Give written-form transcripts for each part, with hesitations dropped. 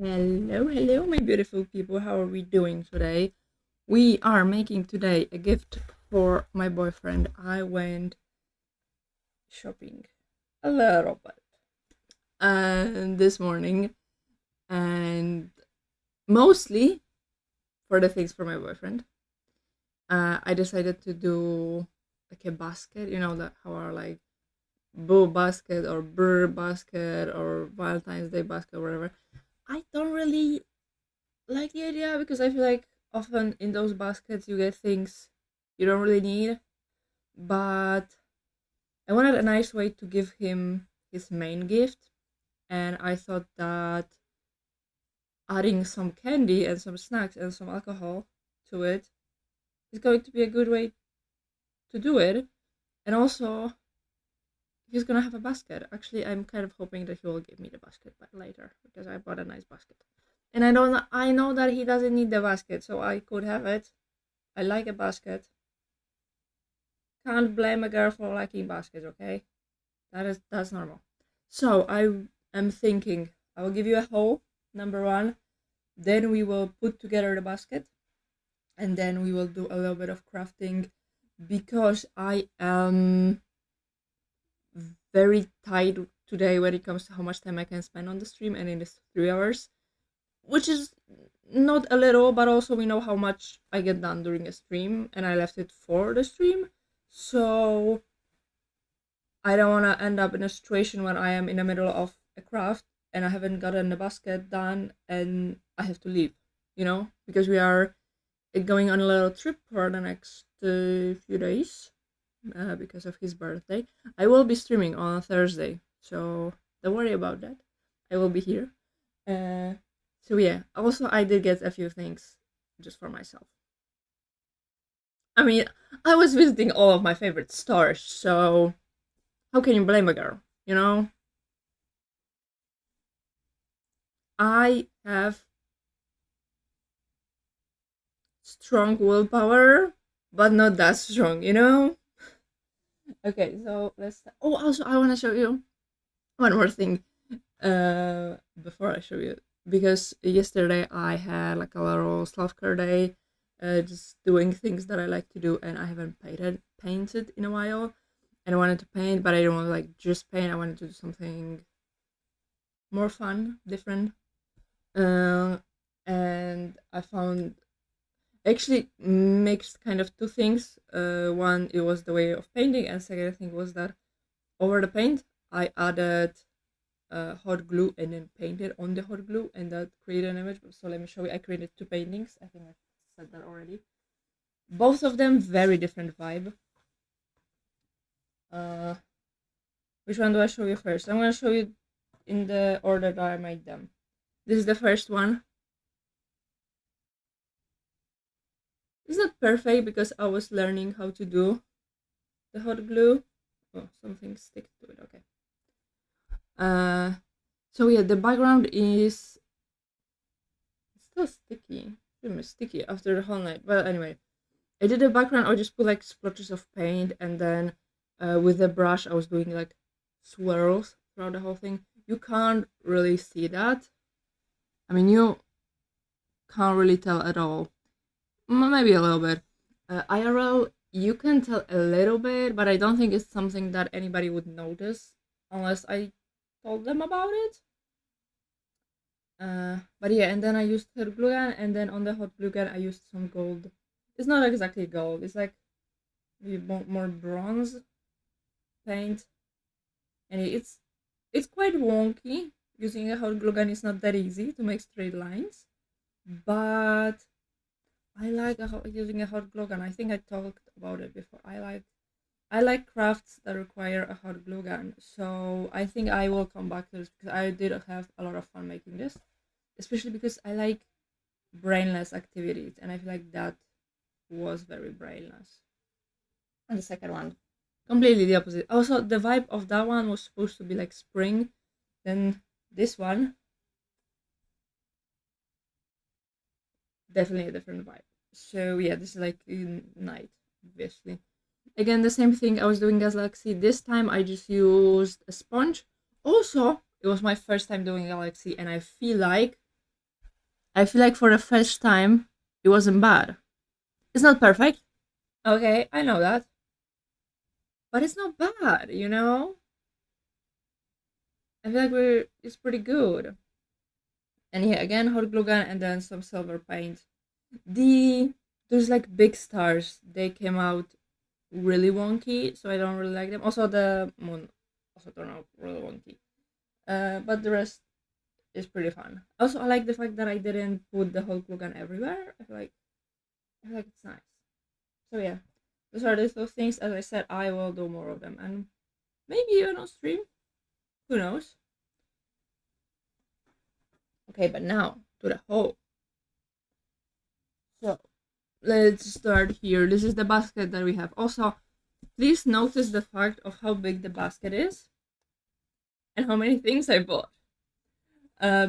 Hello, hello, my beautiful people. How are we doing today? We are making today a gift for my boyfriend. I went shopping a little bit this morning, and mostly for the things for my boyfriend. I decided to do like a basket, that how are like Boo basket or Burr basket or Valentine's Day basket or whatever. I don't really like the idea because I feel like often in those baskets you get things you don't really need. But I wanted a nice way to give him his main gift, and I thought that adding some candy and some snacks and some alcohol to it is going to be a good way to do it. And also, he's gonna have a basket. Actually, I'm kind of hoping that he will give me the basket back later because I bought a nice basket. And I know that he doesn't need the basket, so I could have it. I like a basket. Can't blame a girl for liking baskets, okay? That's normal. So I am thinking I will give you a hole, number one. Then we will put together the basket, and then we will do a little bit of crafting because I am very tight today when it comes to how much time I can spend on the stream, and it is 3 hours, which is not a little, but also we know how much I get done during a stream, and I left it for the stream. So I don't want to end up in a situation when I am in the middle of a craft and I haven't gotten the basket done and I have to leave, because we are going on a little trip for the next few days because of his birthday. I will be streaming on Thursday, so don't worry about that. I will be here. Uh, so yeah, also I did get a few things just for myself. I mean, I was visiting all of my favorite stores, so how can you blame a girl? I have strong willpower, but not that strong. Okay, so let's. Oh, also, I want to show you one more thing. Before I show you, because yesterday I had like a little self care day, just doing things that I like to do, and I haven't painted in a while, and I wanted to paint, but I don't want to like just paint. I wanted to do something more fun, different. Uh, and I found actually mixed kind of two things. One, it was the way of painting, and second thing was that over the paint, I added hot glue and then painted on the hot glue, and that created an image. So let me show you. I created two paintings. I think I said that already. Both of them very different vibe. Uh, which one do I show you first? I'm gonna show you in the order that I made them. This is the first one. It's not perfect because I was learning how to do the hot glue. Oh, something stick to it. Okay. Uh, so yeah, the background is still sticky. Really sticky after the whole night. Well, anyway, I did the background. I just put like splotches of paint, and then with the brush, I was doing like swirls throughout the whole thing. You can't really see that. I mean, you can't really tell at all. Maybe a little bit. IRL, you can tell a little bit, but I don't think it's something that anybody would notice unless I told them about it. But yeah, and then I used hot glue gun, and then on the hot glue gun I used some gold. It's not exactly gold. It's like maybe more bronze paint, and it's quite wonky. Using a hot glue gun is not that easy to make straight lines, but I like using a hot glue gun. I think I talked about it before. I like crafts that require a hot glue gun, so I think I will come back to this because I did have a lot of fun making this, especially because I like brainless activities, and I feel like that was very brainless. And the second one, completely the opposite. Also, the vibe of that one was supposed to be like spring, then this one, definitely a different vibe. So yeah, this is like in night, obviously. Again, the same thing I was doing as Galaxy. This time I just used a sponge. Also, it was my first time doing Galaxy, and I feel like I feel like for the first time, it wasn't bad. It's not perfect. Okay, I know that. But it's not bad, you know? I feel like it's pretty good. And yeah, again, hot glue gun and then some silver paint. The There's like big stars. They came out really wonky, so I don't really like them. Also, the moon also turned out really wonky. But the rest is pretty fun. Also, I like the fact that I didn't put the whole glue gun everywhere. I feel like it's nice. So yeah, those are those things. As I said, I will do more of them, and maybe even on stream. Who knows? Okay, but now to the hole. So let's start here. This is the basket that we have. Also, please notice the fact of how big the basket is and how many things I bought.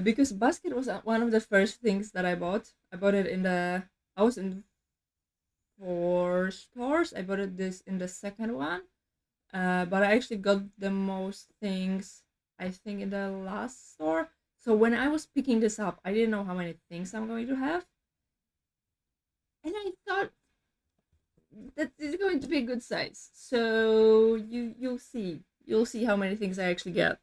Because basket was one of the first things that I bought. I bought it in the I was in 4 stores. I bought it this in the second one. But I actually got the most things I think in the last store. So when I was picking this up, I didn't know how many things I'm going to have, and I thought that is going to be a good size. So you'll see how many things I actually get.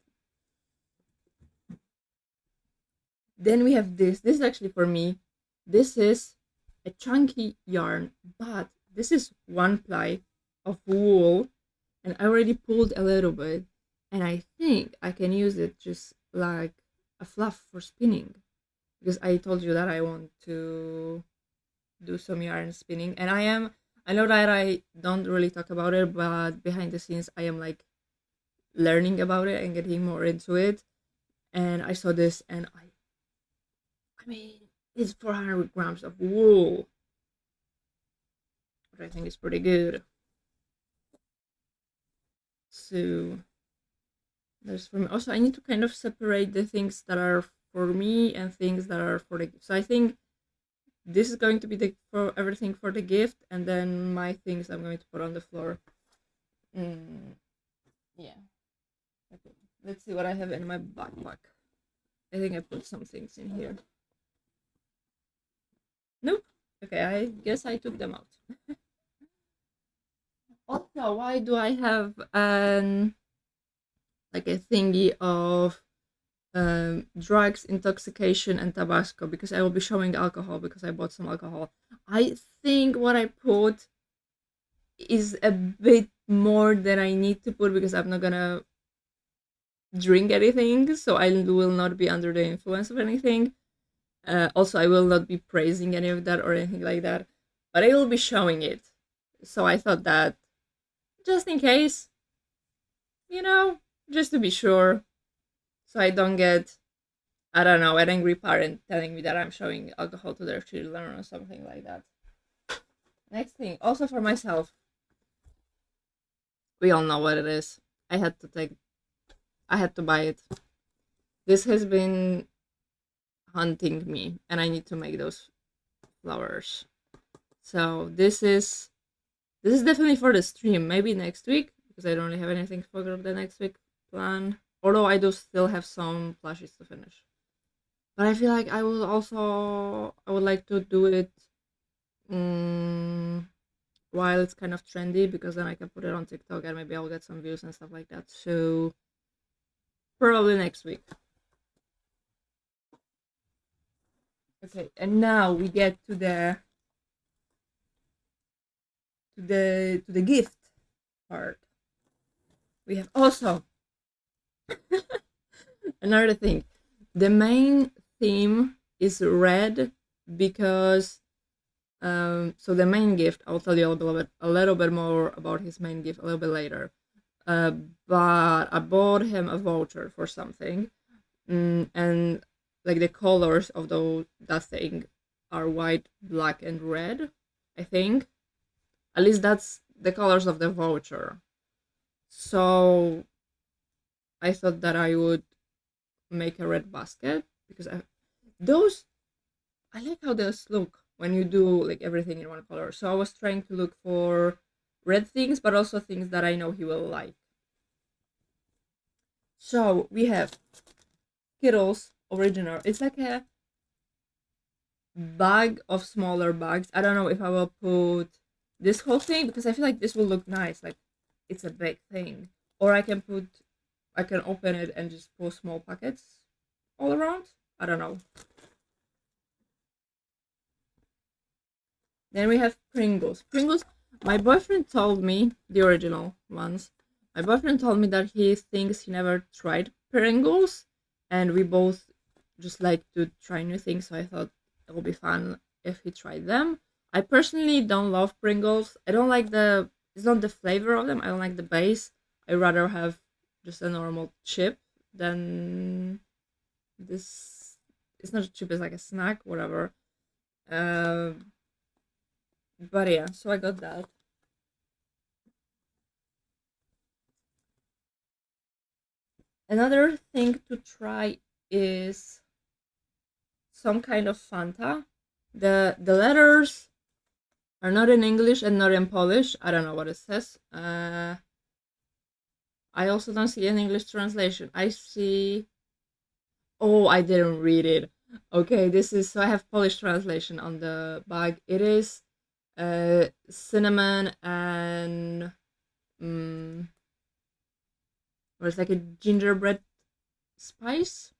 Then we have this. This is actually for me. This is a chunky yarn, but this is one ply of wool, and I already pulled a little bit, and I think I can use it just like a fluff for spinning, because I told you that I want to do some yarn spinning, and I know that I don't really talk about it, but behind the scenes I am like learning about it and getting more into it. And I saw this, and I mean, it's 400 grams of wool, which I think is pretty good. So there's for me. Also, I need to kind of separate the things that are for me and things that are for the gift. So I think this is going to be the for everything for the gift, and then my things I'm going to put on the floor. Mm, yeah. Okay. Let's see what I have in my backpack. I think I put some things in here. Nope. Okay, I guess I took them out. Also, why do I have like a thingy of drugs, intoxication, and Tabasco? Because I will be showing alcohol because I bought some alcohol. I think what I put is a bit more than I need to put because I'm not gonna drink anything, so I will not be under the influence of anything. Also, I will not be praising any of that or anything like that, but I will be showing it. So I thought that just in case, you know, just to be sure, so I don't get, I don't know, an angry parent telling me that I'm showing alcohol to their children or something like that. Next thing, also for myself, we all know what it is. I had to take, I had to buy it. This has been hunting me, and I need to make those flowers. So this is definitely for the stream. Maybe next week because I don't really have anything for the next week plan. Although I do still have some plushies to finish. But I feel like I would like to do it um, while it's kind of trendy because then I can put it on TikTok and maybe I'll get some views and stuff like that. So probably next week. Okay, and now we get to the gift part. We have also another thing. The main theme is red because so the main gift, I'll tell you a little bit more about his main gift a little bit later. Uh, but I bought him a voucher for something, and like the colors of that thing are white, black, and red. I think at least that's the colors of the voucher. So I thought that I would make a red basket because those I like how those look when you do like everything in one color. So I was trying to look for red things, but also things that I know he will like. So we have Skittles original. It's like a bag of smaller bags. I don't know if I will put this whole thing because I feel like this will look nice. Like it's a big thing. Or I can open it and just pull small packets all around. I don't know. Then we have Pringles. Pringles, my boyfriend told me, the original ones, my boyfriend told me that he thinks he never tried Pringles, and we both just like to try new things, so I thought it would be fun if he tried them. I personally don't love Pringles. I don't like it's not the flavor of them, I don't like the base. I rather have just a normal chip than this. It's not a chip, it's like a snack, whatever. Uh, but yeah, so I got that. Another thing to try is some kind of Fanta. The letters are not in English and not in Polish. I don't know what it says. I also don't see an English translation. I see. Oh, I didn't read it. Okay, this is so I have Polish translation on the bag. It is cinnamon and or it's like a gingerbread spice.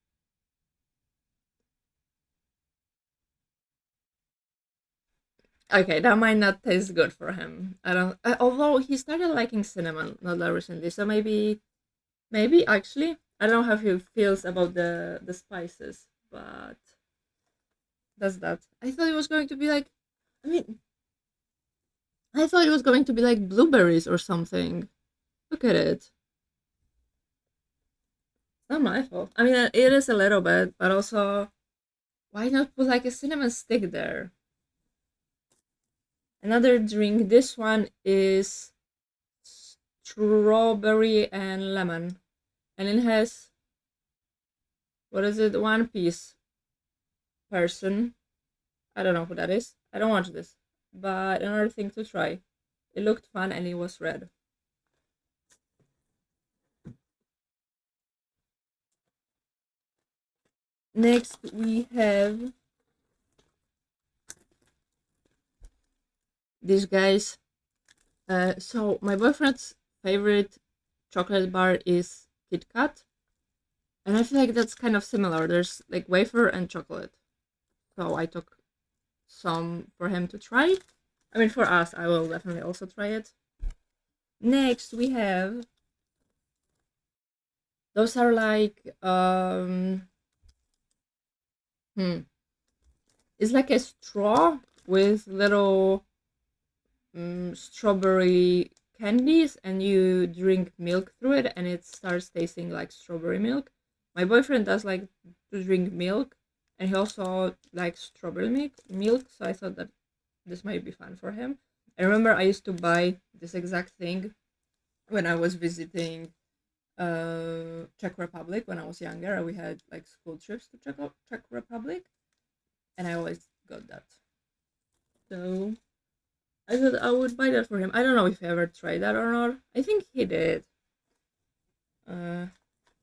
Okay, that might not taste good for him. I don't. Although he started liking cinnamon not that recently, so maybe actually I don't know how he feels about the spices, but that's that. I thought it was going to be like, I mean, I thought it was going to be like blueberries or something. Look at it. It's not my fault. I mean, it is a little bit, but also, why not put like a cinnamon stick there? Another drink. This one is strawberry and lemon, and it has what is it? One Piece person. I don't know who that is. I don't watch this, but another thing to try. It looked fun and it was red. Next we have these guys. So my boyfriend's favorite chocolate bar is Kit Kat, and I feel like that's kind of similar. There's like wafer and chocolate, so I took some for him to try. I mean, for us, I will definitely also try it. Next, we have those are like it's like a straw with little strawberry candies, and you drink milk through it, and it starts tasting like strawberry milk. My boyfriend does like to drink milk, and he also likes strawberry milk. So I thought that this might be fun for him. I remember I used to buy this exact thing when I was visiting Czech Republic when I was younger. We had like school trips to Czech Republic, and I always got that. So I thought I would buy that for him. I don't know if he ever tried that or not. I think he did. Uh,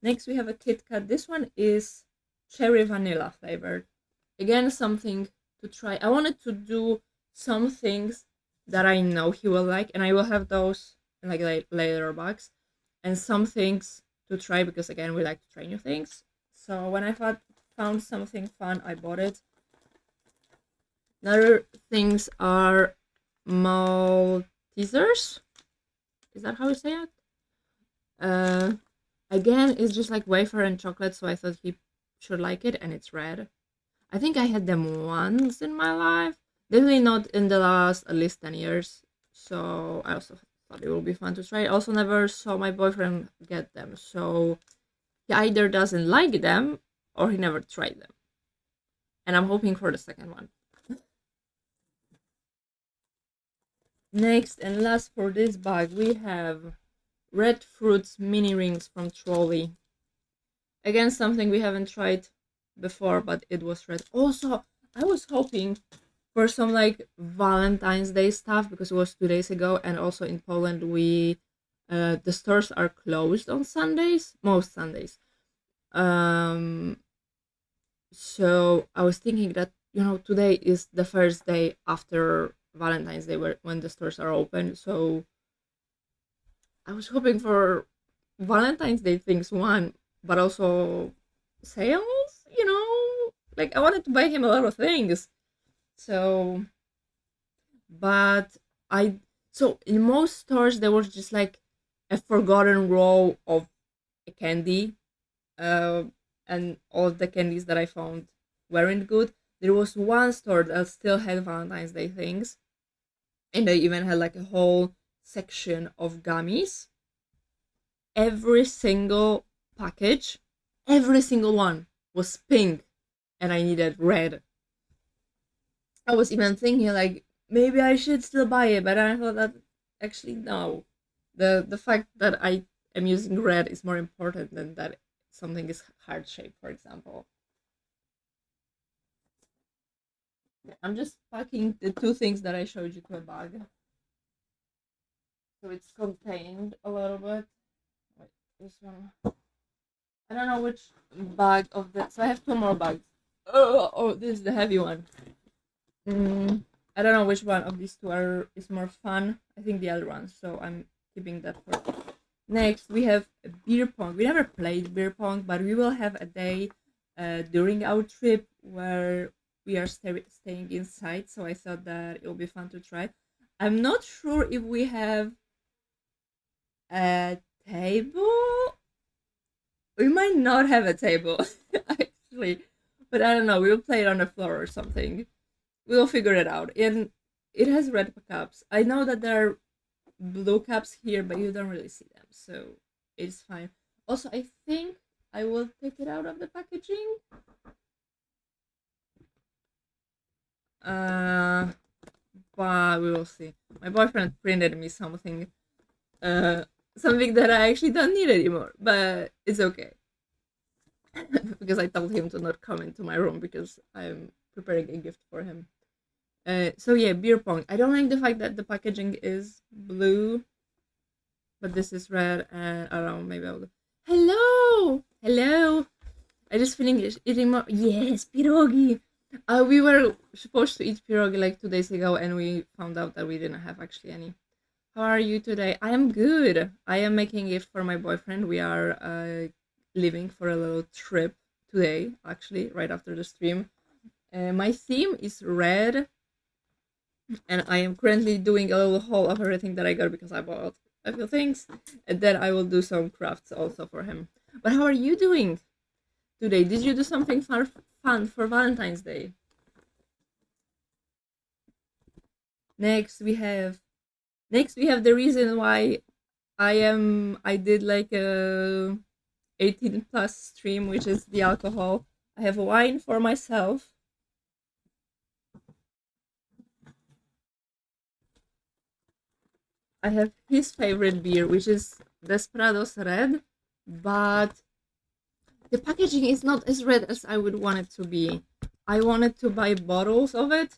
Next we have a Kit Kat. This one is cherry vanilla flavored. Again, something to try. I wanted to do some things that I know he will like, and I will have those in like later box, and some things to try because again we like to try new things. So when I found something fun, I bought it. Other things are Maltesers. Is that how you say it? Uh, Again, it's just like wafer and chocolate, so I thought he should like it, and it's red. I think I had them once in my life. Definitely not in the last at least 10 years. So I also thought it would be fun to try. I also never saw my boyfriend get them. So he either doesn't like them or he never tried them. And I'm hoping for the second one. Next and last for this bag, we have Red Fruits mini rings from Trolley. Again, something we haven't tried before, but it was red. Also, I was hoping for some like Valentine's Day stuff because it was 2 days ago, and also in Poland we the stores are closed on Sundays, most Sundays. So I was thinking that today is the first day after Valentine's Day when the stores are open. So I was hoping for Valentine's Day things, one, but also sales, Like I wanted to buy him a lot of things. So, but I, so in most stores, there was just like a forgotten row of candy, uh, and all of the candies that I found weren't good. There was one store that still had Valentine's Day things, and they even had like a whole section of gummies. Every single package, every single one was pink, and I needed red. I was even thinking like maybe I should still buy it, but I thought that actually no. The fact that I am using red is more important than that something is heart shaped, for example. I'm just packing the two things that I showed you to a bag. So it's contained a little bit. Wait, this one. I don't know which bag of the. So I have two more bags. Oh, this is the heavy one. Mm, I don't know which one of these two is more fun. I think the other one. So I'm keeping that for. Next, we have beer pong. We never played beer pong, but we will have a day during our trip where we are staying inside. So I thought that it will be fun to try. I'm not sure if we have a table. We might not have a table, actually, but I don't know. We'll play it on the floor or something. We'll figure it out. And it has red cups. I know that there are blue cups here, but you don't really see them, so it's fine. Also, I think I will take it out of the packaging. Uh, but we will see. My boyfriend printed me uh, something that I actually don't need anymore, but it's okay. Because I told him to not come into my room because I'm preparing a gift for him. So yeah, beer pong. I don't like the fact that the packaging is blue, but this is red, and I don't know. Maybe I'll. Hello, hello. I just finished eating more. Yes, pierogi. We were supposed to eat pierogi like 2 days ago, and we found out that we didn't have actually any. How are you today? I am good. I am making it for my boyfriend. We are leaving for a little trip today, actually, right after the stream. My theme is red, and I am currently doing a little haul of everything that I got because I bought a few things, and then I will do some crafts also for him. But how are you doing today? Did you do something fun for Valentine's Day? Next we have the reason why I did like a 18 plus stream, which is the alcohol. I have wine for myself. I have his favorite beer, which is Desperados Red, but the packaging is not as red as I would want it to be. I wanted to buy bottles of it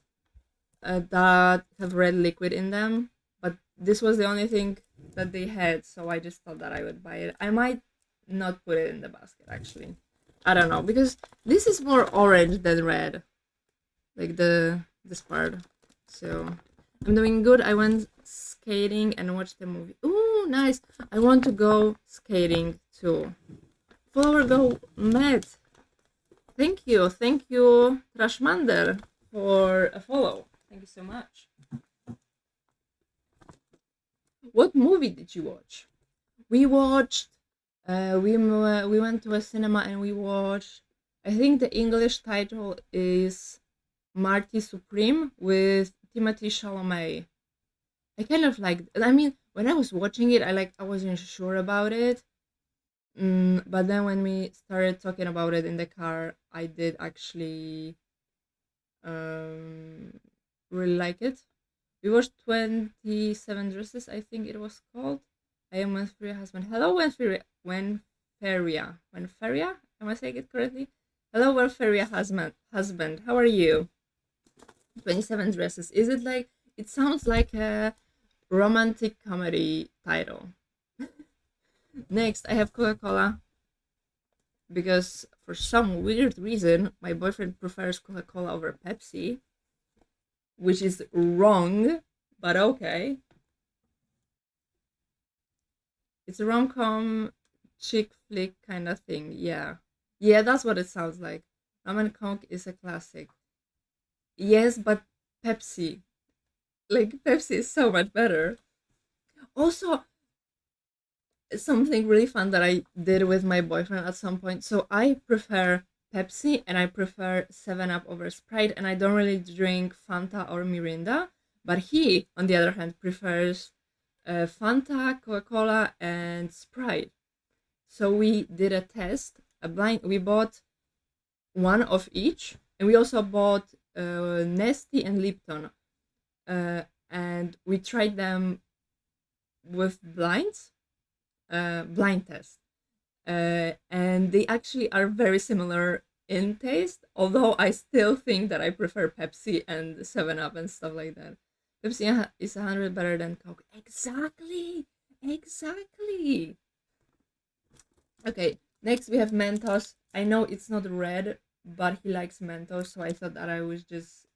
that have red liquid in them, but this was the only thing that they had, so I just thought that I would buy it. I might not put it in the basket actually. I don't know because this is more orange than red, like this part. So I'm doing good. I went skating and watched the movie. Ooh, nice. I want to go skating too. Follower go Matt. Thank you, Trashmander, for a follow. Thank you so much. What movie did you watch? We watched. We went to a cinema and we watched. I think the English title is Marty Supreme with Timothy Chalamet. I kind of like. I mean, when I was watching it, I wasn't sure about it. But then when we started talking about it in the car, I did actually um, really like it. We watched 27 Dresses, I think it was called. I am Wenferia husband. Hello, Wenferia. Wenferia? Am I saying it correctly? Hello, Wenferia husband. How are you? 27 Dresses. Is it like, it sounds like a romantic comedy title. Next, I have Coca Cola because for some weird reason, my boyfriend prefers Coca-Cola over Pepsi, which is wrong, but okay. It's a rom-com chick flick kind of thing. Yeah. Yeah, that's what it sounds like. Rum and Coke is a classic. Yes, but Pepsi. Like, Pepsi is so much better. Also, something really fun that I did with my boyfriend at some point. So I prefer Pepsi and I prefer 7 Up over Sprite, and I don't really drink Fanta or Mirinda. But he, on the other hand, prefers Fanta, Coca Cola, and Sprite. So we did a test, a blind. We bought one of each, and we also bought Nesty and Lipton, and we tried them with blind test, and they actually are very similar in taste. Although I still think that I prefer Pepsi and 7 Up and stuff like that. Pepsi is 100 better than Coke. Exactly, exactly. Okay, next we have Mentos. I know it's not red, but he likes Mentos, so I thought that I would just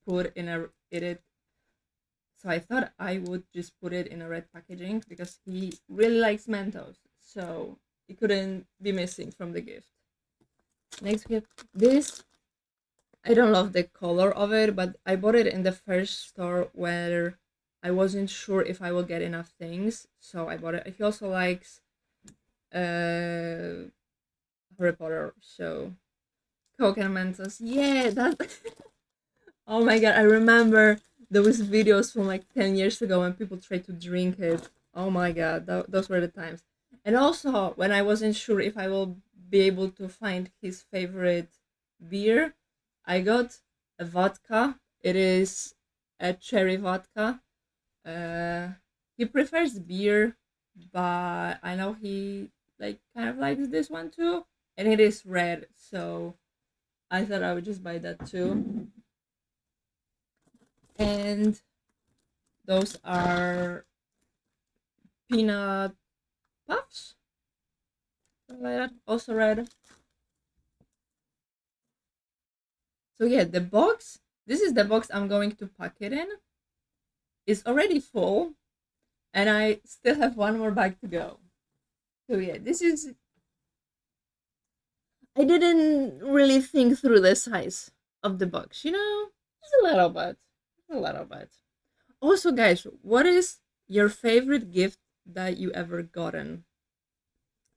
put in a it. So I thought I would just put it in a red packaging because he really likes Mentos, so it couldn't be missing from the gift. Next we have this. I don't love the color of it, but I bought it in the first store where I wasn't sure if I will get enough things, so I bought it. He also likes uh Harry Potter, so Coke and Mentos. Yeah, that. Oh my god, I remember those videos from like 10 years ago when people tried to drink it. Oh my god, those were the times. And also, when I wasn't sure if I will be able to find his favorite beer, I got a vodka. It is a cherry vodka. Uh, he prefers beer, but I know he like kind of likes this one too, and it is red, so I thought I would just buy that too. And those are peanut puffs, something like that. Also red. So yeah, the box. This is the box I'm going to pack it in. It's already full, and I still have one more bag to go. So yeah, this is. I didn't really think through the size of the box. Just a little bit, a little bit. Also, guys, what is your favorite gift that you ever gotten?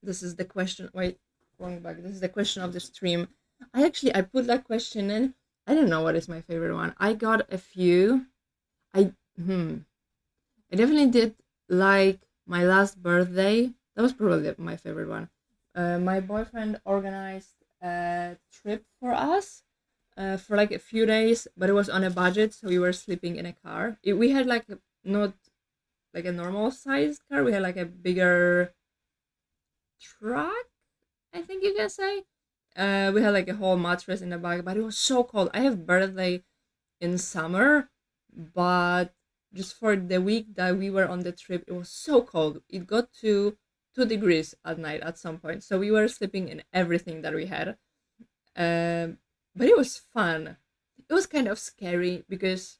This is the question. Wait, going back. This is the question of the stream. I put that question in. I don't know what is my favorite one. I got a few. I I definitely did like my last birthday. That was probably my favorite one. My boyfriend organized a trip for us for like a few days, but it was on a budget, so we were sleeping in a car. We had like not like a normal sized car. We had like a bigger truck, I think you can say. We had like a whole mattress in the back, but it was so cold. I have birthday in summer, but just for the week that we were on the trip, it was so cold. It got to 2 degrees at night at some point, so we were sleeping in everything that we had. Um, but it was fun. It was kind of scary because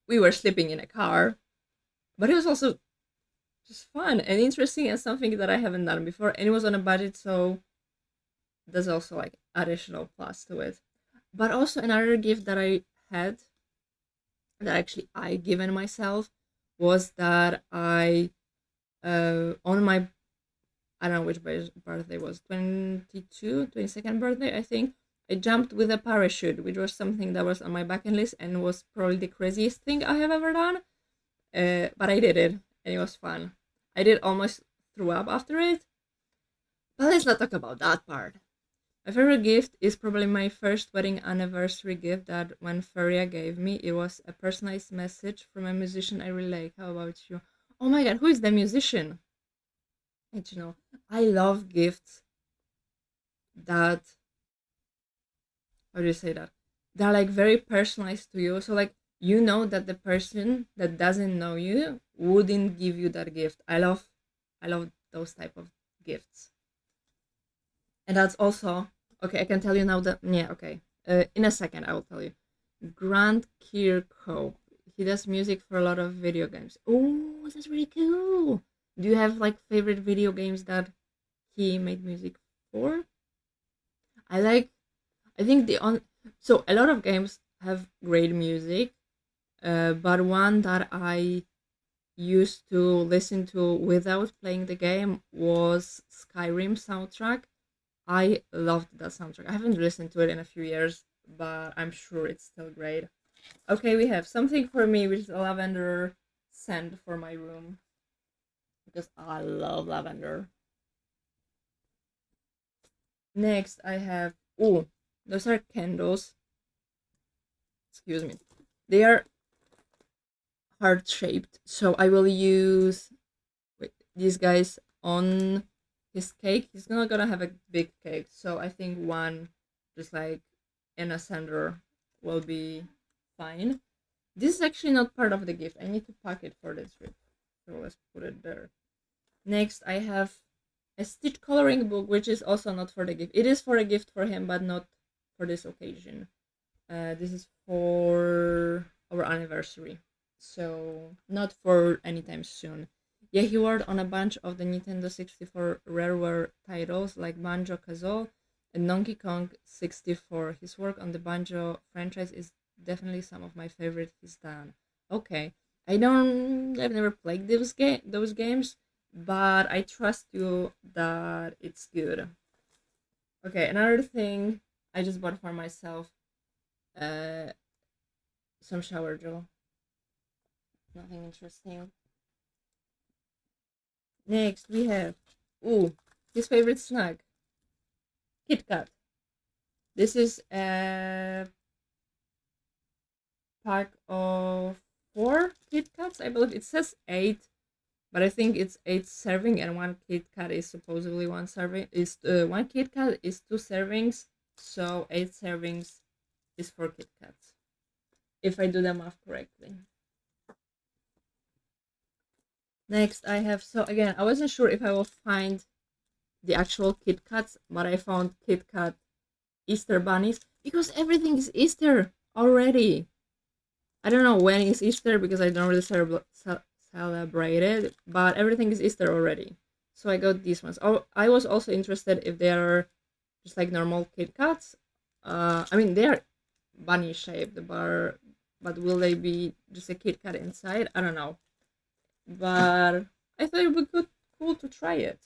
we were sleeping in a car, but it was also just fun and interesting and something that I haven't done before. And it was on a budget, so there's also like additional plus to it. But also another gift that I had that actually I given myself was that I on my I don't know which birthday was 22nd birthday, I think. I jumped with a parachute, which was something that was on my bucket list and was probably the craziest thing I have ever done. But I did it and it was fun. I did almost throw up after it, but let's not talk about that part. My favorite gift is probably my first wedding anniversary gift that when Feria gave me. It was a personalized message from a musician I really like. How about you? Oh my god, who is the musician? I love gifts that, how do you say that? They're like very personalized to you. So like that the person that doesn't know you wouldn't give you that gift. I love those type of gifts. And that's also Okay, I can tell you now that, yeah, okay. In a second, I will tell you. Grant Kirkhope. He does music for a lot of video games. Oh, that's really cool. Do you have like favorite video games that he made music for? I like, I think the on, so a lot of games have great music, but one that I used to listen to without playing the game was Skyrim soundtrack. I loved that soundtrack. I haven't listened to it in a few years, but I'm sure it's still great. Okay, we have something for me, which is a lavender scent for my room because I love lavender. Next, I have, oh, those are candles. Excuse me. They are heart shaped, so I will use, wait, these guys on his cake. He's not gonna have a big cake, so I think one just like in a center will be fine. This is actually not part of the gift. I need to pack it for the trip, so let's put it there. Next, I have a stitch coloring book, which is also not for the gift. It is for a gift for him, but not for this occasion. This is for our anniversary, so not for anytime soon. Yeah, he worked on a bunch of the Nintendo 64 Rareware titles like Banjo Kazooie and Donkey Kong 64. His work on the Banjo franchise is definitely some of my favorite he's done. Okay, I've never played those games, but I trust you that it's good. Okay, another thing I just bought for myself, uh, some shower gel. Nothing interesting. Next, we have, ooh, his favorite snack, Kit Kat. This is a pack of 4 Kit Kats. I believe it says 8, but I think it's 8 serving, and one Kit Kat is supposedly one serving. Is one Kit Kat is 2 servings, so 8 servings is 4 Kit Kats. If I do the math correctly. Next, I have, so again, I wasn't sure if I will find the actual Kit Kats, but I found Kit Kat Easter bunnies because everything is Easter already. I don't know when is Easter because I don't really celebrate it, but everything is Easter already. So I got these ones. Oh, I was also interested if they are just like normal Kit Kats. I mean, they are bunny shaped, but will they be just a Kit Kat inside? I don't know. But I thought it would be cool to try it.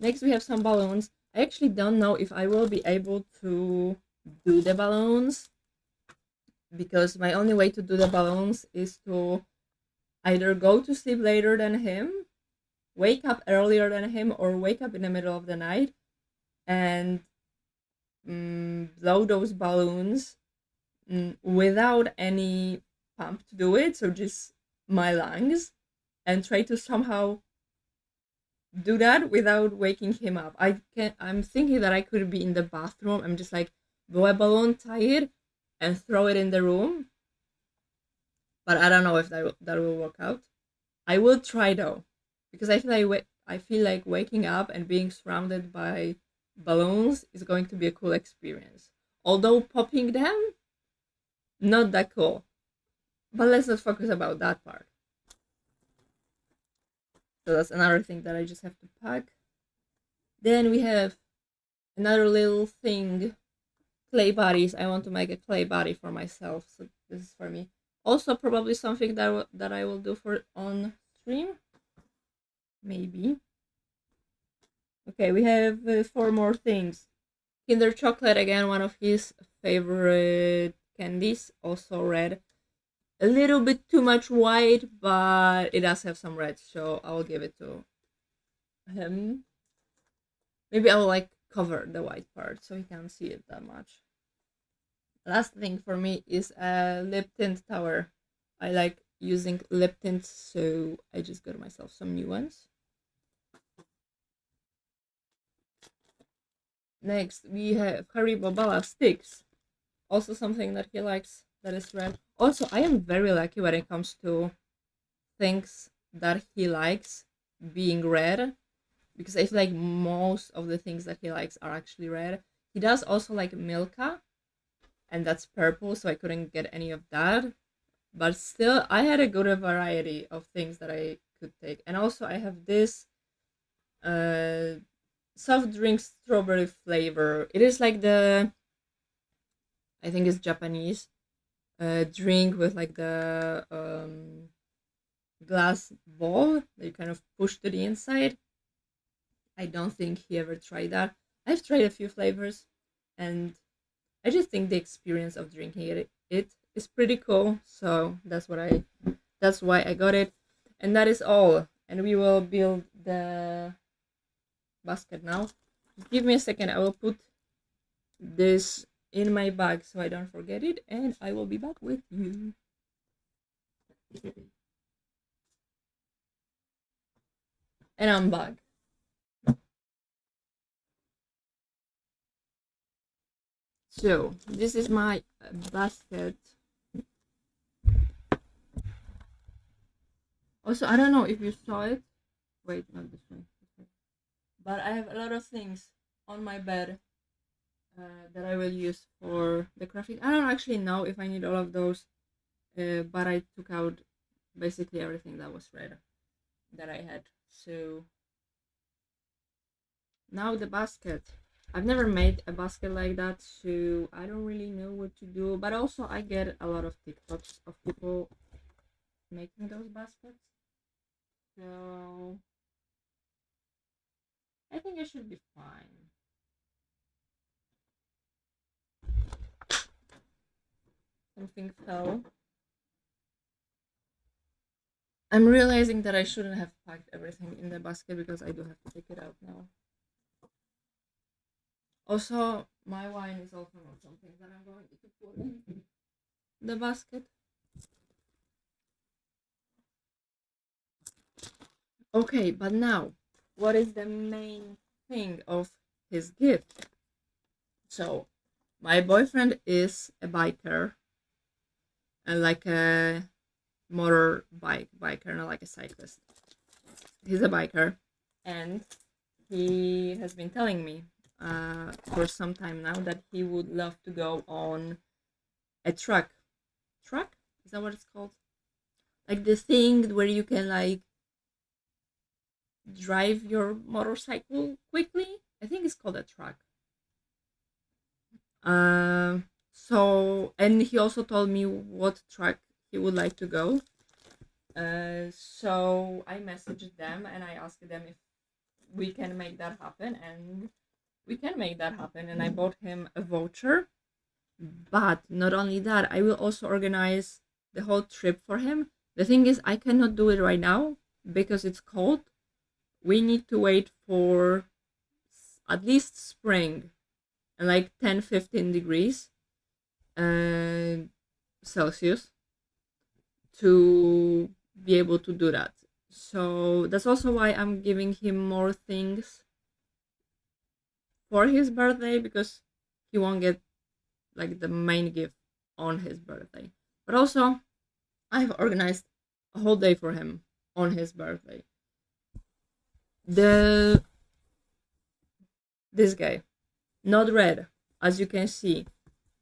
Next, we have some balloons. I actually don't know if I will be able to do the balloons because my only way to do the balloons is to either go to sleep later than him, wake up earlier than him, or wake up in the middle of the night and blow those balloons without any pump to do it. So just my lungs and try to somehow do that without waking him up. I'm thinking that I could be in the bathroom. I'm just like blow a balloon, tie it, and throw it in the room. But I don't know if that will work out. I will try though, because I feel like waking up and being surrounded by balloons is going to be a cool experience. Although popping them, not that cool. But let's not focus about that part. So that's another thing that I just have to pack. Then we have another little thing, clay bodies. I want to make a clay body for myself, so this is for me. Also, probably something that I will do for on stream, maybe. Okay, we have 4 more things. Kinder Chocolate, again, one of his favorite candies, also red. A little bit too much white, but it does have some red, so I will give it to him. Maybe I will like cover the white part so he can't see it that much. Last thing for me is a lip tint tower. I like using lip tints, so I just got myself some new ones. Next, we have Haribo Bala sticks. Also something that he likes that is red. Also, I am very lucky when it comes to things that he likes being red because I feel like most of the things that he likes are actually red. He does also like Milka, and that's purple, so I couldn't get any of that. But still, I had a good variety of things that I could take. And also, I have this uh, soft drink strawberry flavor. It is like the, I think it's Japanese drink with like the glass ball that you kind of push to the inside. I don't think he ever tried that. I've tried a few flavors, and I just think the experience of drinking it is pretty cool. So that's why I got it, and that is all. And we will build the basket now. Give me a second. I will put this in my bag so I don't forget it, and I will be back with you. And I'm back. So this is my basket. Also, I don't know if you saw it. Wait, not this one. But I have a lot of things on my bed that I will use for the crafting. I don't actually know if I need all of those, but I took out basically everything that was red that I had. So now the basket. I've never made a basket like that, so I don't really know what to do. But also, I get a lot of TikToks of people making those baskets. So I think I should be fine. Something fell. I'm realizing that I shouldn't have packed everything in the basket because I do have to take it out now. Also, my wine is also not something that I'm going to put in the basket. Okay, but now, what is the main thing of his gift? So, my boyfriend is a biker and like a biker, not like a cyclist. He's a biker, and he has been telling me for some time now that he would love to go on a truck. Truck? Is that what it's called? Like the thing where you can like drive your motorcycle quickly. I think it's called a truck. So and he also told me what truck he would like to go. So I messaged them and I asked them if we can make that happen, and we can make that happen. And I bought him a voucher. But not only that, I will also organize the whole trip for him. The thing is, I cannot do it right now because it's cold. We need to wait for at least spring and like 10-15 degrees Celsius to be able to do that. So that's also why I'm giving him more things for his birthday, because he won't get like the main gift on his birthday. But also, I've organized a whole day for him on his birthday. The This guy, not red, as you can see.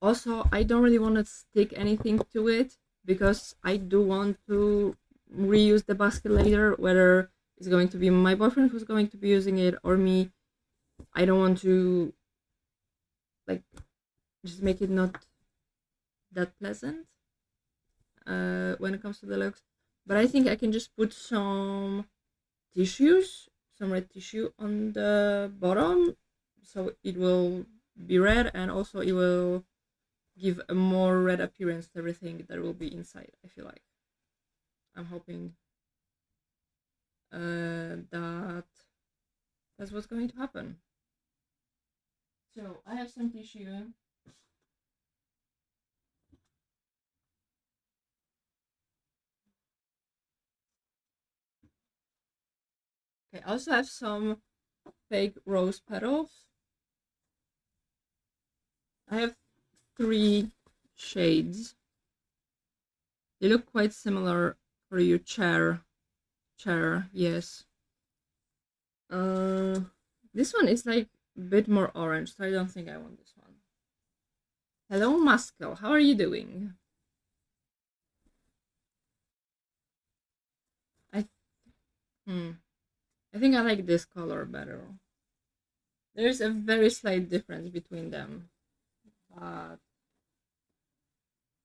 Also, I don't really want to stick anything to it because I do want to reuse the basket later, whether it's going to be my boyfriend who's going to be using it or me. I don't want to like just make it not that pleasant when it comes to the looks. But I think I can just put some tissues, some red tissue on the bottom, so it will be red, and also it will give a more red appearance to everything that will be inside. I feel like I'm hoping that that's what's going to happen. So I have some tissue. Okay, I also have some fake rose petals. I have 3 shades. They look quite similar for your chair. Chair, yes. Uh, this one is like a bit more orange, so I don't think I want this one. Hello, Muskel. How are you doing? I hmm. I think I like this color better. There's a very slight difference between them. But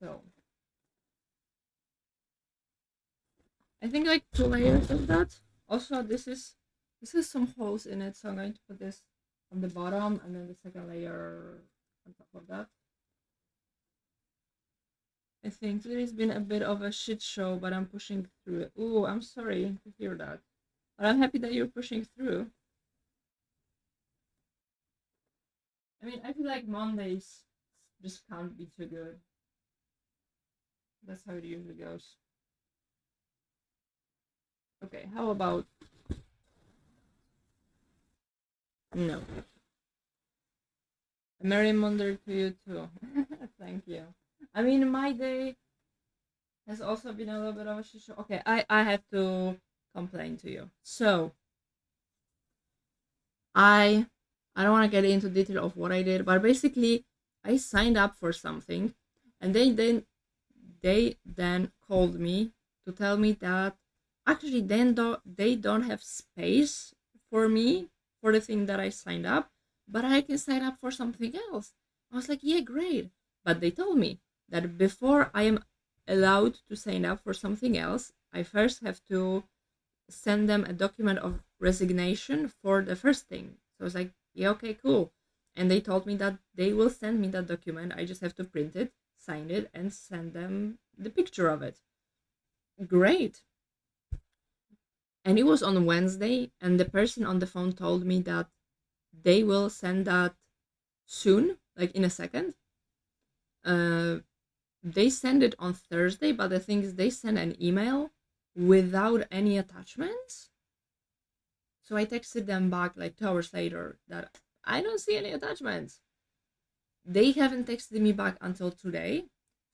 so I think like 2 layers of that. Also, this is some holes in it, so I'm going to put this on the bottom and then the second layer on top of that. I think there has been a bit of a shit show, but I'm pushing through it. Ooh, I'm sorry to hear that. But I'm happy that you're pushing through. I mean, I feel like Mondays just can't be too good. That's how it usually goes. Okay, how about no? A Merry Monday to you too. Thank you. I mean, my day has also been a little bit of a shit show. Okay, I have to complain to you. So I I don't want to get into detail of what I did, but basically I signed up for something, and they then called me to tell me that actually they don't have space for me for the thing that I signed up, but I can sign up for something else. I was like, yeah, great. But they told me that before I am allowed to sign up for something else, I first have to send them a document of resignation for the first thing. So I was like, yeah, okay, cool. And they told me that they will send me that document. I just have to print it, sign it, and send them the picture of it. Great. And it was on Wednesday, and the person on the phone told me that they will send that soon, like in a second. Uh, they send it on Thursday, but the thing is, they send an email without any attachments. So I texted them back like 2 hours later that I don't see any attachments. They haven't texted me back until today.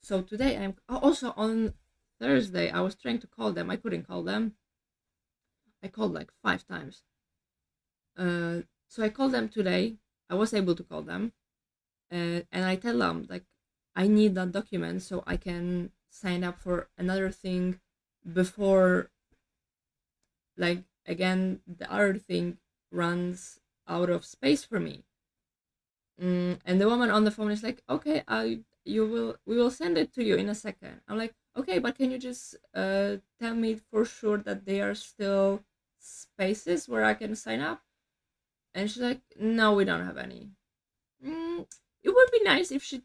So today also on Thursday I was trying to call them. I couldn't call them. I called like 5 times. So I called them today. I was able to call them, and I tell them like I need that document so I can sign up for another thing before, like, again, the other thing runs out of space for me. And the woman on the phone is like, okay, we will send it to you in a second. I'm like, okay, but can you just tell me for sure that there are still spaces where I can sign up? And she's like, no, we don't have any. It would be nice if she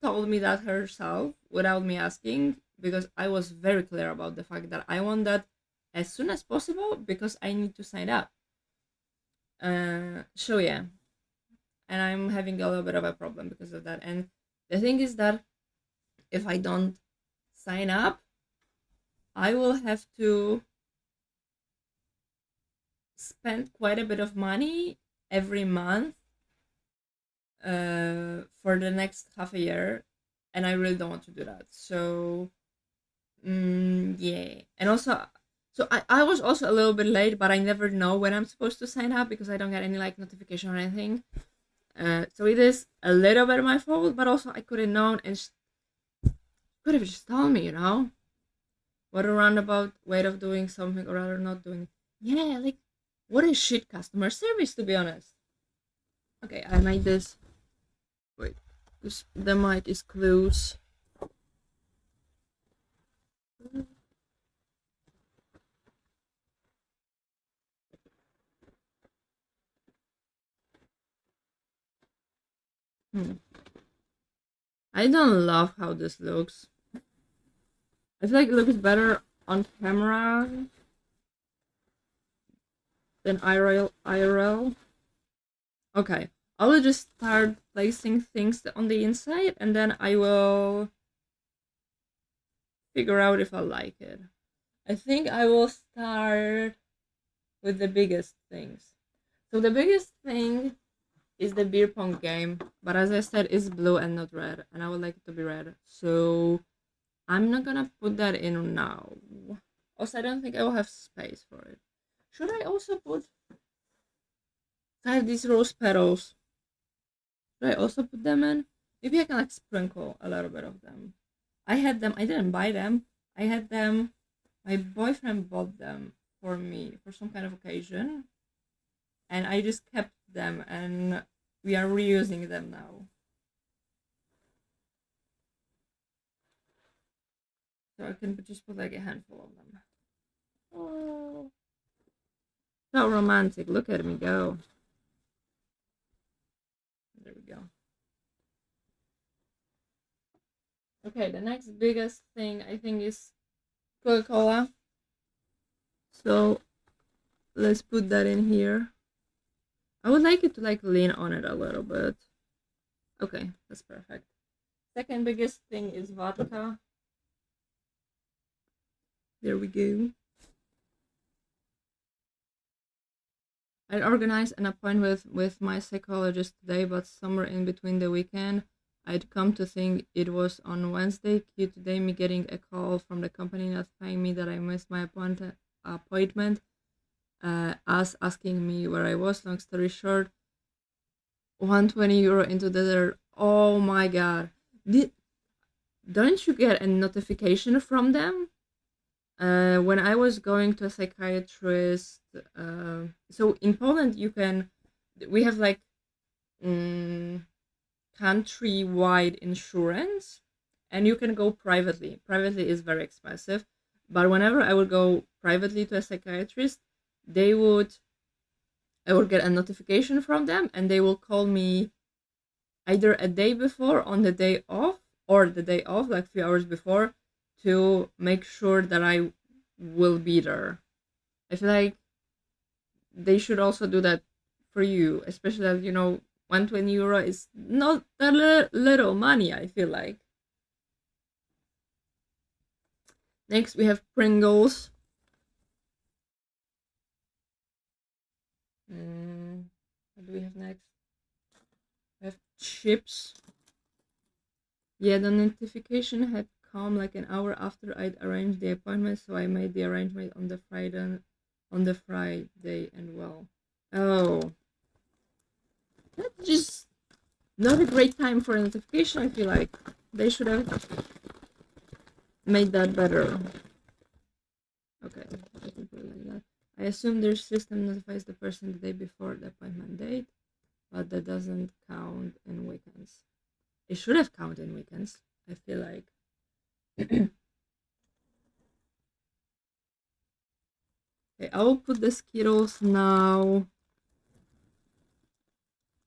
told me that herself without me asking, because I was very clear about the fact that I want that as soon as possible because I need to sign up. So yeah, and I'm having a little bit of a problem because of that. And the thing is that if I don't sign up, I will have to spend quite a bit of money every month for the next half a year, and I really don't want to do that. So yeah, and also, so I was also a little bit late, but I never know when I'm supposed to sign up because I don't get any like notification or anything. So it is a little bit my fault, but also I could have known and could have just told me, what a roundabout way of doing something or rather not doing it. Yeah, like, what a shit customer service, to be honest. Okay, I made this. Wait, because the mic is close. Hmm. I don't love how this looks. I feel like it looks better on camera than IRL. Okay, I will just start placing things on the inside and then I will figure out if I like it. I think I will start with the biggest things. So the biggest thing is the beer pong game, but as I said, it's blue and not red, and I would like it to be red. So I'm not gonna put that in now. Also, I don't think I will have space for it. Should I also put? I have these rose petals. Should I also put them in? Maybe I can like sprinkle a little bit of them. I had them. I didn't buy them. I had them. My boyfriend bought them for me for some kind of occasion, and I just kept them, and we are reusing them now. So I can just put like a handful of them. Oh, so romantic! Look at me go. There we go. Okay, the next biggest thing I think is Coca-Cola. So let's put that in here. I would like it to like lean on it a little bit. Okay, that's perfect. Second biggest thing is vodka. There we go. I organized an appointment with my psychologist today, but somewhere in between the weekend, I'd come to think it was on Wednesday. Cue today, me getting a call from the company notifying me that I missed my appointment. Us asking me where I was. Long story short, 120 euro into the dirt. Oh my god! Don't you get a notification from them? When I was going to a psychiatrist, so in Poland we have like mm, countrywide insurance, and you can go privately. Privately is very expensive, but whenever I would go privately to a psychiatrist, they would I would get a notification from them, and they will call me either a day before on the day off or the day off, like a few hours before, to make sure that I will be there. I feel like they should also do that for you, especially as 120 euro is not that little money, I feel like. Next, we have Pringles. What do we have next? We have chips. Yeah, the notification had come like an hour after I'd arranged the appointment, so I made the arrangement on the Friday, and well. Oh, that's just not a great time for a notification, I feel like. They should have made that better. Okay, I can put it like that. I assume their system notifies the person the day before the appointment date, but that doesn't count in weekends. It should have counted in weekends, I feel like. Okay, I will put the Skittles now,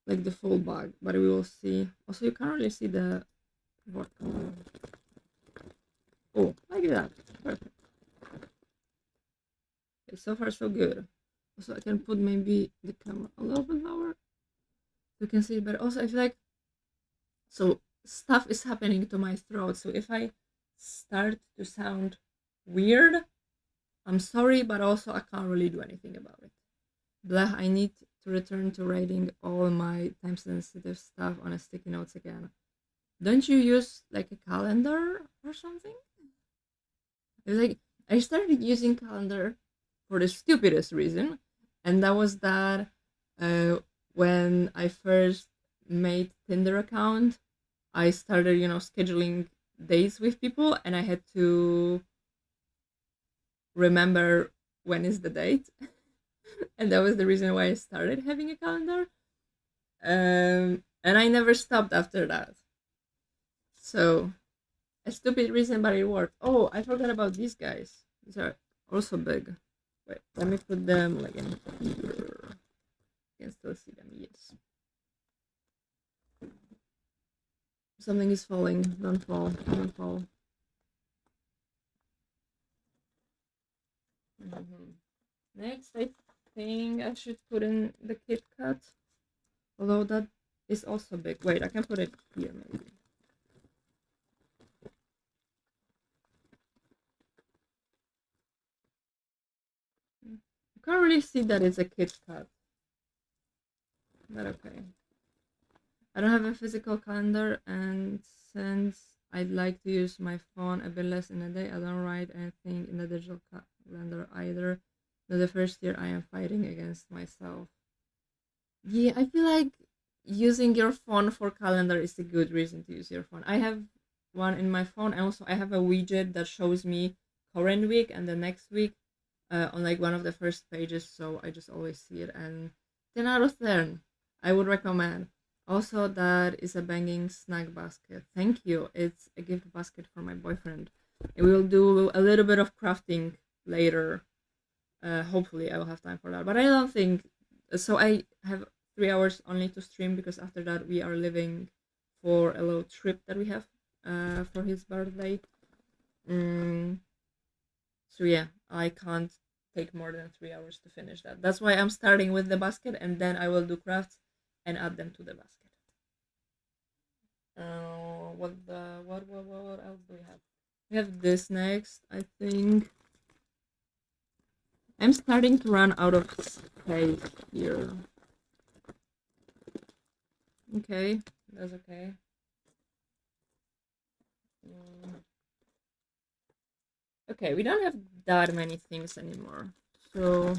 like the full bag, but we will see. Also, you can't really see the vodka. Oh, like that. Perfect. Okay, so far so good. Also, I can put maybe the camera a little bit lower so you can see it better. Also, I feel like so stuff is happening to my throat. So if I start to sound weird, I'm sorry, but also I can't really do anything about it. Blah, I need to return to writing all my time sensitive stuff on a sticky notes again. Don't you use like a calendar or something? It's like I started using calendar for the stupidest reason, and that was that uh, when I first made Tinder account, I started, scheduling dates with people, and I had to remember when is the date, and that was the reason why I started having a calendar. And I never stopped after that. So a stupid reason, but it worked. Oh, I forgot about these guys. These are also big. Wait, let me put them like in here. You can still see them. Yes. Something is falling. Don't fall. Don't fall. Next, I think I should put in the Kit Kat. Although that is also big. Wait, I can put it here maybe. You can't really see that it's a Kit Kat. But okay. I don't have a physical calendar, and since I'd like to use my phone a bit less in a day, I don't write anything in the digital calendar either. Now, the first year I am fighting against myself. Yeah, I feel like using your phone for calendar is a good reason to use your phone. I have one in my phone, and also I have a widget that shows me current week and the next week on like one of the first pages, so I just always see it. And 10 out of 10, I would recommend. Also, that is a banging snack basket. Thank you. It's a gift basket for my boyfriend. And we will do a little bit of crafting later. Hopefully, I will have time for that. But I don't think so. I have 3 hours only to stream because after that we are leaving for a little trip that we have for his birthday. Mm, so yeah, I can't take more than 3 hours to finish that. That's why I'm starting with the basket, and then I will do crafts and add them to the basket. What else do we have? We have this next, I think. I'm starting to run out of space here. Okay, that's okay. Mm, okay, we don't have that many things anymore. So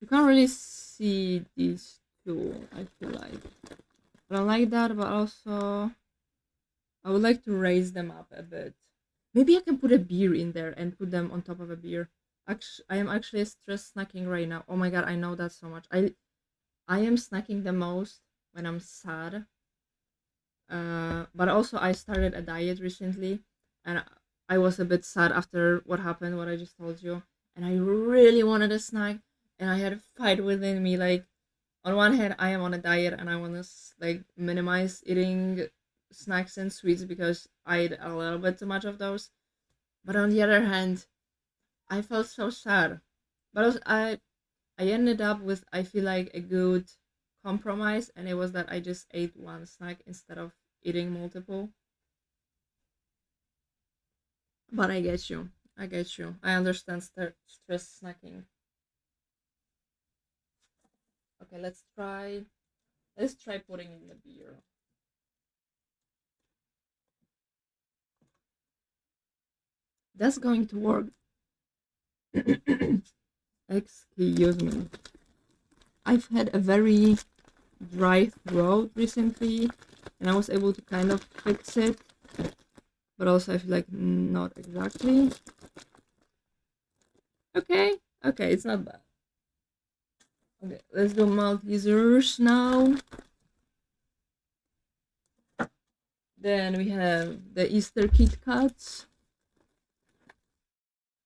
you can't really see these two, I feel like. I don't like that, but also I would like to raise them up a bit. Maybe I can put a beer in there and put them on top of a beer. Actually, I am actually stress snacking right now. Oh my god, I know that so much. I am snacking the most when I'm sad. But also I started a diet recently, and I was a bit sad after what happened, what I just told you, and I really wanted a snack, and I had a fight within me. Like on one hand, I am on a diet and I want to like minimize eating snacks and sweets because I eat a little bit too much of those. But on the other hand, I felt so sad. But also, I ended up with, I feel like, a good compromise, and it was that I just ate one snack instead of eating multiple. But I get you. I get you. I understand stress snacking. Okay, let's try. Let's try putting in the beer. That's going to work. Excuse me. I've had a very dry throat recently, and I was able to kind of fix it, but also I feel like not exactly. Okay, okay, it's not bad. Okay, let's do Maltesers now. Then we have the Easter Kit Kats.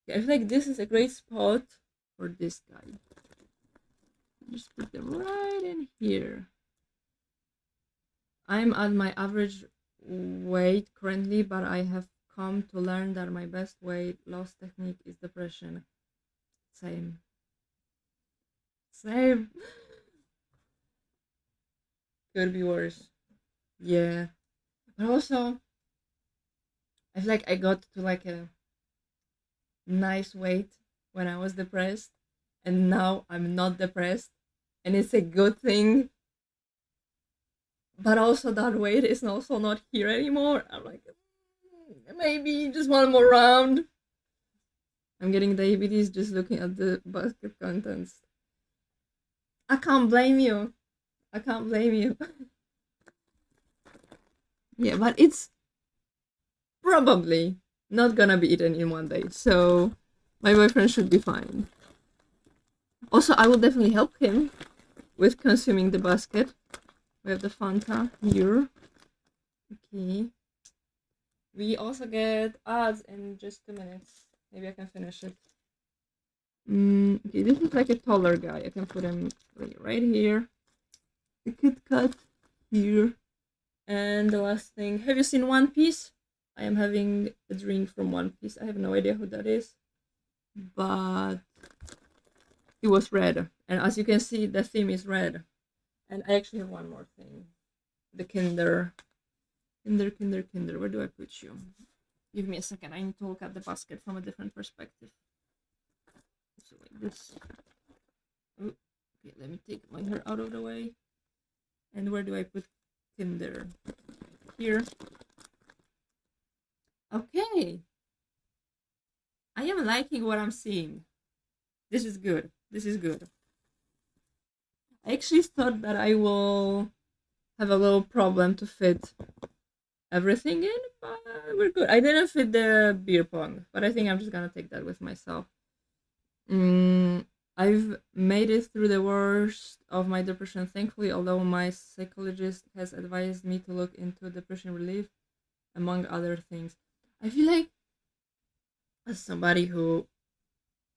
Okay, I feel like this is a great spot for this guy. Just put them right in here. I'm at my average weight currently, but I have come to learn that my best weight loss technique is depression. Same. Same. Could be worse. Yeah. But also, I feel like I got to like a nice weight when I was depressed, and now I'm not depressed, and it's a good thing. But also, that weight is also not here anymore. I'm like, maybe just one more round. I'm getting diabetes just looking at the basket contents. I can't blame you. I can't blame you. Yeah, but it's probably not gonna be eaten in one day, so my boyfriend should be fine. Also, I will definitely help him with consuming the basket. We have the Fanta here. Okay. We also get ads in just 2 minutes. Maybe I can finish it. Okay, this is like a taller guy. I can put him right here. A Kit Kat here. And the last thing, have you seen One Piece? I am having a drink from One Piece. I have no idea who that is, but it was red. And as you can see, the theme is red. And I actually have one more thing. The Kinder. Kinder. Where do I put you? Give me a second. I need to look at the basket from a different perspective. So like this. Oh, okay, let me take my hair out of the way. And where do I put Kinder? Here. Okay. I am liking what I'm seeing. This is good. This is good. I actually thought that I will have a little problem to fit everything in, but we're good. I didn't fit the beer pong, but I think I'm just gonna take that with myself. Mm, I've made it through the worst of my depression, thankfully, although my psychologist has advised me to look into depression relief, among other things. I feel like, as somebody who,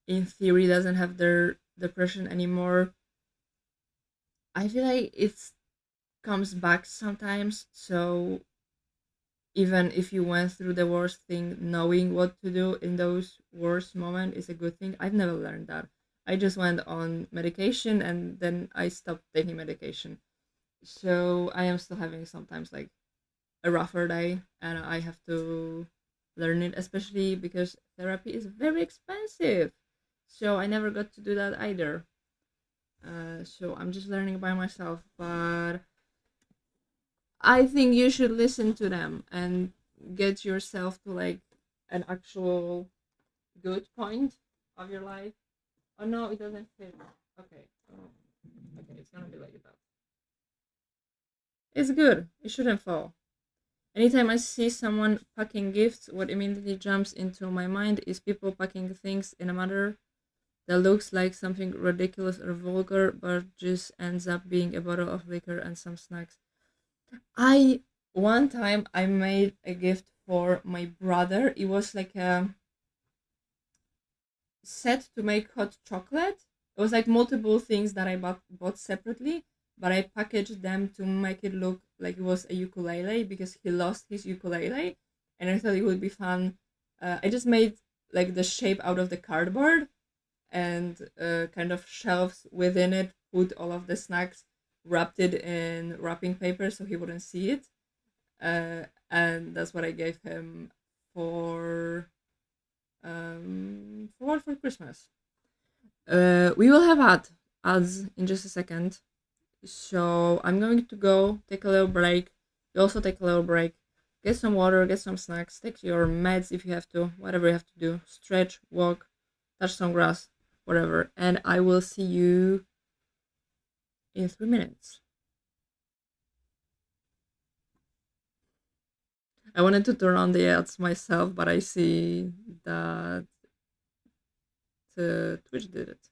in theory, doesn't have their depression anymore, I feel like it comes back sometimes. So even if you went through the worst thing, knowing what to do in those worst moments is a good thing. I've never learned that. I just went on medication and then I stopped taking medication. So I am still having sometimes like a rougher day and I have to learn it, especially because therapy is very expensive. So I never got to do that either. So I'm just learning by myself. But I think you should listen to them and get yourself to like an actual good point of your life. Oh no, it doesn't fit. Okay. Oh, okay, it's gonna be like that. It's good. It shouldn't fall. Anytime I see someone packing gifts, what immediately jumps into my mind is people packing things in a manner that looks like something ridiculous or vulgar, but just ends up being a bottle of liquor and some snacks. I One time I made a gift for my brother. It was like a set to make hot chocolate. It was like multiple things that I bought separately, but I packaged them to make it look like it was a ukulele because he lost his ukulele, and I thought it would be fun. I just made like the shape out of the cardboard and kind of shelves within it. Put all of the snacks, wrapped it in wrapping paper so he wouldn't see it, and that's what I gave him for for Christmas. We will have ads in just a second. So I'm going to go take a little break. You also take a little break. Get some water, get some snacks, take your meds if you have to, whatever you have to do. Stretch, walk, touch some grass, whatever. And I will see you in 3 minutes. I wanted to turn on the ads myself, but I see that Twitch did it.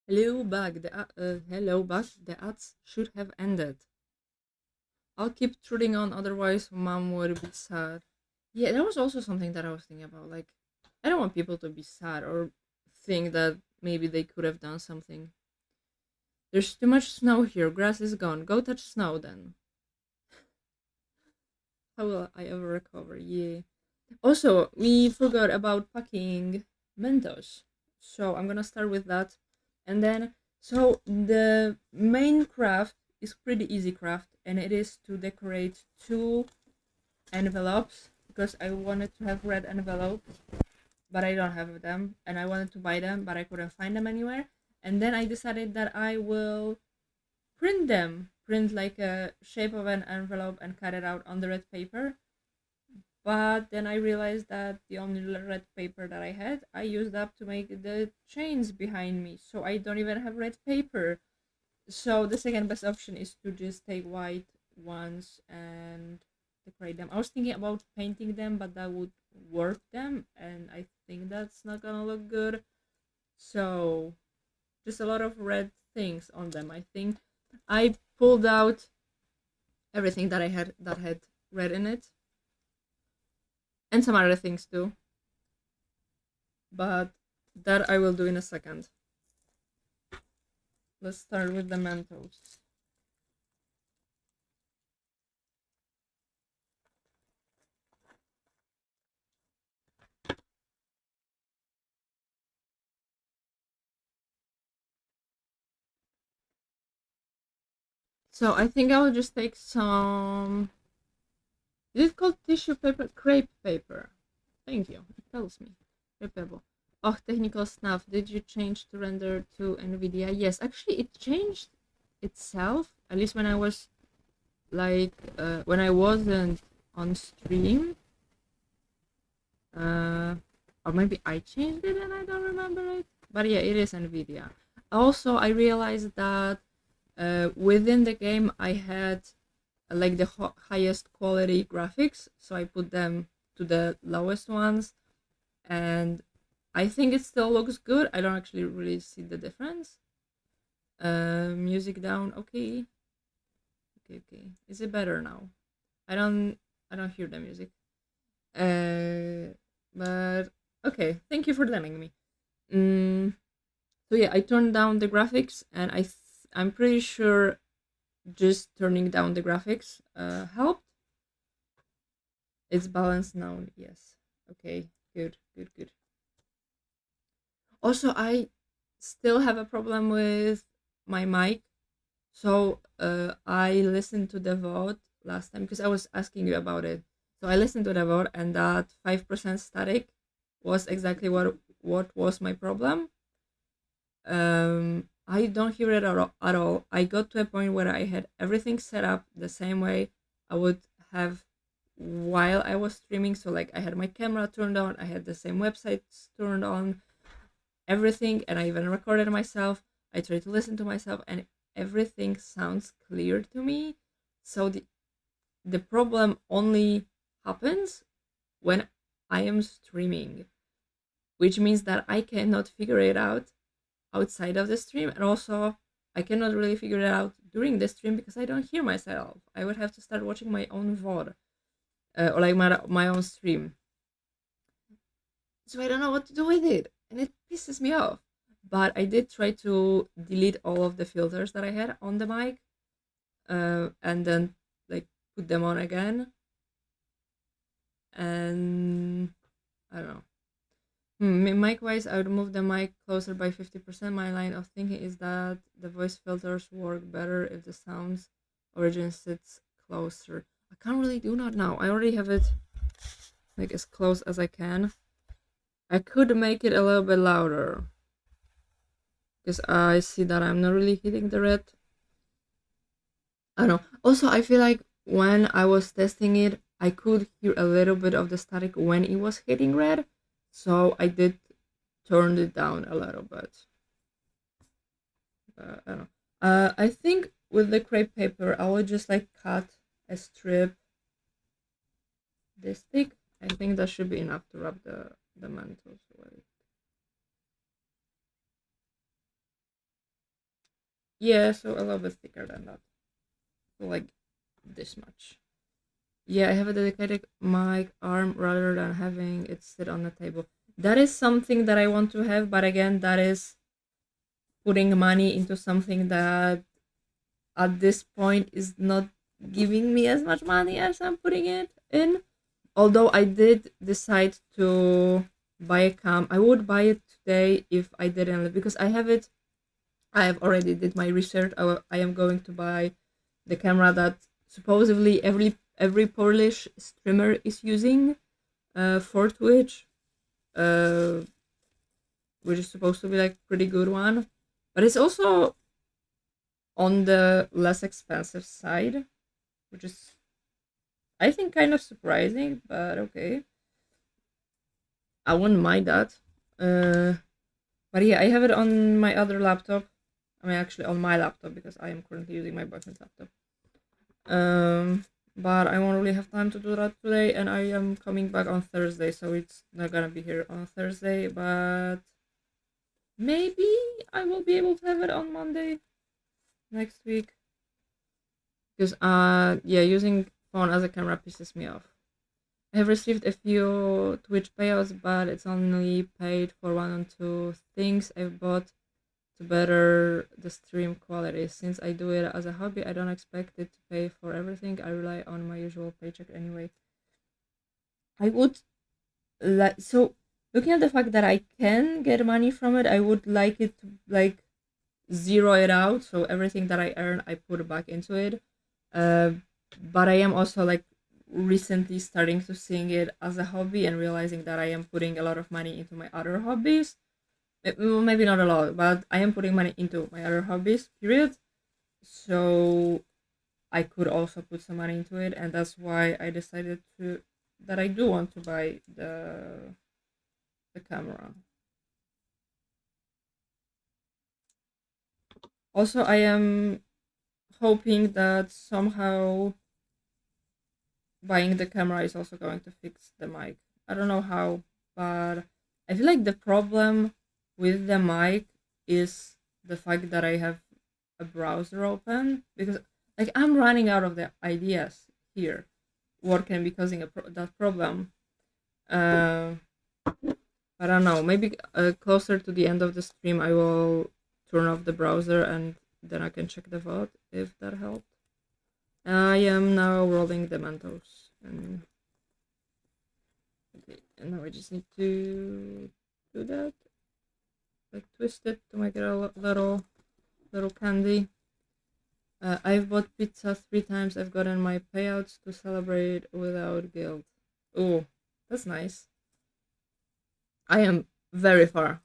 Hello, bug. The ads should have ended. I'll keep trudging on, otherwise mom would be sad. Yeah, that was also something that I was thinking about. Like, I don't want people to be sad or think that maybe they could have done something. There's too much snow here. Grass is gone. Go touch snow then. How will I ever recover? Yeah. Also, we forgot about packing Mentos. So I'm gonna start with that. And then, so the main craft is pretty easy craft, and it is to decorate two envelopes because I wanted to have red envelopes, but I don't have them, and I wanted to buy them, but I couldn't find them anywhere. And then I decided that I will print like a shape of an envelope and cut it out on the red paper. But then I realized that the only red paper that I had, I used up to make the chains behind me. So I don't even have red paper. So the second best option is to just take white ones and decorate them. I was thinking about painting them, but that would warp them, and I think that's not gonna look good. So just a lot of red things on them. I think I pulled out everything that I had that had red in it, and some other things too. But that I will do in a second. Let's start with the Mentos. So I think I will just take some. Is it called tissue paper? Crepe paper. Thank you. It tells me. Crepe paper. Oh, technical stuff. Did you change to render to NVIDIA? Yes, actually, it changed itself. At least when I was when I wasn't on stream. Uh, or maybe I changed it and I don't remember it. But yeah, it is NVIDIA. Also, I realized that within the game I had like the highest quality graphics, so I put them to the lowest ones, and I think it still looks good. I don't actually really see the difference. Music down. Okay, okay, okay. Is it better now? I don't. I don't hear the music. Uh, but okay. Thank you for telling me. Mm, so yeah, I turned down the graphics, and I'm pretty sure just turning down the graphics helped. It's balanced now. Yes. Okay. Good. Good. Good. Also, I still have a problem with my mic. So I listened to the vote last time because I was asking you about it. So I listened to the vote, and that 5% static was exactly what was my problem. I don't hear it at all. I got to a point where I had everything set up the same way I would have while I was streaming. So like I had my camera turned on, I had the same websites turned on, everything, and I even recorded myself. I tried to listen to myself, and everything sounds clear to me. So the problem only happens when I am streaming, which means that I cannot figure it out outside of the stream, and also I cannot really figure it out during the stream because I don't hear myself. I would have to start watching my own VOD, or like my own stream. So I don't know what to do with it, and it pisses me off. But I did try to delete all of the filters that I had on the mic, and then like put them on again, and I don't know. Mic wise, I would move the mic closer by 50%. My line of thinking is that the voice filters work better if the sound's origin sits closer. I can't really do that now. I already have it like as close as I can. I could make it a little bit louder because I see that I'm not really hitting the red. I don't know. Also, I feel like when I was testing it, I could hear a little bit of the static when it was hitting red. So I did turn it down a little bit. I don't know. I think with the crepe paper, I will just like cut a strip this thick. I think that should be enough to wrap the Mentos with. Yeah, so a little bit thicker than that. So like this much. Yeah, I have a dedicated mic arm rather than having it sit on the table. That is something that I want to have, but again, that is putting money into something that at this point is not giving me as much money as I'm putting it in. Although I did decide to buy a cam, I would buy it today if I didn't, because I have it. I have already did my research. I am going to buy the camera that supposedly every Polish streamer is using for Twitch, uh, which is supposed to be like pretty good one, but it's also on the less expensive side, which is I think kind of surprising, but okay. I wouldn't mind that. Uh, but yeah, I have it on my other laptop. I mean, actually, on my laptop because I am currently using my boyfriend's laptop. Um, but I won't really have time to do that today, and I am coming back on Thursday, so it's not gonna be here on Thursday. But maybe I will be able to have it on Monday next week. Because yeah, using phone as a camera pisses me off. I have received a few Twitch payouts, but it's only paid for one or two things I've bought to better the stream quality. Since I do it as a hobby, I don't expect it to pay for everything. I rely on my usual paycheck anyway. I would like so looking at the fact that I can get money from it, I would like it to like zero it out. So everything that I earn, I put back into it. Uh, but I am also like recently starting to seeing it as a hobby and realizing that I am putting a lot of money into my other hobbies. Maybe not a lot, but I am putting money into my other hobbies. Period. So I could also put some money into it, and that's why I decided to that I do want to buy the camera. Also, I am hoping that somehow buying the camera is also going to fix the mic. I don't know how, but I feel like the problem with the mic is the fact that I have a browser open because like I'm running out of the ideas here. What can be causing that problem? Uh, I don't know. Maybe closer to the end of the stream, I will turn off the browser and then I can check the VOD if that helped. I am now rolling the Mentos and okay, and now I just need to do that, like twist it to make it a little candy. I've bought pizza 3 times. I've gotten my payouts to celebrate without guilt. Oh, that's nice. I am very far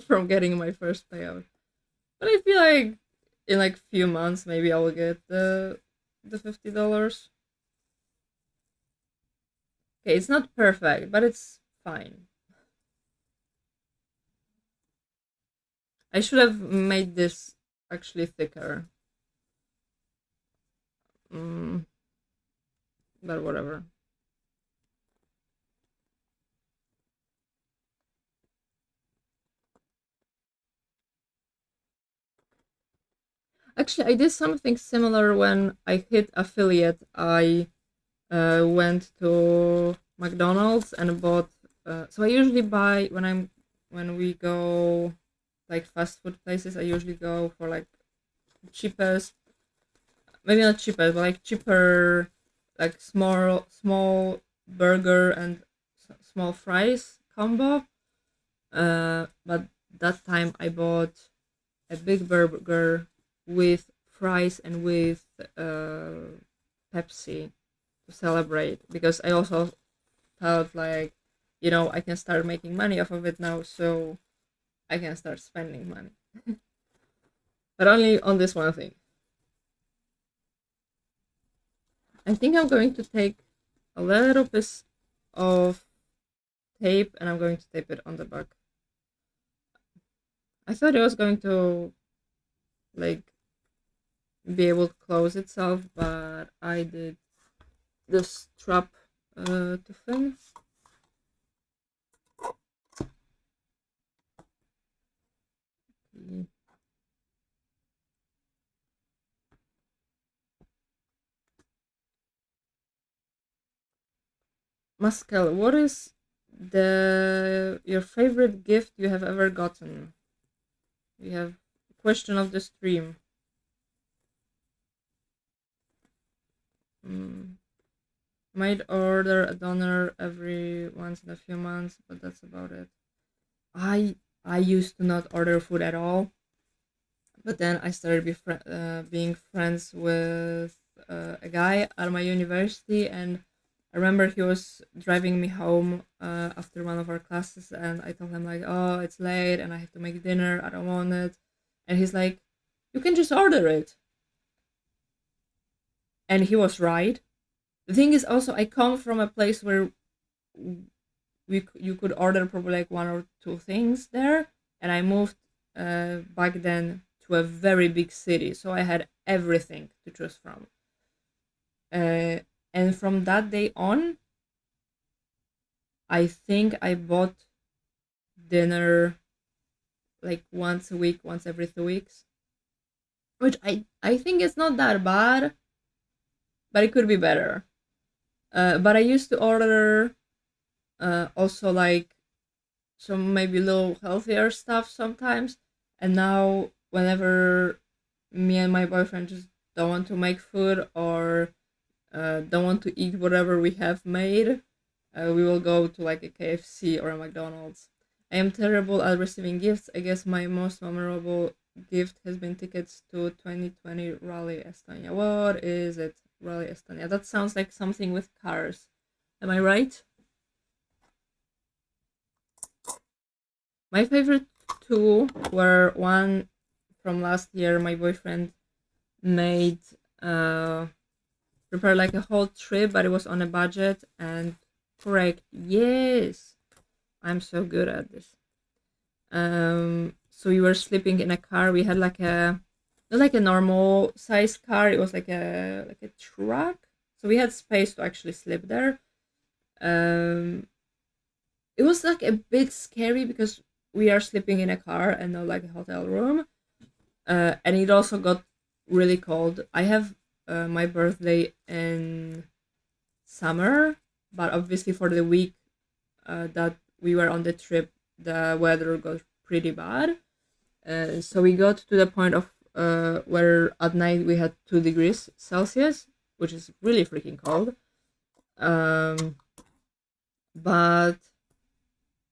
from getting my first payout, but I feel like in like few months maybe I will get the $50. Okay, it's not perfect, but it's fine. I should have made this actually thicker. Mm, but whatever. Actually, I did something similar when I hit affiliate. I went to McDonald's and bought. So I usually buy when we go like fast food places. I usually go for like cheapest, maybe not cheapest, but like cheaper, like small burger and small fries combo. But that time I bought a big burger with fries and with Pepsi to celebrate because I also felt like, I can start making money off of it now, so I can start spending money. But only on this one thing. I think I'm going to take a little piece of tape and I'm going to tape it on the back. I thought it was going to like be able to close itself, but I did the strap to fin. Maskel, what is the your favorite gift you have ever gotten? We have question of the stream. Mm. Might order a donor every once in a few months, but that's about it. I I used to not order food at all, but then I started being friends with a guy at my university, and I remember he was driving me home after one of our classes, and I told him like, "Oh, it's late, and I have to make dinner. I don't want it," and he's like, "You can just order it," and he was right. The thing is, also, I come from a place where you could order probably like one or two things there, and I moved back then to a very big city, so I had everything to choose from. uh, and from that day on, I think I bought dinner like once a week, once every 2 weeks, which I think is not that bad, but it could be better. But I used to order also like some maybe little healthier stuff sometimes. And now, whenever me and my boyfriend just don't want to make food, or don't want to eat whatever we have made, we will go to like a KFC or a McDonald's. I am terrible at receiving gifts. I guess my most memorable gift has been tickets to 2020 Rally Estonia. What is it? Rally Estonia. That sounds like something with cars. Am I right? My favorite two were one from last year. My boyfriend made uh prepare like a whole trip, but it was on a budget. And correct, yes, I'm so good at this. So we were sleeping in a car. We had like a not like a normal size car. It was like a truck. So we had space to actually sleep there. Um, it was like a bit scary because we are sleeping in a car and not like a hotel room. And it also got really cold. I have my birthday in summer, but obviously for the week that we were on the trip, the weather got pretty bad. So we got to the point of where at night we had 2 degrees Celsius, which is really freaking cold. Um, but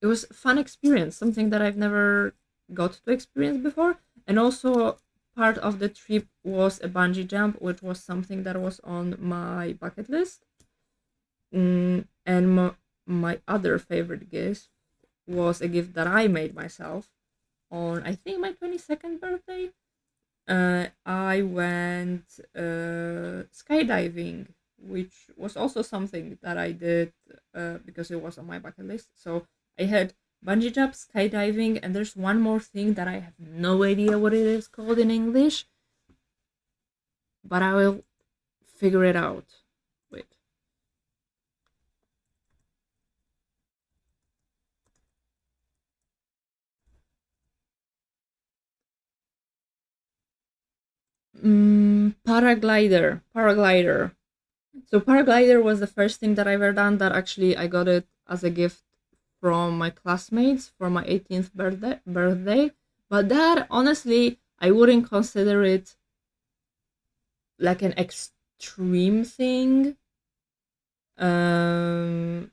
it was a fun experience, something that I've never got to experience before. And also, part of the trip was a bungee jump, which was something that was on my bucket list. And my other favorite gift was a gift that I made myself on, I think, my 22nd birthday. I went skydiving, which was also something that I did because it was on my bucket list. So I had bungee jump, skydiving, and there's one more thing that I have no idea what it is called in English, but I will figure it out. Wait. Paraglider. So paraglider was the first thing that I ever done. That actually I got it as a gift from my classmates for my 18th birthday. But that, honestly, I wouldn't consider it like an extreme thing. Um,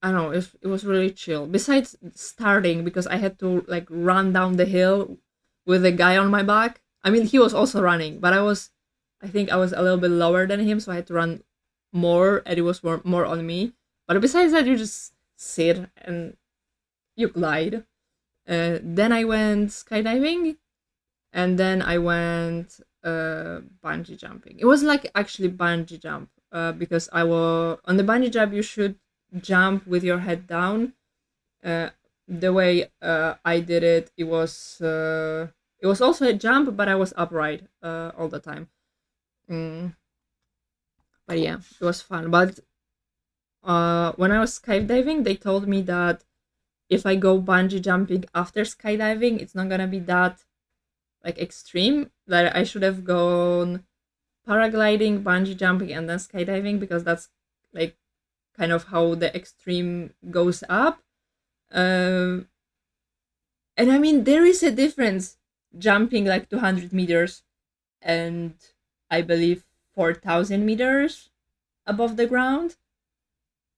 I don't know. It was really chill. Besides starting, because I had to like run down the hill with a guy on my back. I mean, he was also running, but I think I was a little bit lower than him, so I had to run more, and it was more on me. But besides that, you just sit and you glide. Then I went skydiving, and then I went bungee jumping. It was like actually bungee jump because I was on the bungee jump. You should jump with your head down. Uh, the way I did it, it was also a jump, but I was upright all the time. Mm, but yeah, it was fun. But when I was skydiving, they told me that if I go bungee jumping after skydiving, it's not gonna be that like extreme. That I should have gone paragliding, bungee jumping, and then skydiving because that's like kind of how the extreme goes up. Um, and I mean, there is a difference jumping like 200 meters and I believe 4,000 meters above the ground.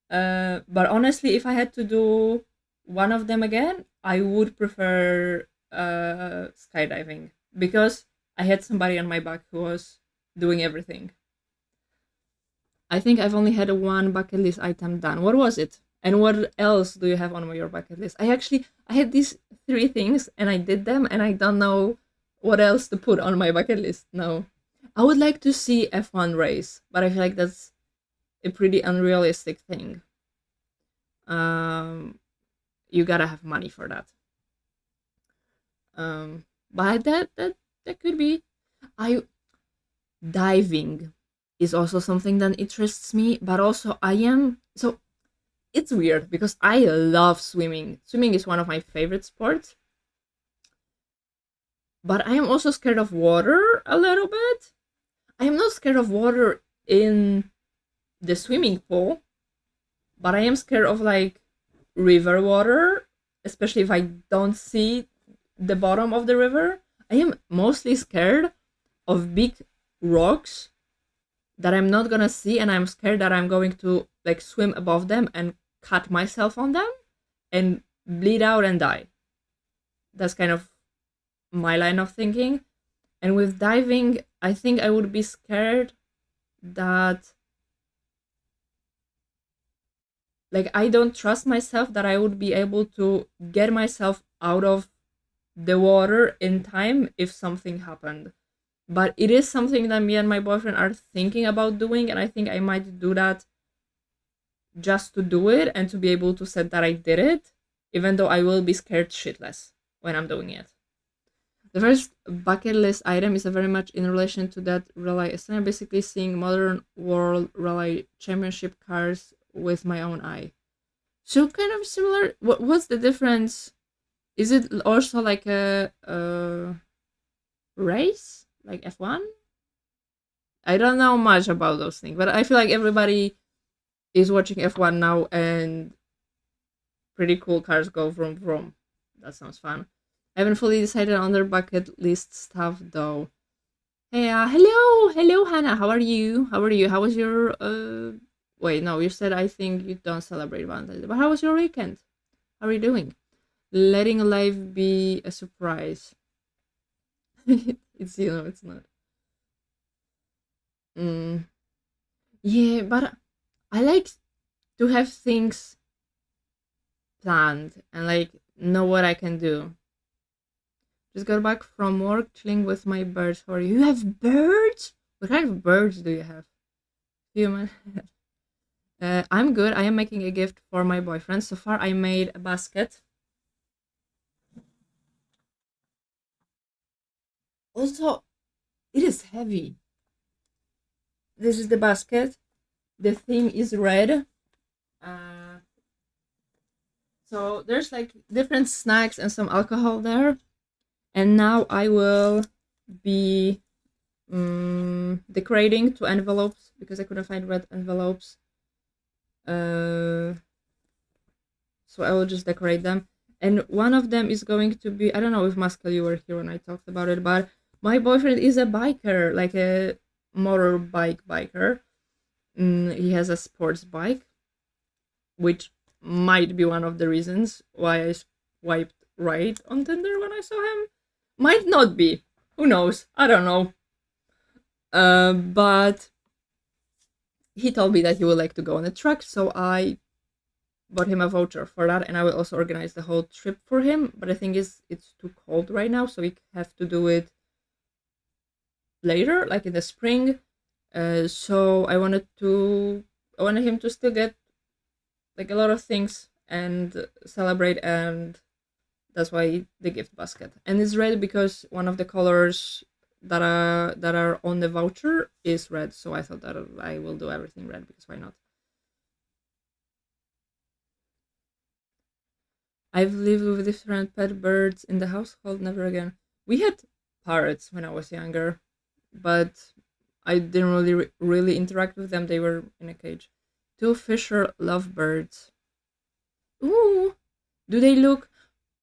But honestly, if I had to do one of them again, I would prefer skydiving because I had somebody on my back who was doing everything. I think I've only had one bucket list item done. What was it? And what else do you have on your bucket list? I had these three things and I did them and I don't know what else to put on my bucket list. No. I would like to see F1 race, but I feel like that's a pretty unrealistic thing. Um you gotta have money for that. But that could be. I Diving is also something that interests me, but also I am so it's weird because I love swimming. Swimming is one of my favorite sports, but I am also scared of water a little bit. I am not scared of water in the swimming pool, but I am scared of like river water, especially if I don't see the bottom of the river. I am mostly scared of big rocks that I'm not gonna see, and I'm scared that I'm going to like swim above them and cut myself on them and bleed out and die. That's kind of my line of thinking. And with diving, I think I would be scared that like I don't trust myself that I would be able to get myself out of the water in time if something happened. But it is something that me and my boyfriend are thinking about doing, and I think I might do that just to do it and to be able to say that I did it, even though I will be scared shitless when I'm doing it. The first bucket list item is very much in relation to that rally. I'm basically seeing modern world rally championship cars with my own eye. So kind of similar. What's the difference? Is it also like a race, like F1? I don't know much about those things, but I feel like everybody is watching F1 now, and pretty cool cars go vroom vroom. That sounds fun. I haven't fully decided on their bucket list stuff though. Hey, hello, Hannah. How are you? How are you? How was your Wait, no, you said I think you don't celebrate Valentine's Day, but how was your weekend? How are you doing? Letting life be a surprise. It's not. Mm. Yeah, but I like to have things planned and like know what I can do. Just got back from work, chilling with my birds. How are you? You have birds? What kind of birds do you have? Human. I'm good. I am making a gift for my boyfriend. So far, I made a basket. Also, it is heavy. This is the basket. The theme is red. Uh, so there's like different snacks and some alcohol there. And now I will be decorating two envelopes because I couldn't find red envelopes. So I will just decorate them. And one of them is going to be, I don't know if Mascal you were here when I talked about it, but my boyfriend is a biker, like a motorbike biker. He has a sports bike, which might be one of the reasons why I swiped right on Tinder when I saw him. Might not be. Who knows? I don't know. But he told me that he would like to go on a trek, so I bought him a voucher for that, and I will also organize the whole trip for him. But the thing is, it's too cold right now, so we have to do it later, like in the spring. So I wanted him to still get like a lot of things and celebrate, and that's why the gift basket. And it's red because one of the colors that are on the voucher is red. So I thought that I will do everything red because why not? I've lived with different pet birds in the household. Never again. We had parrots when I was younger, but I didn't really interact with them. They were in a cage. Two Fisher lovebirds. Ooh, do they look?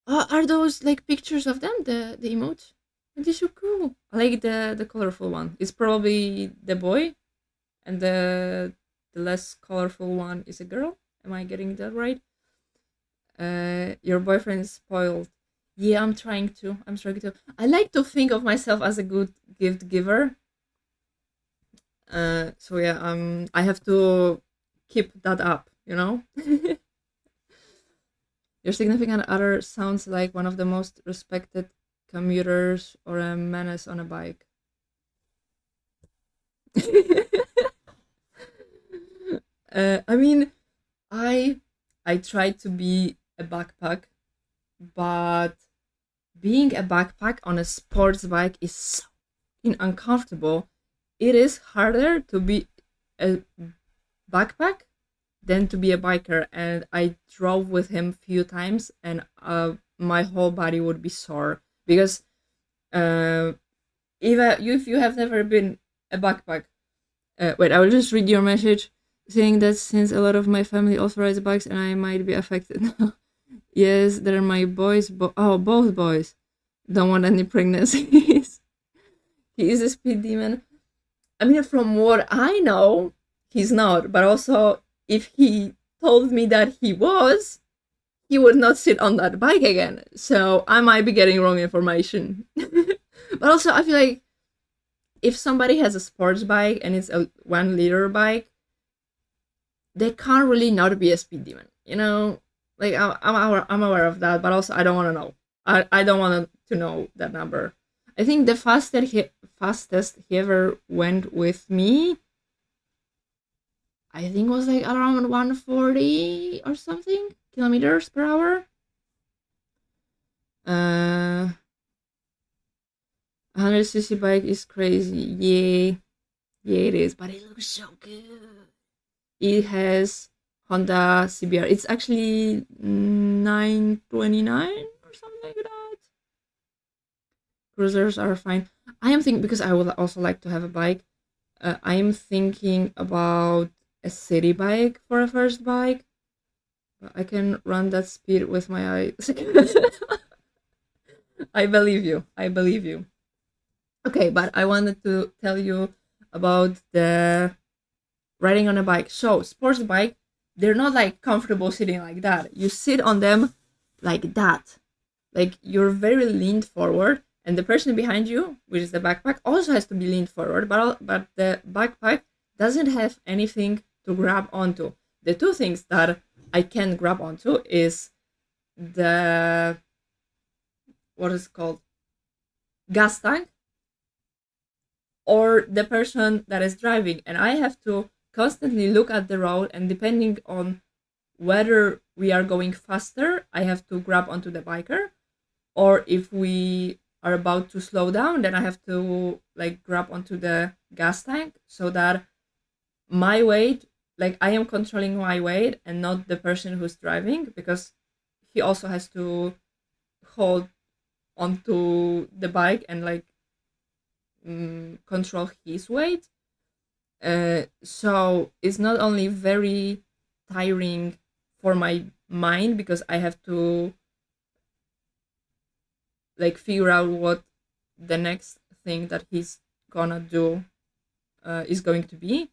Are those like pictures of them? The emotes? They're so cool. I like the colorful one. It's probably the boy, and the less colorful one is a girl. Am I getting that right? Your boyfriend is spoiled. Yeah, I'm trying to. I'm trying to. I like to think of myself as a good gift giver. So yeah, I have to keep that up. Your significant other sounds like one of the most respected commuters or a menace on a bike. I mean, I I try to be a backpack, but being a backpack on a sports bike is so uncomfortable. It is harder to be a backpack than to be a biker. And I drove with him few times, and my whole body would be sore because uh, if you have never been a backpack, wait, I will just read your message saying that since a lot of my family also rides bikes and I might be affected. Yes, they're my boys. Both boys. Don't want any pregnancies. He is a speed demon. I mean, from what I know, he's not. But also, if he told me that he was, he would not sit on that bike again. So I might be getting wrong information. But also, I feel like if somebody has a sports bike and it's a 1 liter bike, they can't really not be a speed demon. Like I'm aware of that, but also I don't want to know. I don't want to know that number. I think the fastest he ever went with me, I think was like around 140 or something kilometers per hour. 100cc bike is crazy. Yeah, yeah, it is, but it looks so good. It has Honda CBR. It's actually 929 or something like that. Cruisers are fine. I am thinking because I would also like to have a bike. I am thinking about a city bike for a first bike. But I can run that speed with my eyes. I believe you. I believe you. Okay, but I wanted to tell you about the riding on a bike. So, sports bike, they're not like comfortable sitting like that. You sit on them like that. Like you're very leaned forward, and the person behind you, which is the backpack, also has to be leaned forward, but the backpack doesn't have anything to grab onto. The two things that I can grab onto is the what is it called, gas tank, or the person that is driving, and I have to constantly look at the road, and depending on whether we are going faster, I have to grab onto the biker, or if we are about to slow down, then I have to like grab onto the gas tank so that my weight, like I am controlling my weight and not the person who's driving, because he also has to hold onto the bike and like control his weight. So it's not only very tiring for my mind because I have to like figure out what the next thing that he's gonna do is going to be,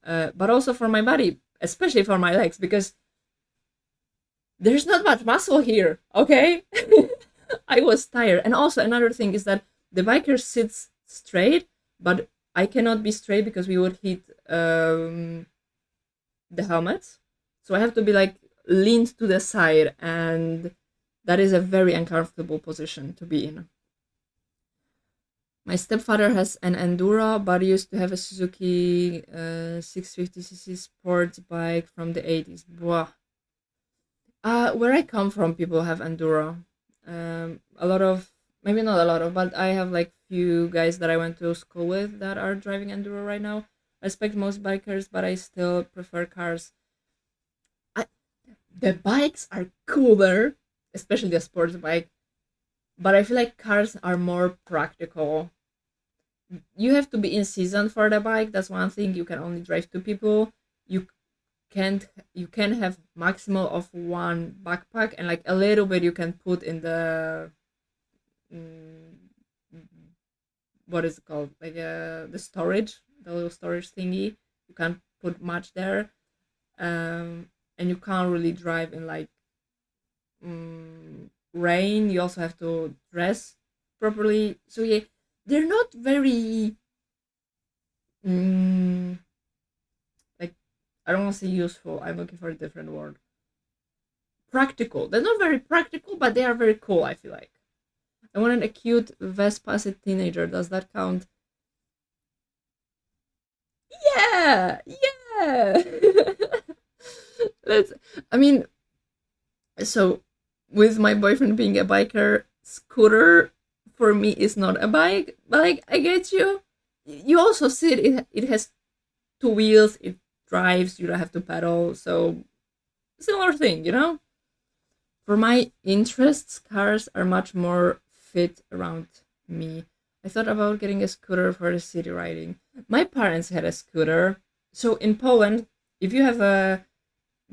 but also for my body, especially for my legs, because there's not much muscle here. Okay. I was tired. And also another thing is that the biker sits straight, but I cannot be straight because we would hit the helmets. So I have to be like leaned to the side, and that is a very uncomfortable position to be in. My stepfather has an Enduro, but used to have a Suzuki 650cc sports bike from the 80s. Blah. Where I come from, people have Enduro. A lot of, maybe not a lot of, but I have like few guys that I went to school with that are driving Enduro right now. I respect most bikers, but I still prefer cars. I, the bikes are cooler, especially the sports bike, but I feel like cars are more practical. You have to be in season for the bike. That's one thing. You can only drive two people. You can't you can have maximal of one backpack, and like a little bit you can put in the mm, what is it called, like the storage, the little storage thingy. You can't put much there, and you can't really drive in like rain. You also have to dress properly, so yeah, they're not very mm, like, I don't want to say useful, I'm looking for a different word. Practical. They're not very practical, but they are very cool, I feel like. I wanted a cute Vespa as a teenager. Does that count? Yeah, yeah. Let's. I mean, so with my boyfriend being a biker, scooter for me is not a bike. But like, I get you. You also see it. It has two wheels. It drives. You don't have to pedal. So similar thing, you know. For my interests, cars are much more fit around me. I thought about getting a scooter for the city riding. My parents had a scooter. So in Poland, if you have a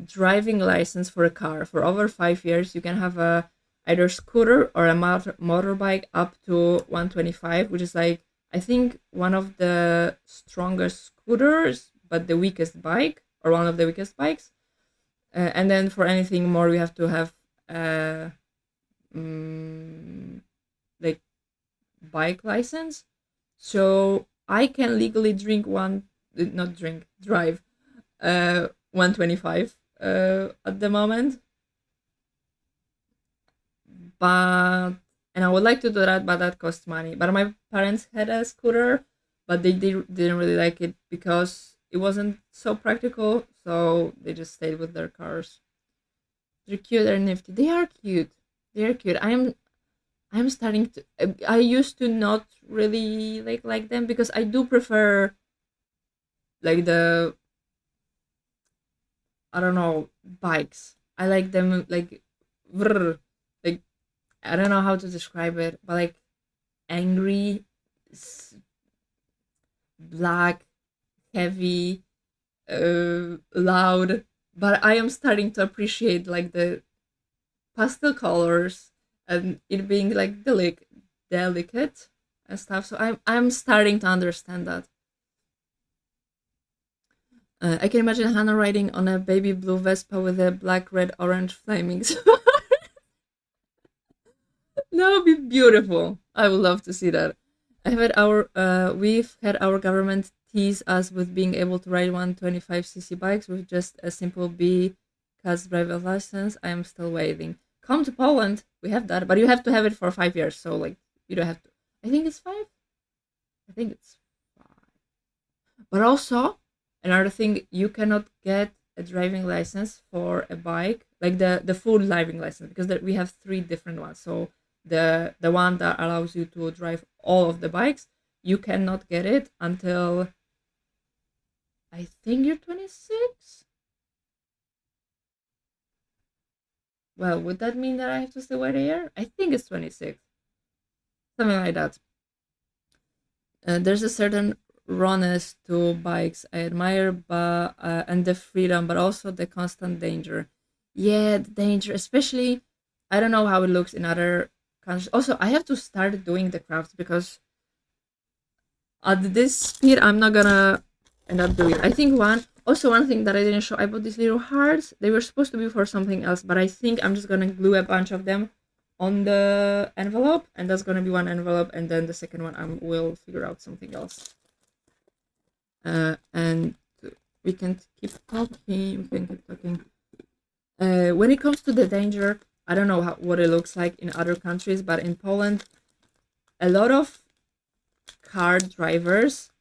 driving license for a car for over 5 years, you can have a either scooter or a motorbike up to 125, which is like, I think, one of the strongest scooters, but the weakest bike, or one of the weakest bikes. And then for anything more, we have to have uh, mm, like bike license. So I can legally not drink, drive 125 at the moment. But and I would like to do that, but that costs money. But my parents had a scooter, but didn't really like it because it wasn't so practical. So they just stayed with their cars. They're cute. They're nifty. They are cute. They are cute. I'm starting to. I used to not really like them because I do prefer like the, I don't know, bikes. I like them like vrr, like, I don't know how to describe it, but like angry, black, heavy, loud. But I am starting to appreciate like the pastel colors and it being like delicate and stuff. So I'm starting to understand that. I can imagine Hannah riding on a baby blue Vespa with a black, red, orange flaming. That would be beautiful. I would love to see that. We've had our government tease us with being able to ride 125cc bikes with just a simple B class driver's license. I am still waiting. Come to Poland. We have that, but you have to have it for 5 years. So like, you don't have to. I think it's five. I think it's five. But also, another thing, you cannot get a driving license for a bike, like the full driving license, because we have three different ones. So the one that allows you to drive all of the bikes, you cannot get it until I think you're 26. Well, would that mean that I have to still wait a year? I think it's 26, something like that. There's a certain rawness to bikes I admire, but and the freedom, but also the constant danger. Yeah, the danger, especially. I don't know how it looks in other countries. Also, I have to start doing the crafts because at this speed, I'm not gonna end up doing it. I think one thing that I didn't show, I bought these little hearts. They were supposed to be for something else, but I think I'm just gonna glue a bunch of them on the envelope, and that's gonna be one envelope, and then the second one I will figure out something else. And we can keep talking. We can keep talking. When it comes to the danger, I don't know what it looks like in other countries, but in Poland, a lot of car drivers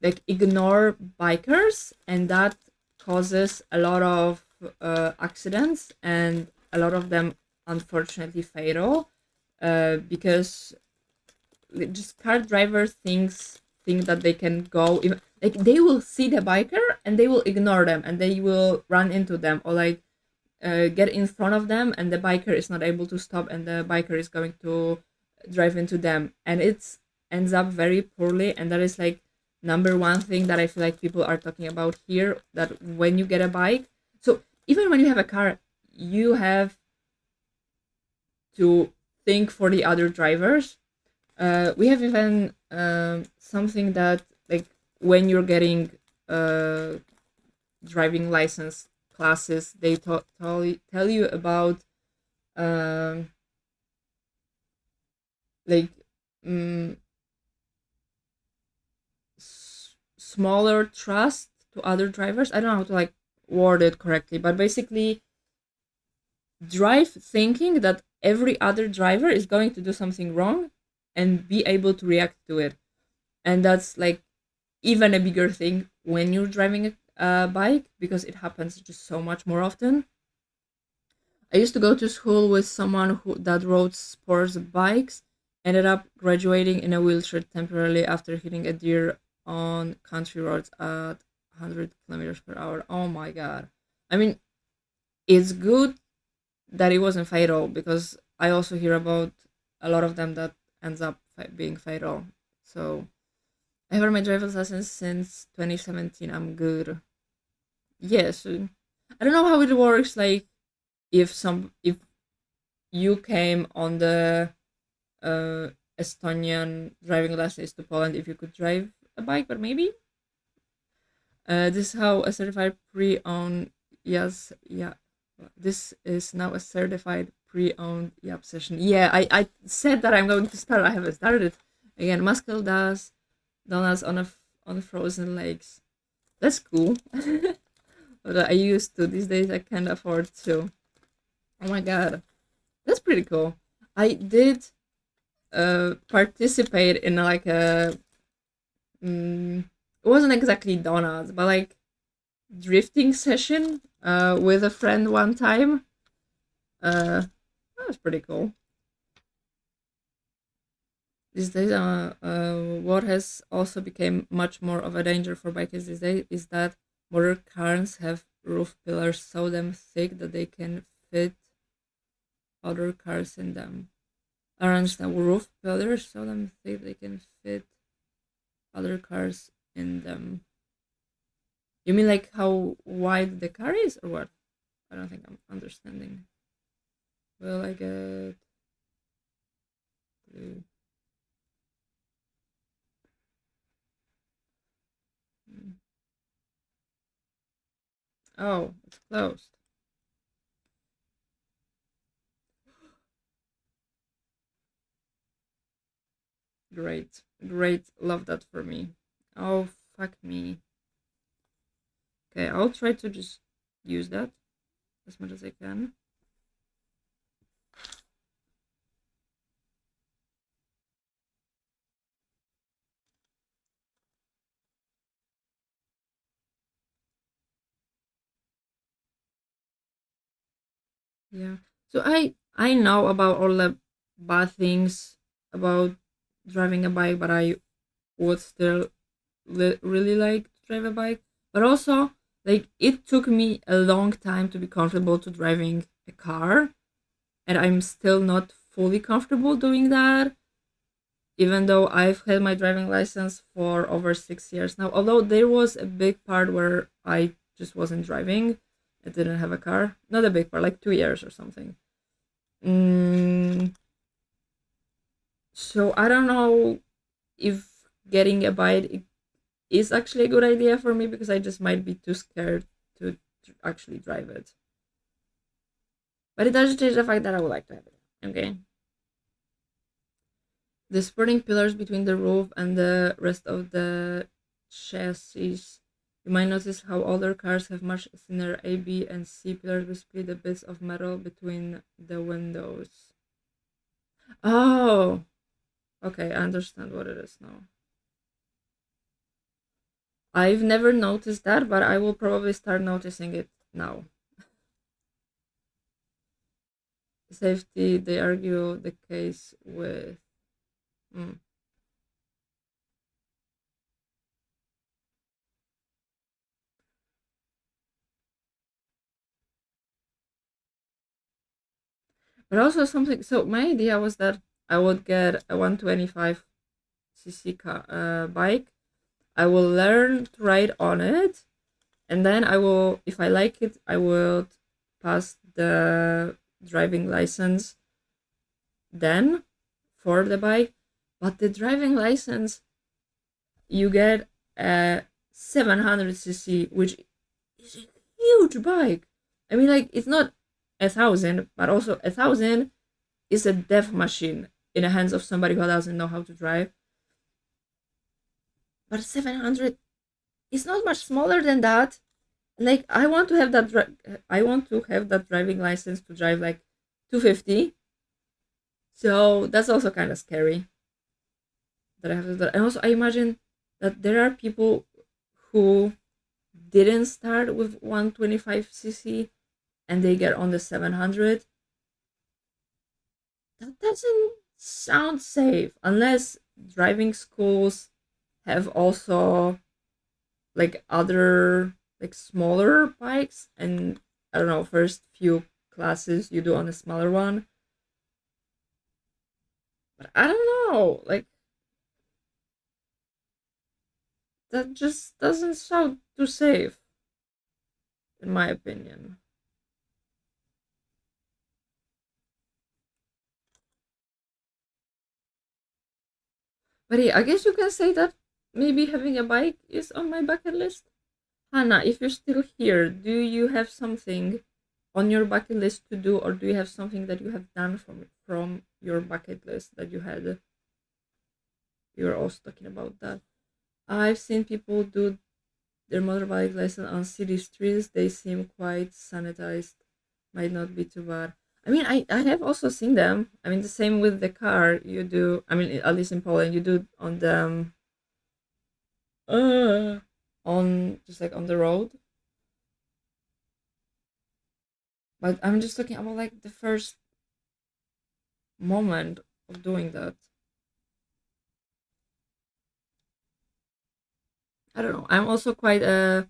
like ignore bikers, and that causes a lot of accidents, and a lot of them unfortunately fatal because just car drivers think that they can go like they will see the biker and they will ignore them and they will run into them, or like get in front of them and the biker is not able to stop and the biker is going to drive into them, and it's ends up very poorly, and that is like number one thing that I feel like people are talking about here, that when you get a bike, so even when you have a car, you have to think for the other drivers. We have even something that, like, when you're getting uh, driving license classes, they tell you about um, like mm, smaller trust to other drivers. I don't know how to like word it correctly, but basically drive thinking that every other driver is going to do something wrong and be able to react to it. And that's like even a bigger thing when you're driving a bike, because it happens just so much more often. I used to go to school with someone who that rode sports bikes, ended up graduating in a wheelchair temporarily after hitting a deer on country roads at 100 kilometers per hour. Oh my god. I mean, it's good that it wasn't fatal, because I also hear about a lot of them that ends up being fatal. So I have had my driver's license since 2017. I'm good. Yes. I don't know how it works. Like, if you came on the uh, Estonian driving license to Poland, if you could drive a bike, but maybe this is how a certified pre-owned, yes, yeah. This is now a certified pre-owned Yap session. Yeah, I said that I'm going to start. I haven't started. Again, Muscle does donuts on frozen lakes. That's cool. But I used to. These days I can't afford to. Oh my god, that's pretty cool. I did participate in like a it wasn't exactly donuts, but like drifting session with a friend one time. That was pretty cool. These days, what has also become much more of a danger for bikers these days is that motor cars have roof pillars so damn thick that they can fit other cars in them. I don't understand. Roof pillars so damn thick they can fit other cars in them. You mean like how wide the car is, or what? I don't think I'm understanding. Well, I get blue. Mm. Oh, it's closed. Great, great. Love that for me. Oh, fuck me. Okay, I'll try to just use that as much as I can. Yeah. So I know about all the bad things about driving a bike, but I would still really like to drive a bike. But also, like, it took me a long time to be comfortable to driving a car, and I'm still not fully comfortable doing that, even though I've had my driving license for over 6 years now. Although there was a big part where I just wasn't driving, I didn't have a car. Not a big part, like 2 years or something. Mm, so I don't know if getting a bike is actually a good idea for me, because I just might be too scared to actually drive it. But it doesn't change the fact that I would like to have it. Okay. The supporting pillars between the roof and the rest of the chassis. You might notice how older cars have much thinner A, B, and C pillars, basically the bits of metal between the windows. Oh, okay, I understand what it is now. I've never noticed that, but I will probably start noticing it now. Safety, they argue the case with. Mm. But also something. So my idea was that I would get a 125cc bike. I will learn to ride on it, and then I will, if I like it, I will pass the driving license then for the bike. But the driving license, you get a 700cc, which is a huge bike. I mean, like, it's not 1,000, but also 1,000 is a death machine in the hands of somebody who doesn't know how to drive. But 700 is not much smaller than that. Like, I want to have that. I want to have that driving license to drive like 250. So that's also kind of scary that I have to do. And also, I imagine that there are people who didn't start with 125cc and they get on the 700. That doesn't sound safe unless driving schools have also like other like smaller bikes, and I don't know, first few classes you do on a smaller one. But I don't know, like, that just doesn't sound too safe in my opinion. But yeah, I guess you can say that maybe having a bike is on my bucket list. Hannah, if you're still here, do you have something on your bucket list to do, or do you have something that you have done from your bucket list that you had? You were also talking about that. I've seen people do their motorbike lesson on city streets. They seem quite sanitized. Might not be too bad. I mean, I have also seen them. I mean, the same with the car. You do. I mean, at least in Poland, you do on them. Uh, on just like on the road. But I'm just talking about like the first moment of doing that. I don't know. I'm also quite a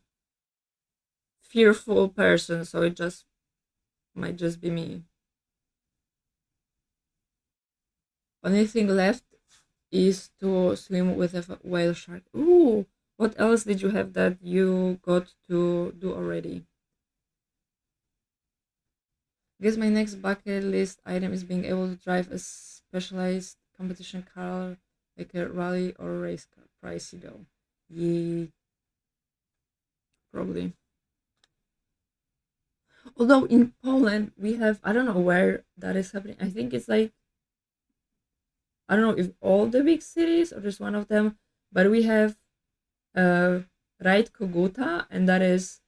fearful person, so it just might just be me. Only thing left is to swim with a whale shark. Ooh, what else did you have that you got to do already? I guess my next bucket list item is being able to drive a specialized competition car, like a rally or race car. Pricey though. Yeah, probably. Although in Poland we have, I don't know where that is happening. I think it's like, I don't know if all the big cities or just one of them, but we have uh Ride Koguta, and that is,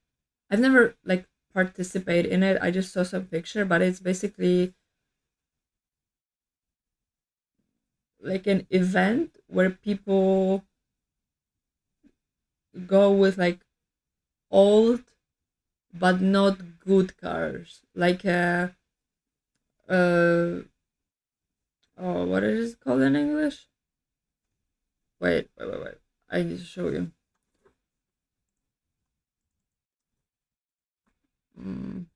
I've never like participated in it. I just saw some picture, but it's basically like an event where people go with like old but not good cars, like uh oh, what is it called in English? Wait. I need to show you. Mm.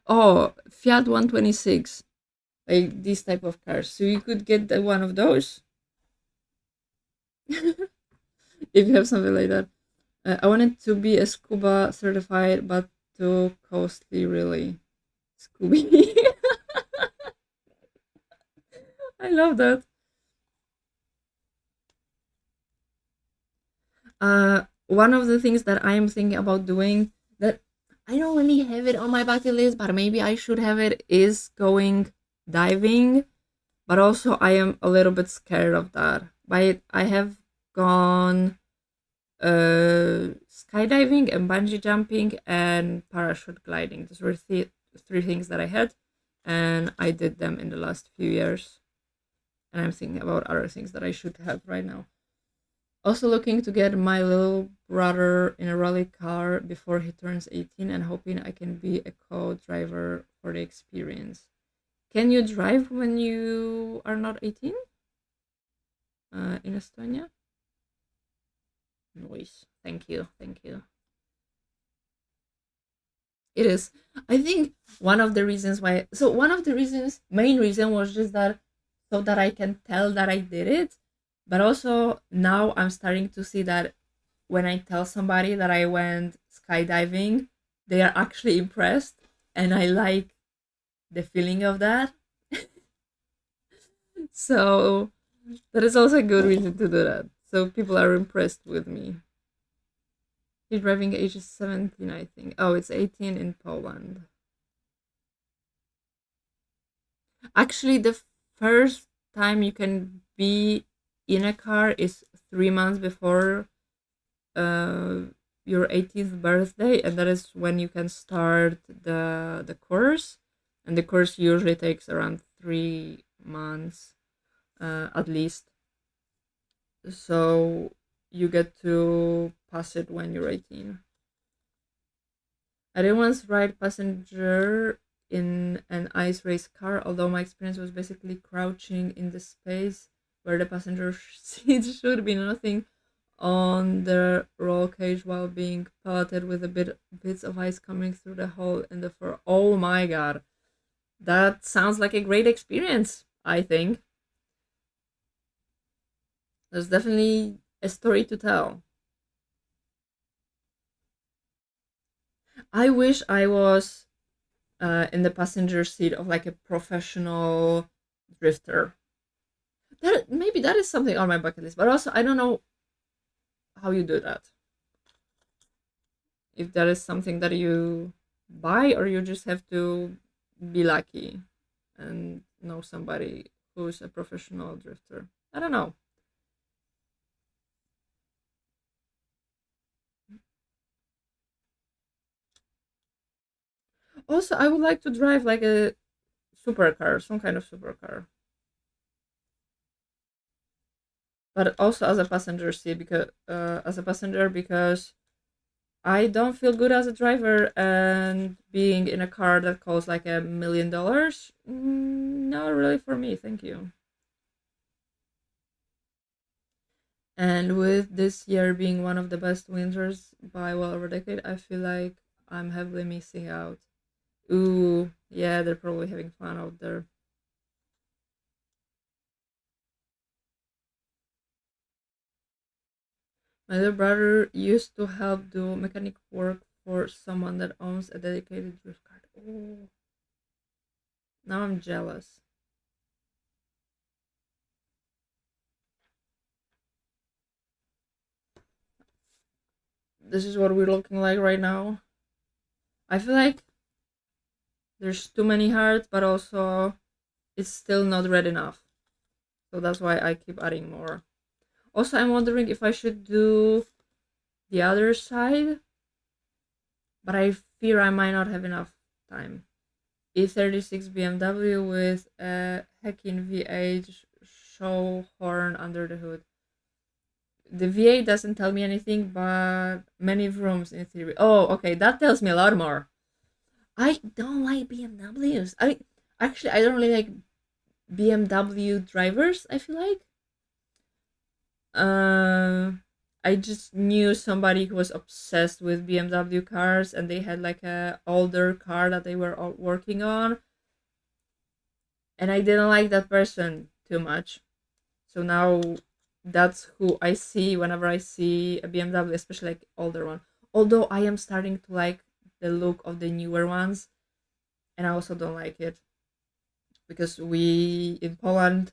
Oh, Fiat 126, like this type of cars. So you could get one of those if you have something like that. I wanted to be a scuba certified, but too costly, really. Scooby. I love that. One of the things that I am thinking about doing that I don't really have it on my bucket list, but maybe I should have it, is going diving. But also, I am a little bit scared of that. But I have gone skydiving and bungee jumping and parachute gliding. Those were three things that I had, and I did them in the last few years. And I'm thinking about other things that I should have right now. Also looking to get my little brother in a rally car before he turns 18, and hoping I can be a co-driver for the experience. Can you drive when you are not 18 in Estonia? Nice. Thank you. Thank you. It is. I think one of the reasons why. So one of the reasons, main reason, was just that so that I can tell that I did it. But also now I'm starting to see that when I tell somebody that I went skydiving, they are actually impressed, and I like the feeling of that. So that is also a good reason to do that. So people are impressed with me. His driving age is 17, I think. Oh, it's 18 in Poland. Actually, the first time you can be in a car is 3 months before uh, your 18th birthday, and that is when you can start the course. And the course usually takes around 3 months at least. So you get to pass it when you're 18. I did once ride passenger in an ice race car, although my experience was basically crouching in the space where the passenger seat should be, nothing on the roll cage while being pelleted with bits of ice coming through the hole in the floor. Oh my god. That sounds like a great experience, I think. There's definitely a story to tell. I wish I was in the passenger seat of like a professional drifter. That maybe that is something on my bucket list, but also I don't know how you do that. If that is something that you buy, or you just have to be lucky and know somebody who's a professional drifter. I don't know. Also, I would like to drive like a supercar, some kind of supercar, but also as a passenger seat, because I don't feel good as a driver, and being in a car that costs like $1 million, not really for me. Thank you. And with this year being one of the best winters by well over a decade, I feel like I'm heavily missing out. Ooh, yeah, they're probably having fun out there. My little brother used to help do mechanic work for someone that owns a dedicated drift cart. Oh, now I'm jealous. This is what we're looking like right now. I feel like there's too many hearts, but also it's still not red enough. So that's why I keep adding more. Also, I'm wondering if I should do the other side, but I fear I might not have enough time. E36 BMW with a hacking V8 show horn under the hood. The V8 doesn't tell me anything, but many rooms in theory. Oh, okay, that tells me a lot more. I don't like BMWs. I don't really like BMW drivers. I feel like uh, I just knew somebody who was obsessed with BMW cars, and they had like a older car that they were all working on, and I didn't like that person too much. So now that's who I see whenever I see a BMW, especially like older one. Although I am starting to like the look of the newer ones, and I also don't like it because we in Poland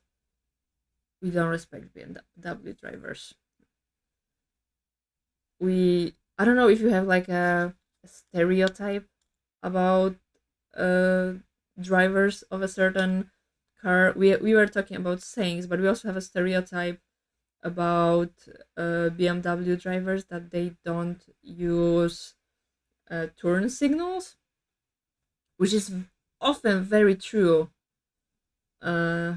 we don't respect BMW drivers. We I don't know if you have like a stereotype about uh drivers of a certain car. We were talking about sayings, but we also have a stereotype about BMW drivers that they don't use turn signals, which is often very true. Uh,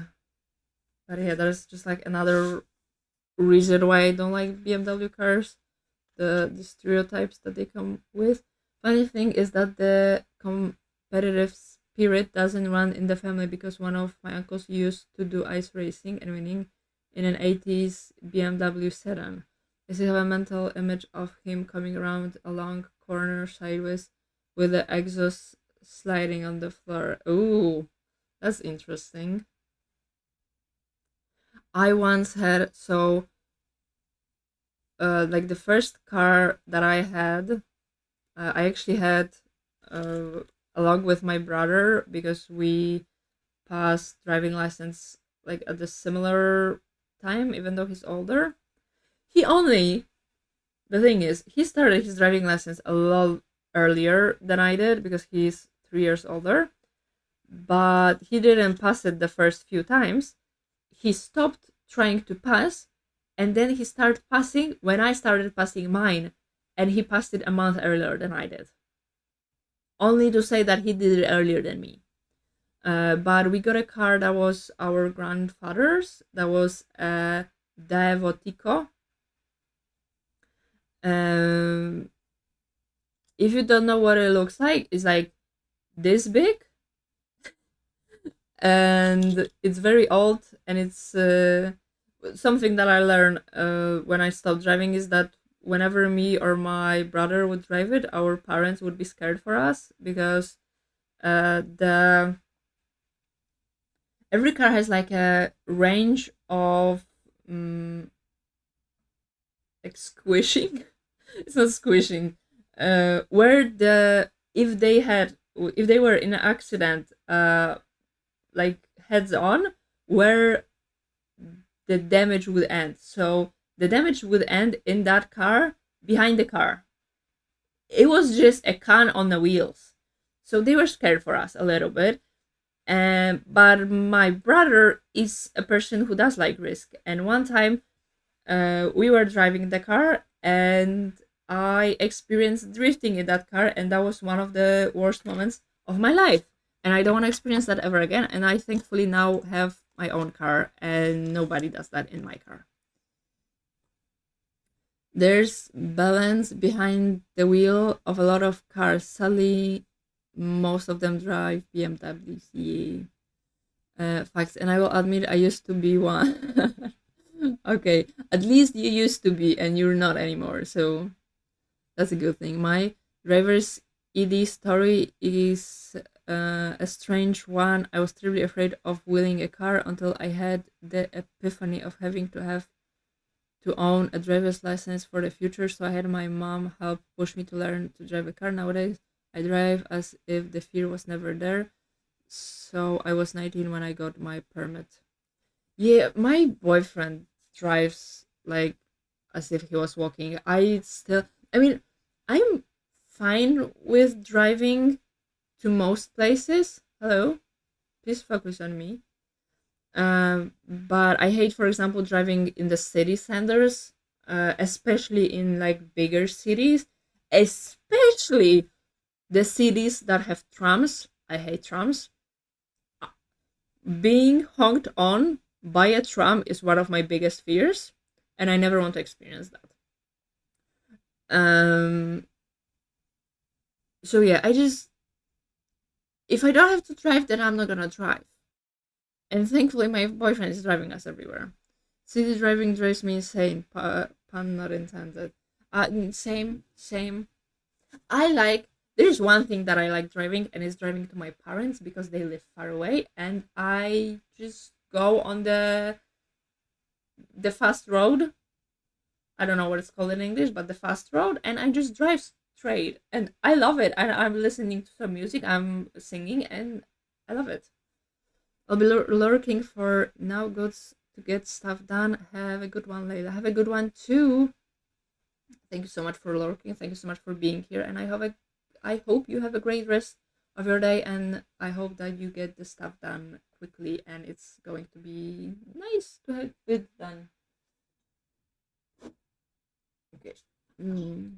but yeah, there's just like another reason why I don't like BMW cars. The stereotypes that they come with. Funny thing is that the competitive spirit doesn't run in the family, because one of my uncles used to do ice racing and winning in an 80s BMW sedan. I still have a mental image of him coming around a long corner sideways with the exhaust sliding on the floor. Ooh, that's interesting. I once had like the first car that I had, I actually had uh, along with my brother because we passed driving license like at a similar time, even though he's older. He only The thing is, he started his driving lessons a lot earlier than I did because he's 3 years older, but he didn't pass it the first few times. He stopped trying to pass, and then he started passing when I started passing mine, and he passed it a month earlier than I did. Only to say that he did it earlier than me. But we got a car that was our grandfather's. That was a Devotico. Um, if you don't know what it looks like, it's like this big, and it's very old. And it's something that I learned when I stopped driving is that whenever me or my brother would drive it, our parents would be scared for us because the every car has like a range of like squishing. It's not squishing. Where the if they were in an accident, like heads on, where the damage would end. So the damage would end in that car behind the car. It was just a can on the wheels. So they were scared for us a little bit. But my brother is a person who does like risk. And one time we were driving the car and I experienced drifting in that car, and that was one of the worst moments of my life. And I don't want to experience that ever again. And I thankfully now have my own car, and nobody does that in my car. There's balance behind the wheel of a lot of cars. Sadly, most of them drive BMWs. Yeah. Facts, and I will admit I used to be one. Okay, at least you used to be, and you're not anymore. So that's a good thing. My driver's ED story is a strange one. I was terribly afraid of wheeling a car until I had the epiphany of having to own a driver's license for the future. So I had my mom help push me to learn to drive a car. Nowadays, I drive as if the fear was never there. So I was 19 when I got my permit. Yeah, my boyfriend drives like as if he was walking. I mean, I'm fine with driving to most places. Hello, please focus on me. But I hate, for example, driving in the city centers, especially in like bigger cities, especially the cities that have trams. I hate trams. Being honked on by a tram is one of my biggest fears, and I never want to experience that. Um, so yeah, if I don't have to drive, then I'm not gonna drive. And thankfully, my boyfriend is driving us everywhere. City driving drives me insane. Pun not intended. Same. I like. There's one thing that I like driving, and it's driving to my parents because they live far away, and I just go on the fast road. I don't know what it's called in English, but the fast road, and I just drive straight, and I love it. I'm listening to some music, I'm singing, and I love it. I'll be lurking for now goods to get stuff done. Have a good one, Layla. Have a good one too. Thank you so much for lurking. Thank you so much for being here, and I hope you have a great rest of your day, and I hope that you get the stuff done quickly, and it's going to be nice to have it done. Okay. Mm.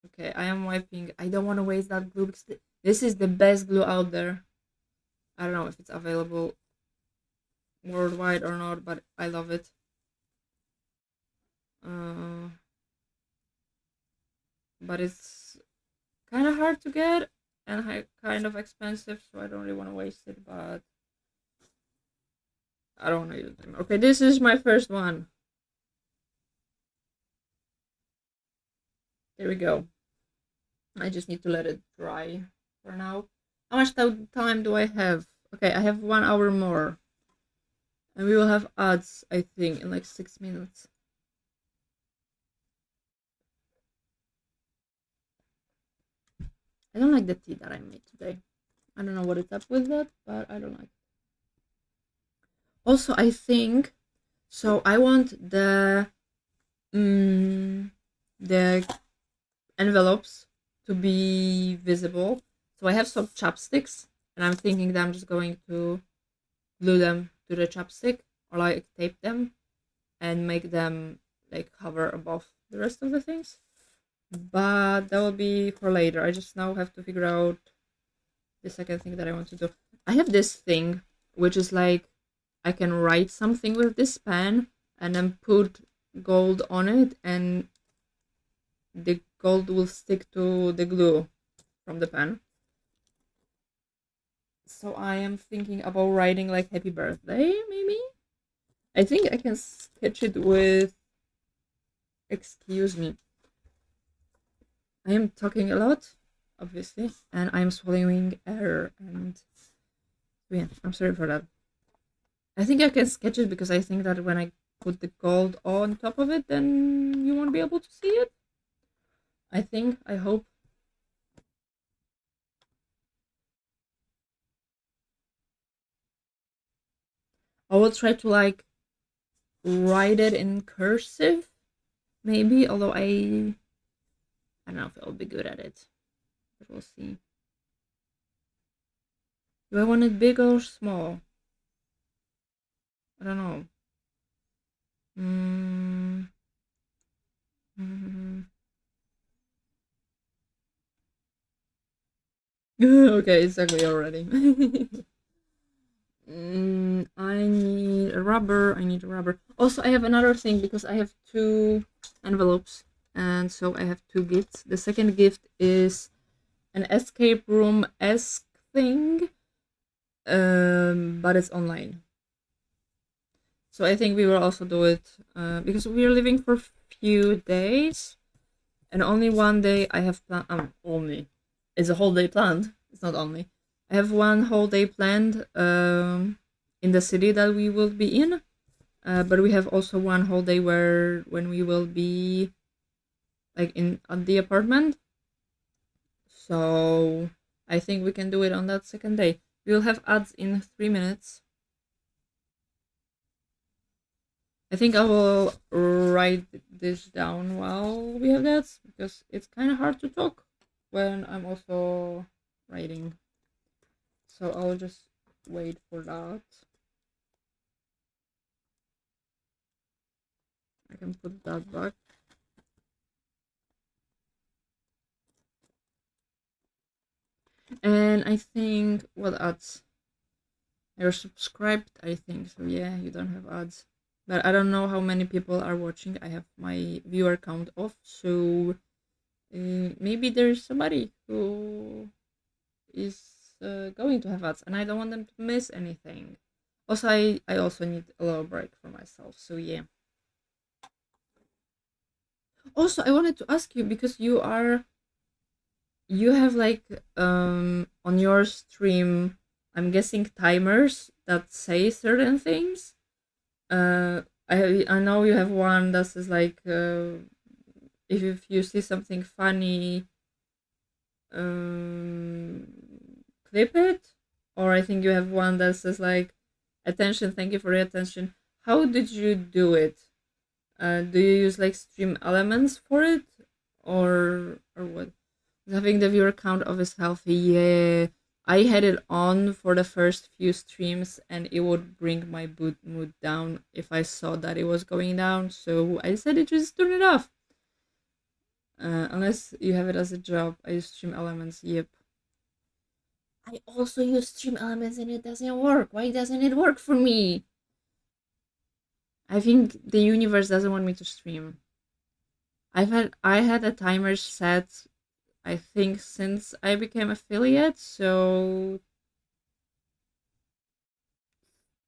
Okay, I am wiping. I don't want to waste that glue because this is the best glue out there. I don't know if it's available worldwide or not, but I love it. Uh, but it's kind of hard to get and kind of expensive, so I don't really want to waste it. But I don't want to use them. Okay, this is my first one. There we go. I just need to let it dry for now. How much time do I have? Okay, I have 1 hour more. And we will have ads, I think, in like 6 minutes. I don't like the tea that I made today. I don't know what is up with that, but I don't like it. Also, I think so. I want mm, the envelopes to be visible. So I have some chopsticks, and I'm thinking that I'm just going to glue them to the chopstick or like tape them and make them like hover above the rest of the things. But that will be for later. I just now have to figure out the second thing that I want to do. I have this thing which is like I can write something with this pen and then put gold on it, and the gold will stick to the glue from the pen. So I am thinking about writing like happy birthday, maybe. I think I can sketch it with, excuse me, I am talking a lot, obviously, and I'm swallowing air, and yeah, I'm sorry for that. I think I can sketch it because I think that when I put the gold on top of it, then you won't be able to see it. I think, I hope. I will try to like write it in cursive, maybe, although I don't know if I'll be good at it, but we'll see. Do I want it big or small? I don't know. Mm. Mm. Okay, it's ugly already. I need a rubber. I need a rubber. Also, I have another thing because I have two envelopes, and so I have two gifts. The second gift is an escape room esque thing, but it's online. So I think we will also do it because we are living for few days, and only one day I have planned. Only it's a whole day planned. It's not only. I have one whole day planned in the city that we will be in, but we have also one whole day where when we will be like in at the apartment. So I think we can do it on that second day. We will have ads in 3 minutes. I think I will write this down while we have that because it's kind of hard to talk when I'm also writing. So I'll just wait for that. I can put that back. And I think what ads? You're subscribed, I think. So yeah, you don't have ads. But I don't know how many people are watching. I have my viewer count off, so maybe there's somebody who is going to have ads, and I don't want them to miss anything. Also, I also need a little break for myself. So yeah. Also, I wanted to ask you because you have like on your stream, I'm guessing timers that say certain things. I know you have one that says like if you see something funny, um clip it, or I think you have one that says like attention, thank you for your attention. How did you do it? Do you use like stream elements for it, or what? Having the viewer count of is healthy. Yeah, I had it on for the first few streams, and it would bring my boot mood down if I saw that it was going down. So I decided to just turn it off. Unless you have it as a job, I use stream elements. Yep. I also use stream elements, and it doesn't work. Why doesn't it work for me? I think the universe doesn't want me to stream. I had a timer set, I think, since I became affiliate, so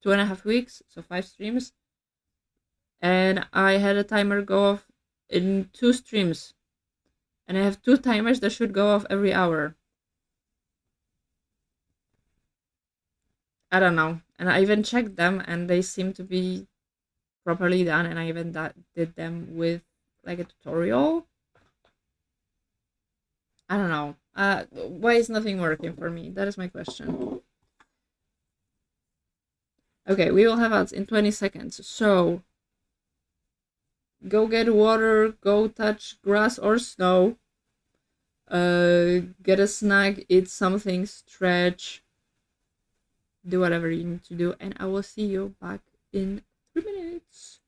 2.5 weeks, so 5 streams, and I had a timer go off in 2 streams, And I have 2 timers that should go off every hour. I don't know. And I even checked them and they seem to be properly done. And I even did them with like a tutorial. I don't know. Why is nothing working for me? That is my question. Okay, we will have ads in 20 seconds. So go get water, go touch grass or snow. Get a snack, eat something, stretch, do whatever you need to do, and I will see you back in 3 minutes.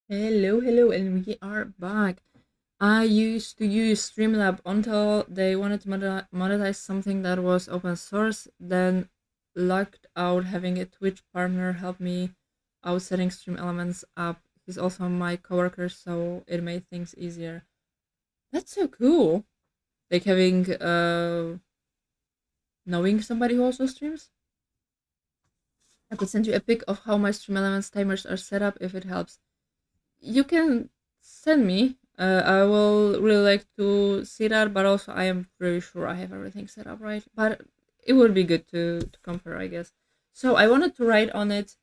Hello, and we are back. I used to use Streamlab until they wanted to monetize something that was open source, then lucked out having a Twitch partner help me out setting Stream Elements up. He's also my coworker, so it made things easier. That's so cool. Like having knowing somebody who also streams. I could send you a pic of how my Stream Elements timers are set up if it helps. You can send me. I will really like to see that, but also I am pretty sure I have everything set up right. But it would be good to compare, I guess. So I wanted to write on it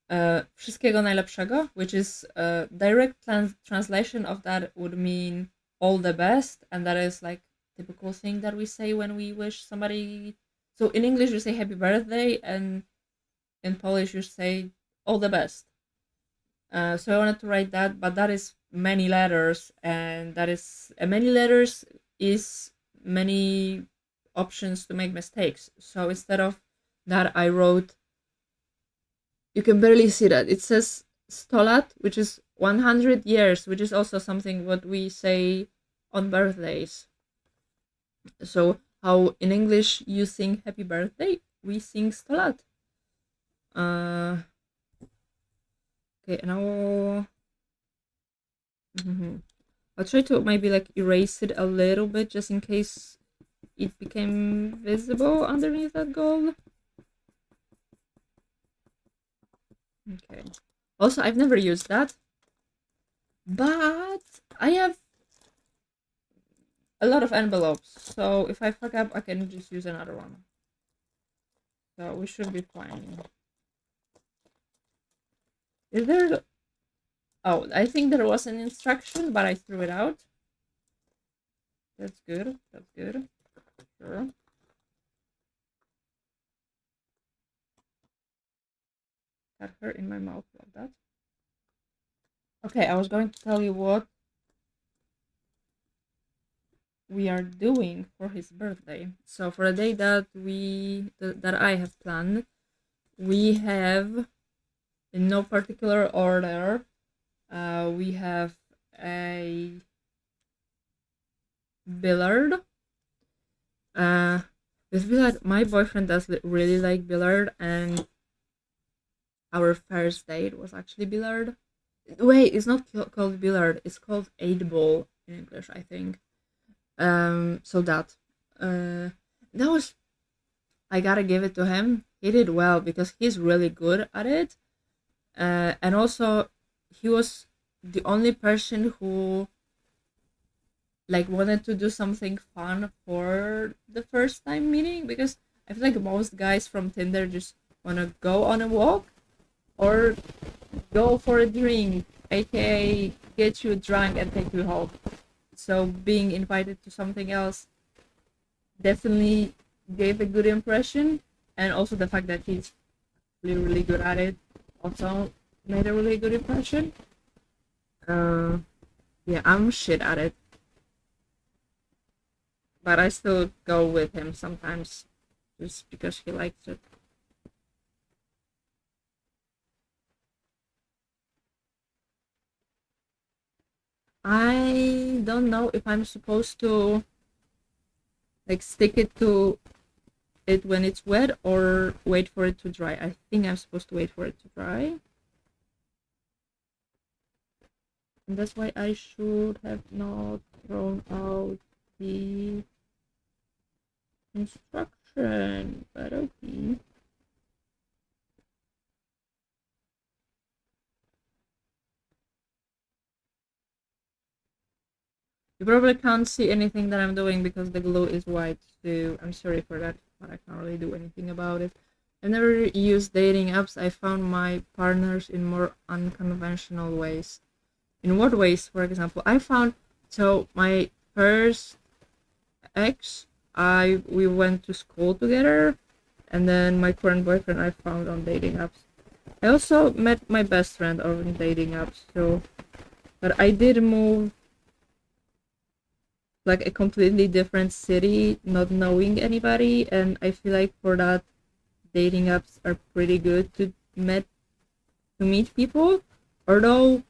wszystkiego najlepszego, which is a direct translation of that would mean all the best, and that is like typical thing that we say when we wish somebody. So in English you say happy birthday, and in Polish you say all the best. So I wanted to write that, but that is many letters, and that is many letters is many options to make mistakes. So instead of that, I wrote. You can barely see that. It says stolat, which is 100 years, which is also something what we say on birthdays. So how in English you sing happy birthday, we sing stolat. Uh, okay, now mhm. I'll try to maybe like erase it a little bit just in case it became visible underneath that gold. Okay. Also, I've never used that, but I have a lot of envelopes, so if I fuck up, I can just use another one. So we should be fine. Is there? Oh, I think there was an instruction, but I threw it out. That's good. That's good. Sure. Got her in my mouth. Love that. Okay, I was going to tell you what we are doing for his birthday. So for the day that I have planned, we have in no particular order. We have a billiard. Uh, with billiard, my boyfriend does really like billiard, and our first date was actually billiard. Wait, it's not called billiard. It's called eight ball in English, I think. So uh, that was I gotta give it to him. He did well because he's really good at it. And also, he was the only person who like wanted to do something fun for the first time meeting, because I feel like most guys from Tinder just wanna go on a walk or go for a drink, aka get you drunk and take you home. So being invited to something else definitely gave a good impression, and also the fact that he's really really good at it also made a really good impression. Uh, yeah, I'm shit at it, but I still go with him sometimes just because he likes it. I don't know if I'm supposed to like stick it to it when it's wet or wait for it to dry. I think I'm supposed to wait for it to dry. And that's why I should have not thrown out the instruction. But okay. You probably can't see anything that I'm doing because the glue is white, so I'm sorry for that, but I can't really do anything about it. I've never used dating apps. I found my partners in more unconventional ways. In what ways, for example? I found so my first ex, I we went to school together, and then my current boyfriend I found on dating apps. I also met my best friend on dating apps, so but I did move like a completely different city, not knowing anybody, and I feel like for that dating apps are pretty good to meet people. Although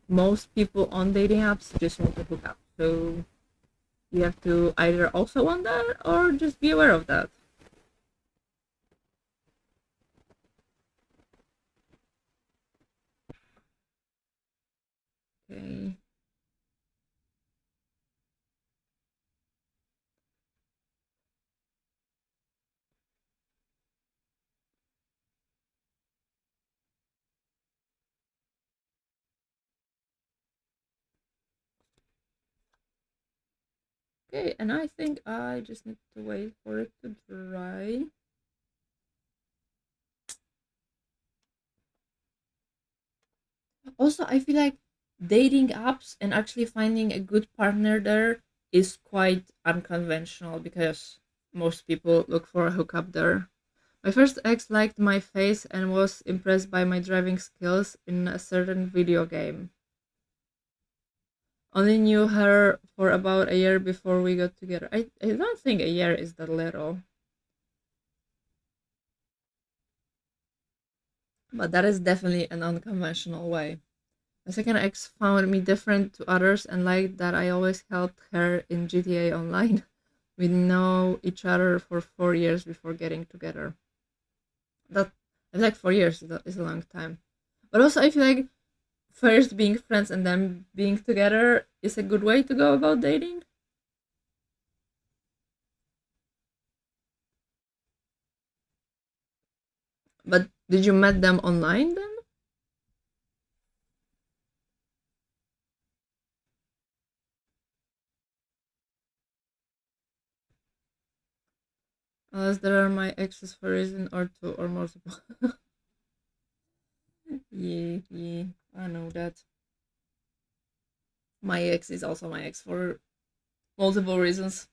most people on dating apps just want to hook up. So you have to either also want that or just be aware of that. Okay. Okay, and I think I just need to wait for it to dry. Also, I feel like dating apps and actually finding a good partner there is quite unconventional because most people look for a hookup there. My first ex liked my face and was impressed by my driving skills in a certain video game. Only knew her for about a year before we got together. I don't think a year is that little, but that is definitely an unconventional way. My second ex found me different to others and liked that I always helped her in GTA Online. We know each other for 4 years before getting together. That I feel like 4 years is a long time. But also I feel like first being friends and then being together is a good way to go about dating. But did you met them online then? Unless there are my exes for a reason or two or multiple. Yeah, yeah, I know that. My ex is also my ex for multiple reasons.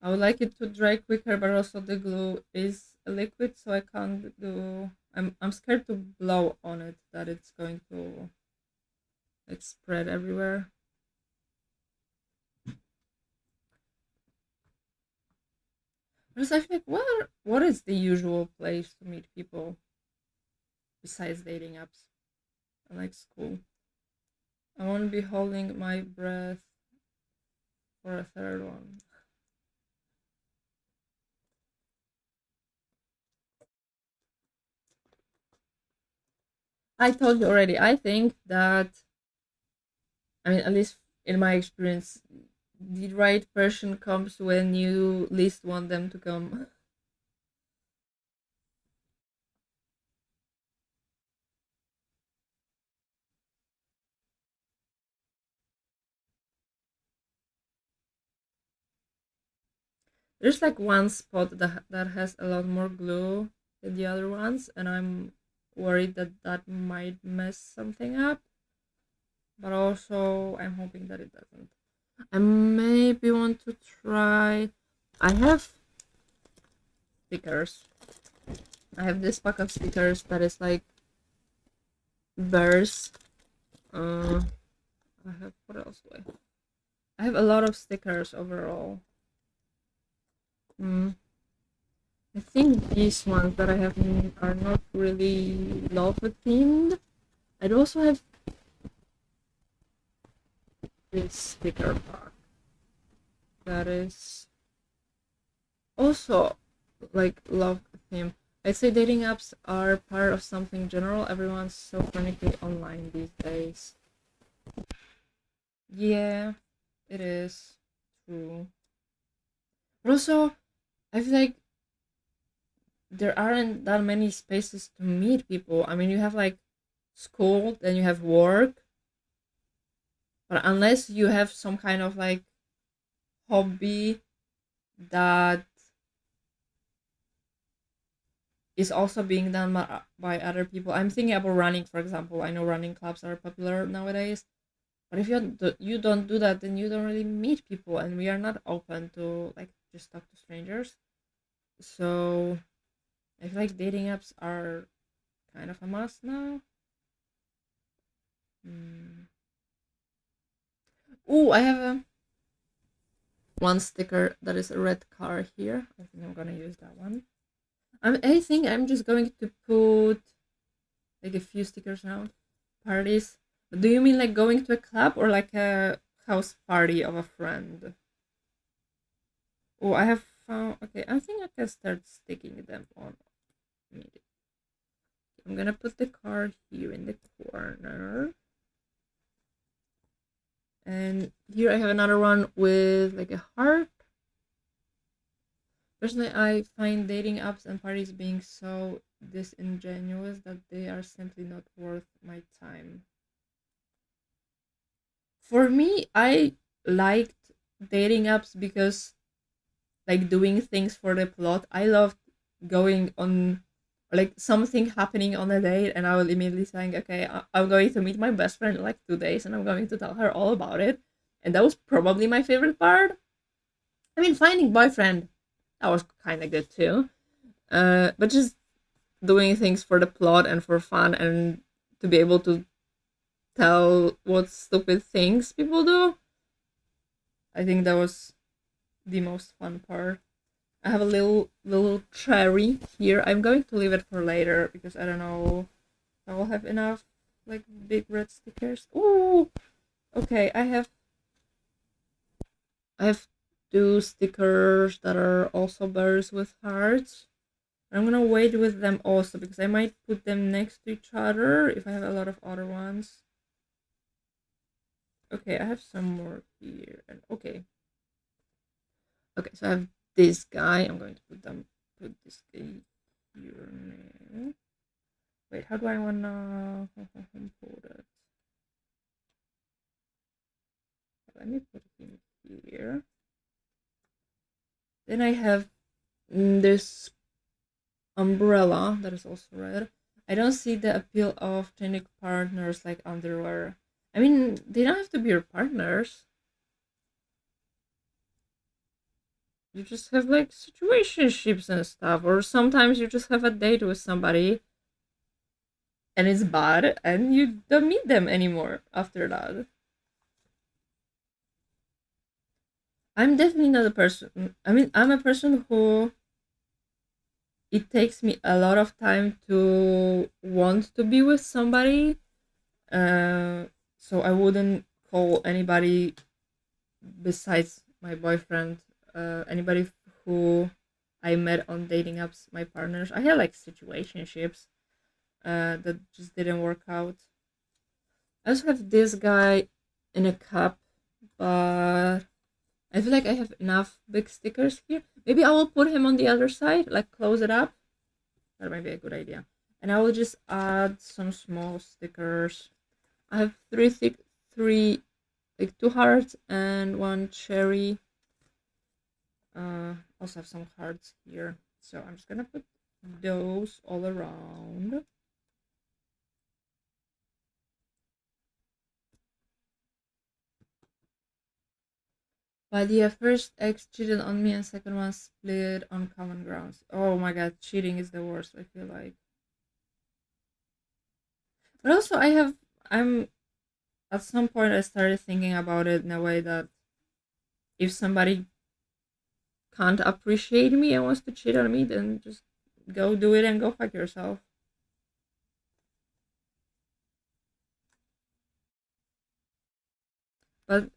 I would like it to dry quicker, but also the glue is a liquid, so I can't do. I'm scared to blow on it that it's going to like spread everywhere. Because I feel like what is the usual place to meet people besides dating apps and like school? I won't be holding my breath for a third one. I told you already. I think that I mean, at least in my experience, the right person comes when you least want them to come. There's like one spot that has a lot more glue than the other ones, and I'm worried that that might mess something up. But also, I'm hoping that it doesn't. I maybe want to try. I have stickers. I have this pack of stickers that is like bears. Uh, I have what else do I have? I have a lot of stickers overall. Mm. I think these ones that I have are not really love themed. I'd also have this sticker pack that is also like love theme. I'd say dating apps are part of something general. Everyone's so frantically online these days. Yeah, it is true. But also, I feel like there aren't that many spaces to meet people. I mean, you have like school, then you have work, but unless you have some kind of like hobby that is also being done by other people. I'm thinking about running, for example. I know running clubs are popular nowadays, but if you don't do that, then you don't really meet people, and we are not open to like just talk to strangers. So I feel like dating apps are kind of a must now. Mm. Oh, I have one sticker that is a red car here. I think I'm gonna use that one. I think I'm just going to put like a few stickers around parties. Do you mean like going to a club or like a house party of a friend? Oh, I have found. Okay, I think I can start sticking them on me. I'm gonna put the card here in the corner. And here I have another one with like a heart. Personally, I find dating apps and parties being so disingenuous that they are simply not worth my time. For me, I liked dating apps because like doing things for the plot. I loved going on like something happening on a date, and I will immediately saying, okay, I'm going to meet my best friend in like 2 days, and I'm going to tell her all about it. And that was probably my favorite part. I mean, finding boyfriend, that was kind of good too. But just doing things for the plot and for fun, and to be able to tell what stupid things people do, I think that was the most fun part. I have a little cherry here. I'm going to leave it for later because I don't know if I will have enough like big red stickers. Ooh, okay. I have two stickers that are also bears with hearts. I'm gonna wait with them also because I might put them next to each other if I have a lot of other ones. Okay, I have some more here. And okay, okay. So I have this guy. I'm going to put this guy here now. Wait, how do I wanna put it? Let me put him here. Then I have this umbrella that is also red. I don't see the appeal of changing partners like underwear. I mean, they don't have to be your partners. You just have like situationships and stuff, or sometimes you just have a date with somebody and it's bad and you don't meet them anymore after that. I'm definitely not a person. I mean, I'm a person who it takes me a lot of time to want to be with somebody. Uh, so I wouldn't call anybody besides my boyfriend, anybody who I met on dating apps, my partners. I had like situationships that just didn't work out. I also have this guy in a cup, but I feel like I have enough big stickers here. Maybe I will put him on the other side, like close it up. That might be a good idea. And I will just add some small stickers. I have three, like two hearts and one cherry. Also have some hearts here. So I'm just gonna put those all around. But yeah, first ex cheated on me and second one split on common grounds. Oh my god, cheating is the worst, I feel like. But also I'm at some point I started thinking about it in a way that if somebody can't appreciate me and wants to cheat on me, then just go do it and go fuck yourself. But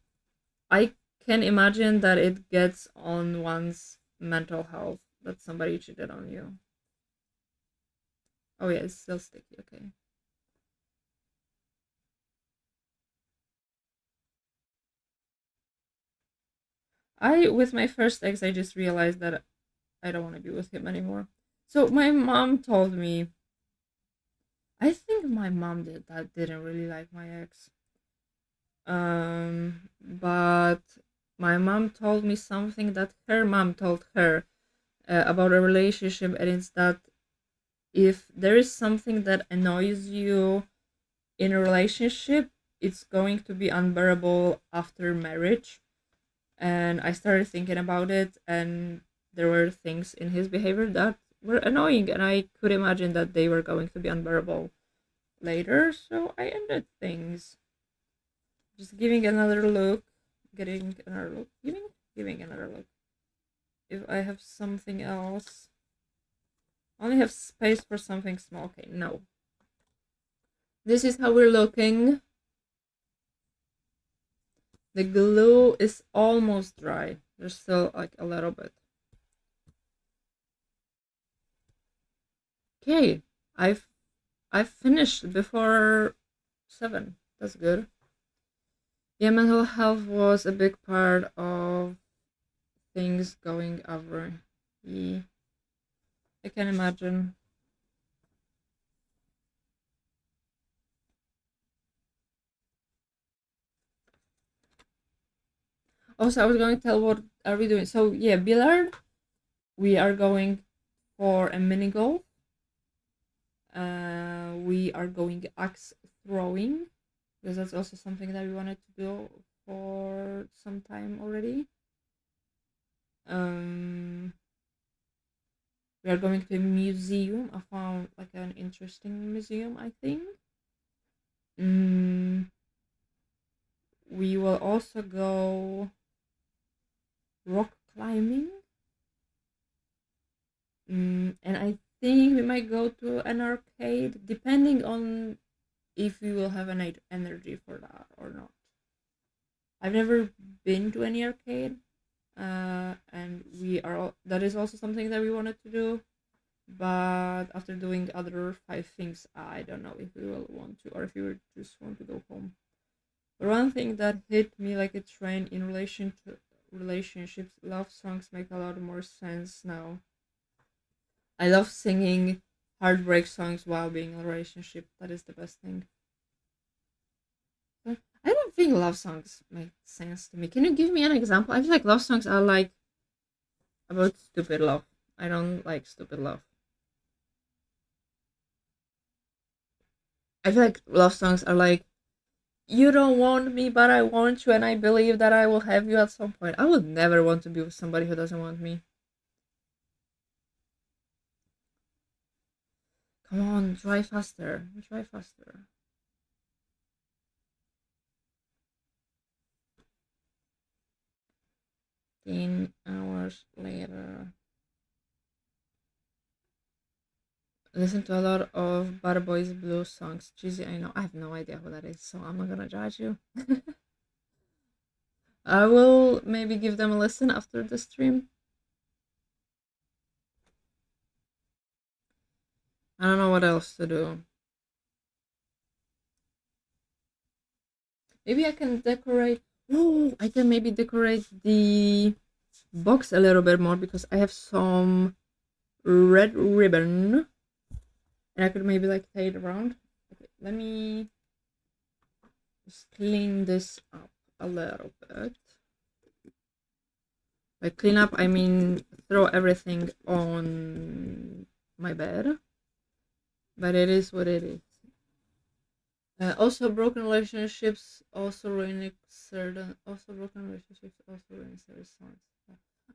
I can imagine that it gets on one's mental health that somebody cheated on you. Oh yeah, it's still sticky, okay. With my first ex, I just realized that I don't want to be with him anymore. So my mom told me, I think my mom didn't really like my ex. But my mom told me something that her mom told her about a relationship, and it's that if there is something that annoys you in a relationship, it's going to be unbearable after marriage. And I started thinking about it, and there were things in his behavior that were annoying, and I could imagine that they were going to be unbearable later. So I ended things. Just giving another look, getting another look, giving another look. If I have something else, I only have space for something small. Okay, no. This is how we're looking. The glue is almost dry. There's still like a little bit. Okay, I've finished before 7. That's good. Yeah, mental health was a big part of things going over. Yeah, I can imagine. Also, I was going to tell what are we doing. So yeah, Billard, we are going for a mini golf. We are going axe throwing because that's also something that we wanted to do for some time already. Um, we are going to a museum. I found like an interesting museum, I think. Mm, we will also go rock climbing. And I think we might go to an arcade, depending on if we will have an energy for that or not. I've never been to any arcade, and that is also something that we wanted to do. But after doing other five things, I don't know if we will want to or if we would just want to go home. But one thing that hit me like a train in relation to relationships, love songs make a lot more sense now. I love singing heartbreak songs while being in a relationship. That is the best thing. But I don't think love songs make sense to me. Can you give me an example? I feel like love songs are like about stupid love. I don't like stupid love. I feel like love songs are like, you don't want me, but I want you, and I believe that I will have you at some point. I would never want to be with somebody who doesn't want me. Come on, try faster. Try faster. 10 hours later. Listen to a lot of Bad Boys Blues songs. Cheesy, I know. I have no idea who that is, so I'm not gonna judge you. I will maybe give them a listen after the stream. I don't know what else to do. Maybe I can decorate. Oh, I can maybe decorate the box a little bit more because I have some red ribbon and I could maybe like tie it around. Okay, let me just clean this up a little bit. By clean up, I mean throw everything on my bed. But it is what it is. Also, broken relationships also ruin certain. Also, broken relationships also ruin certain songs.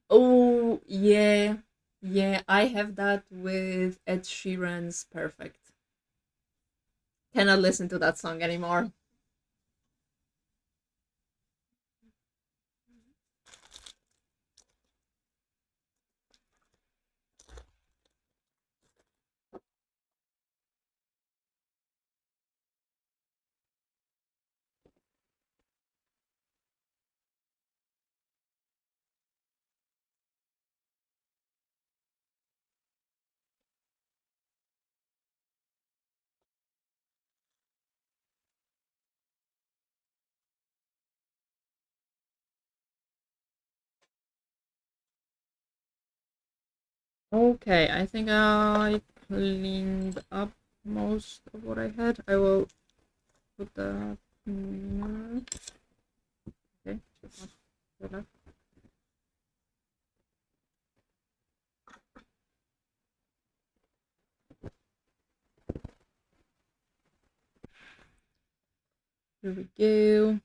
Oh yeah, yeah. I have that with Ed Sheeran's "Perfect." Cannot listen to that song anymore. Okay, I think I cleaned up most of what I had. I will put that. Okay, here we go.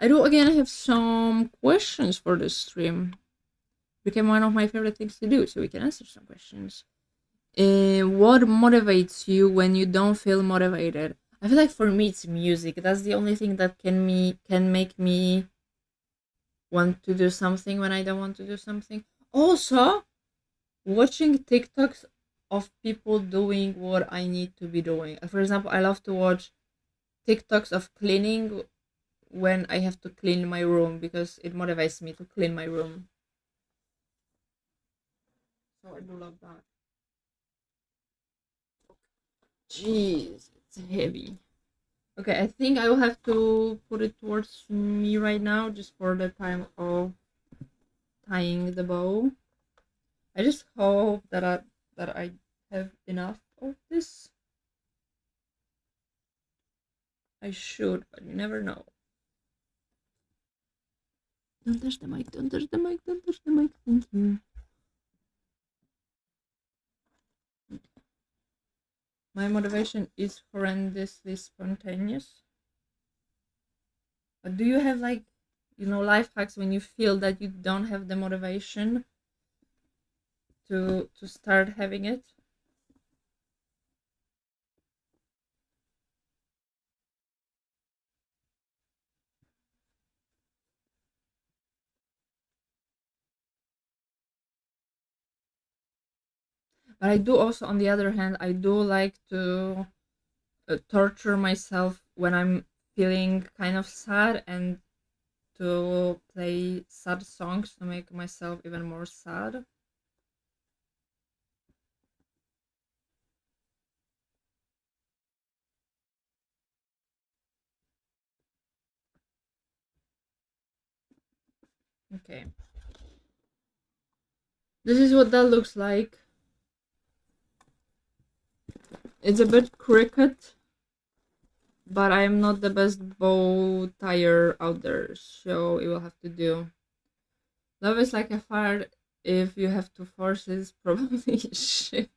I do again have some questions for this stream. Became one of my favorite things to do, so we can answer some questions. What motivates you when you don't feel motivated? I feel like for me it's music. That's the only thing that can make me want to do something when I don't want to do something. Also, watching TikToks of people doing what I need to be doing. For example, I love to watch TikToks of cleaning when I have to clean my room because it motivates me to clean my room. So I do love that. Jeez, it's heavy. Okay, I think I will have to put it towards me right now just for the time of tying the bow. I just hope that I have enough of this. I should, but you never know. Don't touch the mic, don't touch the mic, don't touch the mic, thank you. My motivation is horrendously spontaneous. But do you have like, life hacks when you feel that you don't have the motivation to start having it? But I do also, on the other hand, I do like to torture myself when I'm feeling kind of sad and to play sad songs to make myself even more sad. Okay. This is what that looks like. It's a bit crooked, but I am not the best bow tire out there, so it will have to do. Love is like a fart. If you have to force it, probably shit.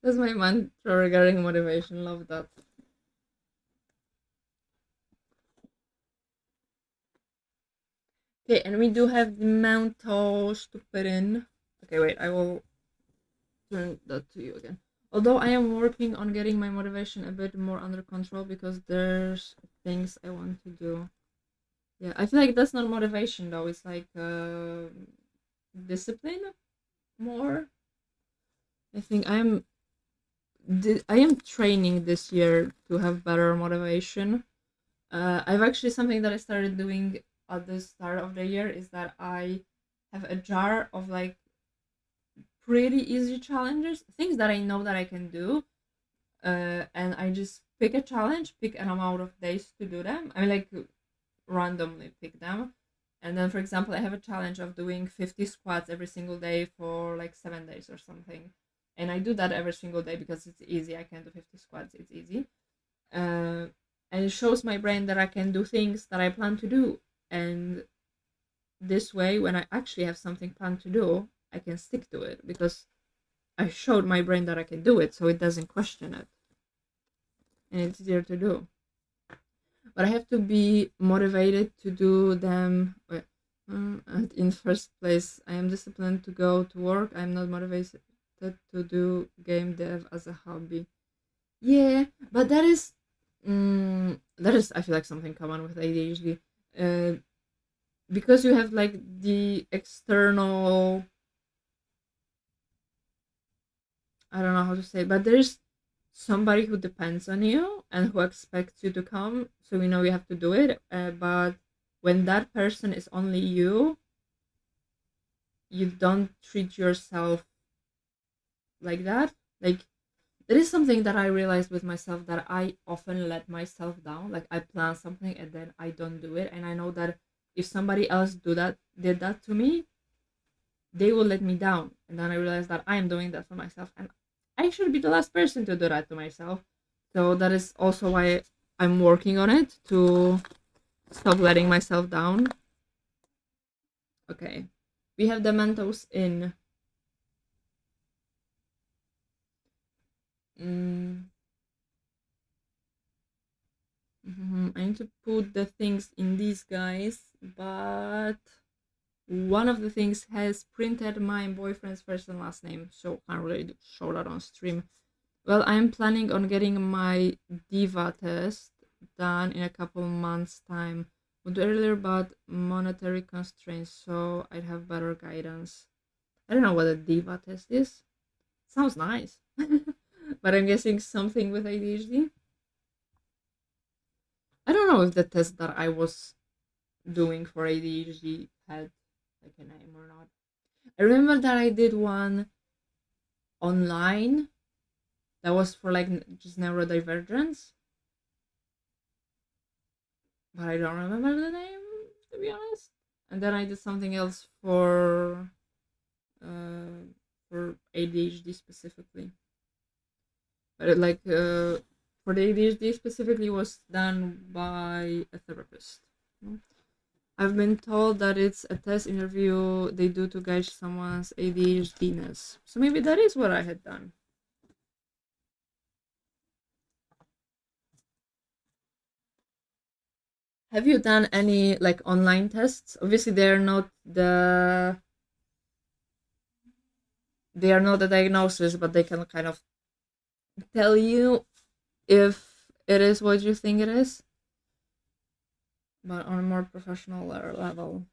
That's my mantra regarding motivation. Love that. Okay, and we do have the Mountos to put in. Okay, wait, I will turn that to you again. Although I am working on getting my motivation a bit more under control because there's things I want to do. Yeah, I feel like that's not motivation though. It's like discipline more. I think I am training this year to have better motivation. I've actually something that I started doing at the start of the year is that I have a jar of like pretty easy challenges, things that I know that I can do, and I just pick a challenge, pick an amount of days to do them. I mean, like randomly pick them, and then for example, I have a challenge of doing 50 squats every single day for like 7 days or something, and I do that every single day because it's easy. I can do 50 squats. It's easy, uh, and it shows my brain that I can do things that I plan to do, and this way, when I actually have something planned to do, I can stick to it because I showed my brain that I can do it, so it doesn't question it, and it's easier to do. But I have to be motivated to do them. And in first place, I am disciplined to go to work. I'm not motivated to do game dev as a hobby. Yeah, but that is I feel like something common with ADHD. Uh, because you have like the external, I don't know how to say, but there's somebody who depends on you and who expects you to come, so we know you have to do it. But when that person is only you don't treat yourself like that. Like there is something that I realized with myself that I often let myself down. Like I plan something and then I don't do it, and I know that if somebody else did that to me, they will let me down. And then I realized that I am doing that for myself, and I should be the last person to do that to myself. So that is also why I'm working on it to stop letting myself down. Okay, we have the Mentos in. Mm, I need to put the things in these guys, but one of the things has printed my boyfriend's first and last name, so can't really show that on stream. Well, I'm planning on getting my diva test done in a couple months' time. Would do earlier, but monetary constraints, so I'd have better guidance. I don't know what a diva test is. Sounds nice, but I'm guessing something with ADHD. I don't know if the test that I was doing for ADHD had like a name or not. I remember that I did one online that was for like just neurodivergence, but I don't remember the name to be honest. And then I did something else uh, for ADHD specifically, but for the ADHD specifically was done by a therapist. I've been told that it's a test interview they do to gauge someone's ADHDness. So maybe that is what I had done. Have you done any like online tests? Obviously, they are not the diagnosis, but they can kind of tell you if it is what you think it is, but on a more professional level.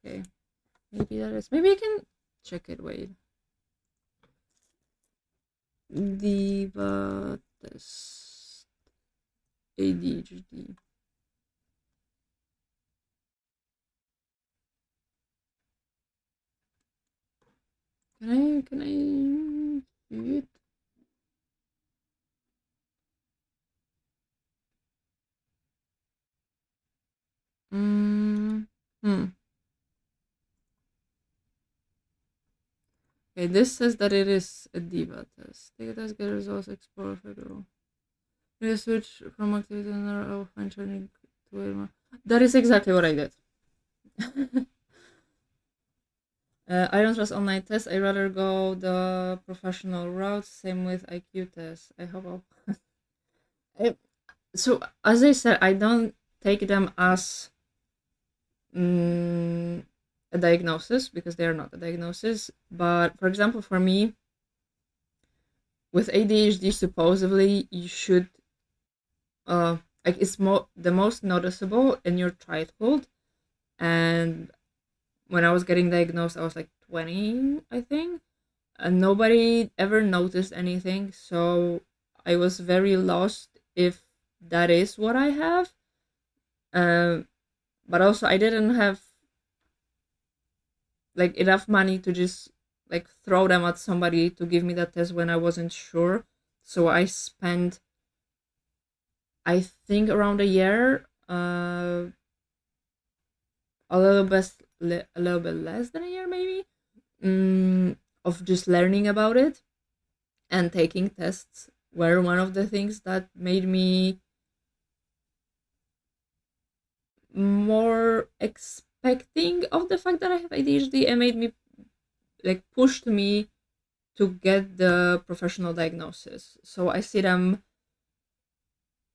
Okay, maybe that is. Maybe I can check it. Wait, diva test ADHD. Can I see it? Mm, hmm. Okay, this says that it is a diva test. Take a test, get results, explore federal. Maybe switch from activity to another or find turning to a more. That is exactly what I did. I don't trust online tests. I rather go the professional route. Same with IQ tests. I hope I'll. I, so as I said, I don't take them as mm, a diagnosis because they are not a diagnosis. But for example, for me, with ADHD, supposedly you should like it's the most noticeable in your childhood. And when I was getting diagnosed, I was like 20, I think, and nobody ever noticed anything. So I was very lost if that is what I have. Um, but also I didn't have like enough money to just like throw them at somebody to give me that test when I wasn't sure. So I spent, I think, around a year, a little bit less than a year maybe, of just learning about it, and taking tests were one of the things that made me more expecting of the fact that I have ADHD, and made me like pushed me to get the professional diagnosis. So I see them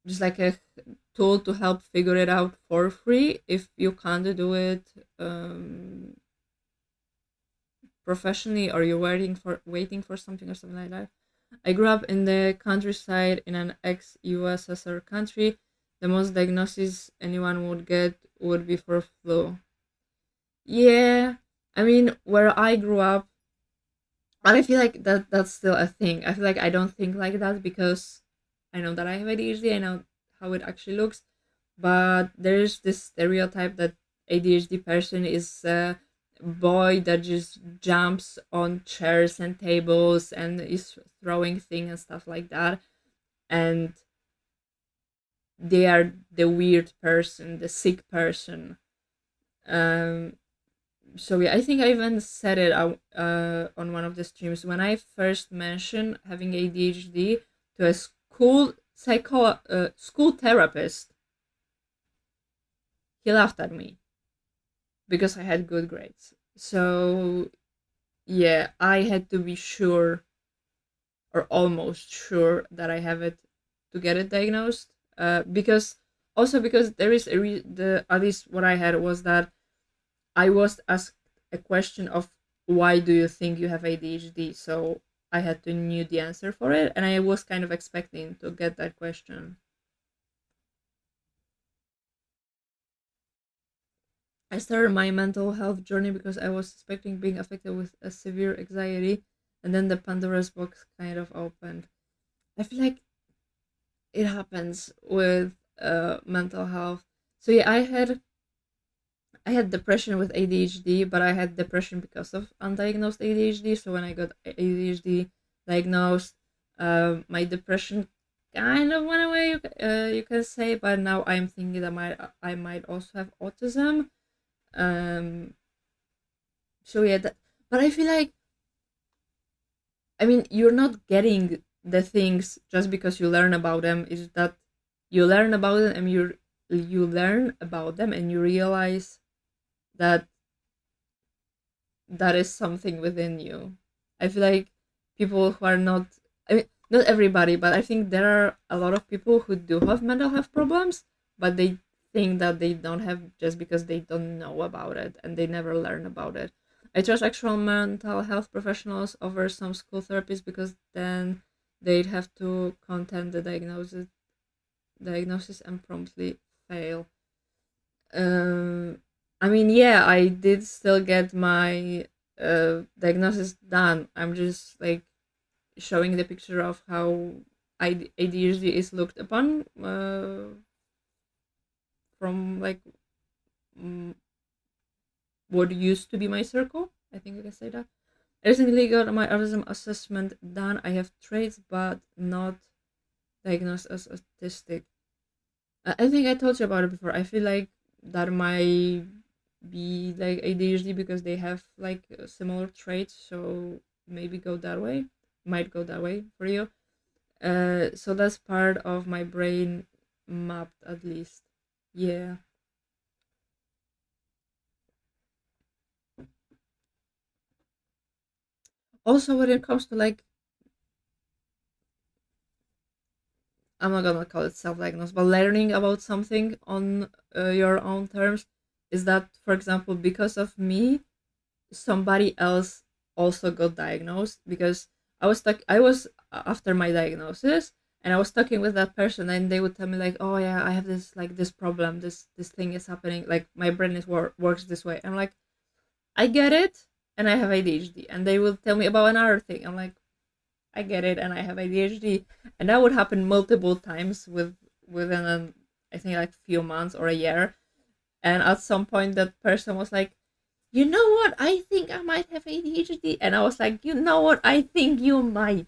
just like a tool to help figure it out for free if you can't do it professionally, or you're waiting for something or something like that. I grew up in the countryside in an ex-USSR country. The most diagnoses anyone would get would be for flu. Yeah, I mean, where I grew up, but I feel like that's still a thing. I feel like I don't think like that because I know that I have ADHD. I know how it actually looks, but there's this stereotype that ADHD person is a boy that just jumps on chairs and tables and is throwing things and stuff like that, and they are the weird person, the sick person. Um, so yeah, I think I even said it out on one of the streams when I first mentioned having ADHD to a school therapist. He laughed at me because I had good grades. So yeah, I had to be sure or almost sure that I have it to get it diagnosed. Because also because there is the at least what I had was that I was asked a question of why do you think you have ADHD? So I had to knew the answer for it, and I was kind of expecting to get that question. I started my mental health journey because I was suspecting being affected with a severe anxiety, and then the Pandora's box kind of opened. I feel like it happens with mental health. So yeah, I had depression with ADHD, but I had depression because of undiagnosed ADHD. So when I got ADHD diagnosed, my depression kind of went away. You can say, but now I'm thinking that I might also have autism. Um, so yeah, but I feel like, I mean, you're not getting the things just because you learn about them. Is that you learn about them and you learn about them and you realize that that is something within you. I feel like people who are not, I mean, not everybody, but I think there are a lot of people who do have mental health problems, but they think that they don't have just because they don't know about it and they never learn about it. I trust actual mental health professionals over some school therapists because then they'd have to content the diagnosis and promptly fail. Um, I mean, yeah, I did still get my diagnosis done. I'm just like showing the picture of how ADHD is looked upon from like mm, what used to be my circle. I think I can say that. I recently got my autism assessment done. I have traits, but not diagnosed as autistic. I think I told you about it before. I feel like that might be like ADHD because they have like similar traits, so maybe go that way. Might go that way for you. So that's part of my brain mapped at least. Yeah. Also, when it comes to like, I'm not gonna call it self-diagnosed, but learning about something on your own terms, is that, for example, because of me, somebody else also got diagnosed because I was after my diagnosis and I was talking with that person and they would tell me like, oh yeah, I have this like this problem, this thing is happening, like my brain is works this way. I'm like, I get it, and I have ADHD, and they will tell me about another thing. I'm like, I get it, and I have ADHD, and that would happen multiple times within I think like few months or a year. And at some point, that person was like, you know what? I think I might have ADHD. And I was like, you know what? I think you might.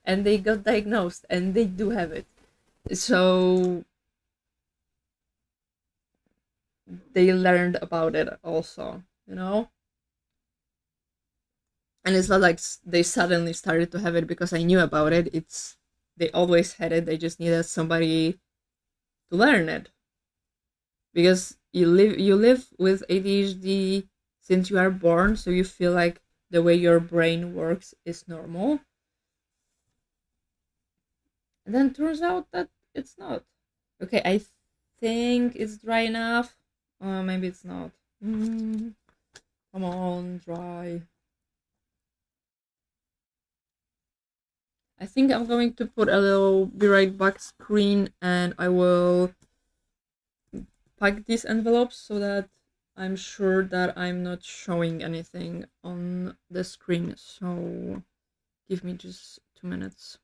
And they got diagnosed and they do have it. So they learned about it also, you know? And it's not like they suddenly started to have it because I knew about it. It's they always had it. They just needed somebody to learn it. Because you live with ADHD since you are born, so you feel like the way your brain works is normal. And then turns out that it's not. Okay, I think it's dry enough. Maybe it's not. Mm, come on, dry. I think I'm going to put a little be right back screen and I will pack these envelopes so that I'm sure that I'm not showing anything on the screen. So give me just 2 minutes.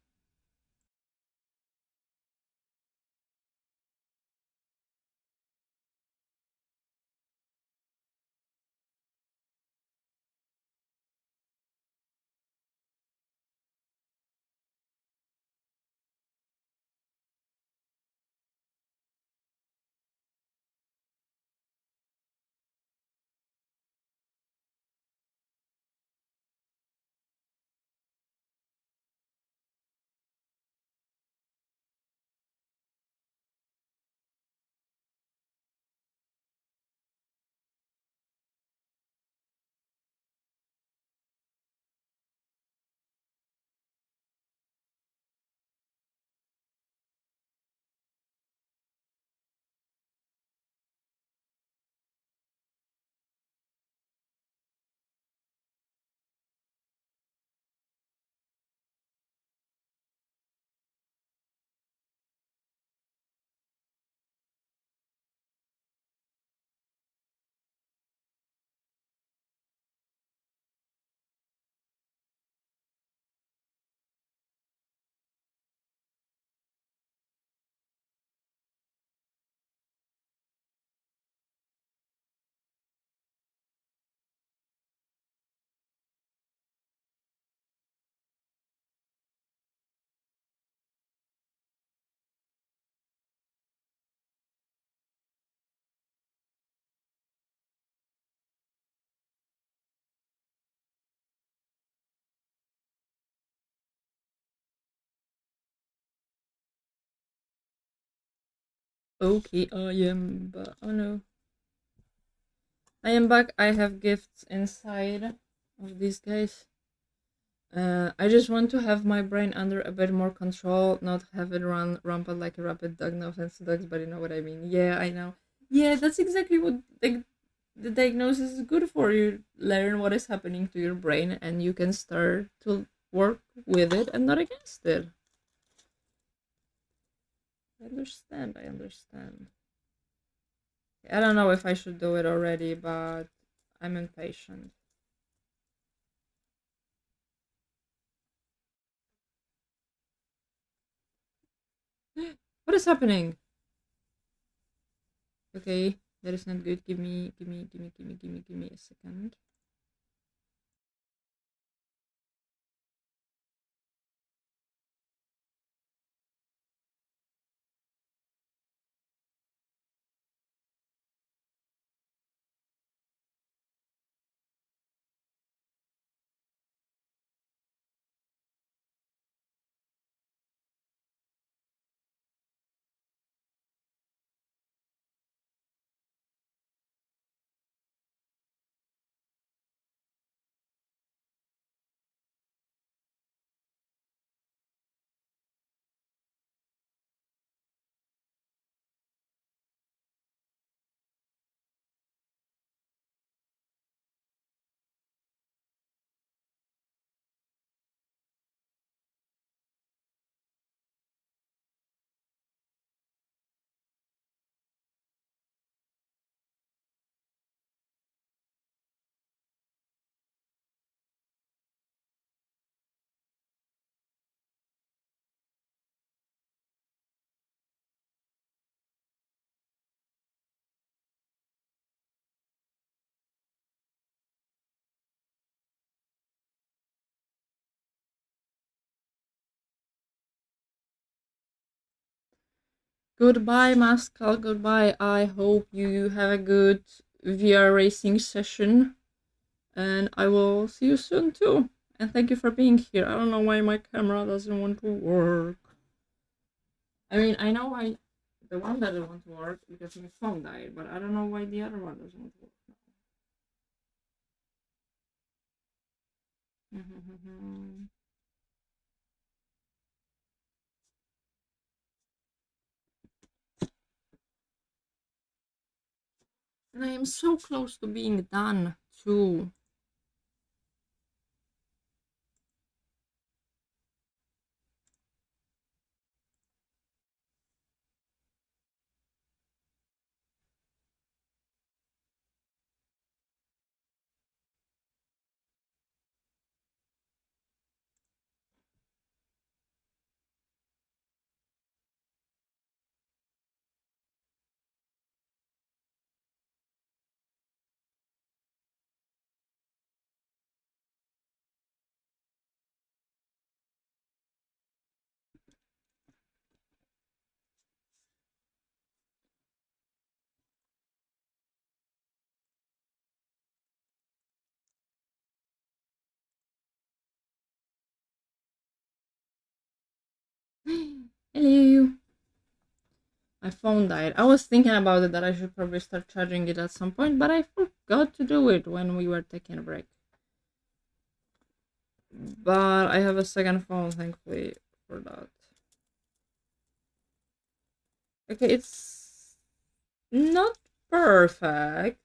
Okay, I am but oh no. I am back. I have gifts inside of these guys. I just want to have my brain under a bit more control, not have it run rampant like a rapid diagnosis dogs, but you know what I mean. Yeah, I know. Yeah, that's exactly what the diagnosis is good for. You learn what is happening to your brain and you can start to work with it and not against it. I understand. I don't know if I should do it already, but I'm impatient. What is happening? Okay, that is not good. Give me a second. Goodbye, Mascal. Goodbye. I hope you have a good VR racing session, and I will see you soon too. And thank you for being here. I don't know why my camera doesn't want to work. I mean, I know why the one doesn't want to work because my phone died, but I don't know why the other one doesn't want to work. And I am so close to being done too. Hello. My phone died. I was thinking about it that I should probably start charging it at some point, but I forgot to do it when we were taking a break. But I have a second phone, thankfully, for that. Okay, it's not perfect.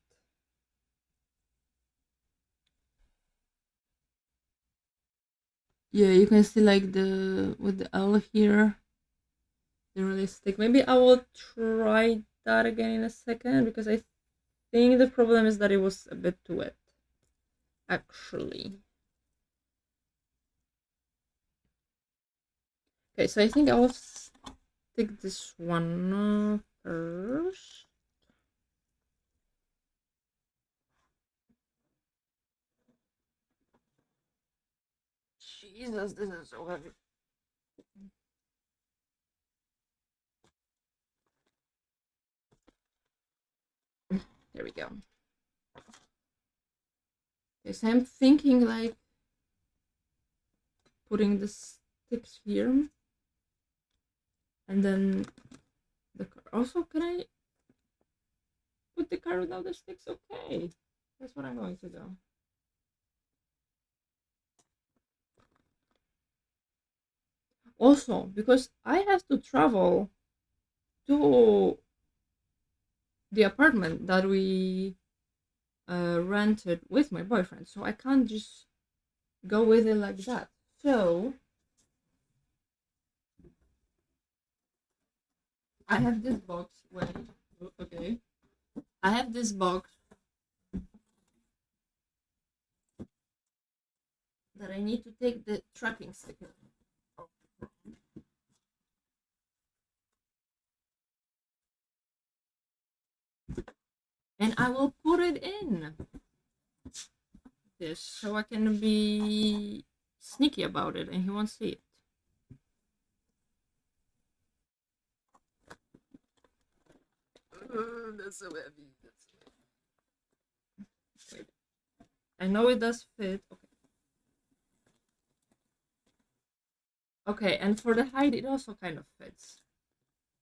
Yeah, you can see like the with the L here, the realistic. Maybe I will try that again in a second because I think the problem is that it was a bit too wet. Actually. Okay, so I think I will stick this one first. Jesus, this is so heavy. There we go. Okay, so I'm thinking like putting the sticks here and then the car. Also, can I put the car without the sticks? Okay, that's what I'm going to do. Also, because I have to travel to the apartment that we rented with my boyfriend, so I can't just go with it like that. So I have this box. Wait, okay. I have this box that I need to take the tracking sticker off from. And I will put it in this so I can be sneaky about it and he won't see it. That's so heavy. Wait. I know it does fit. Okay. Okay, and for the height, it also kind of fits.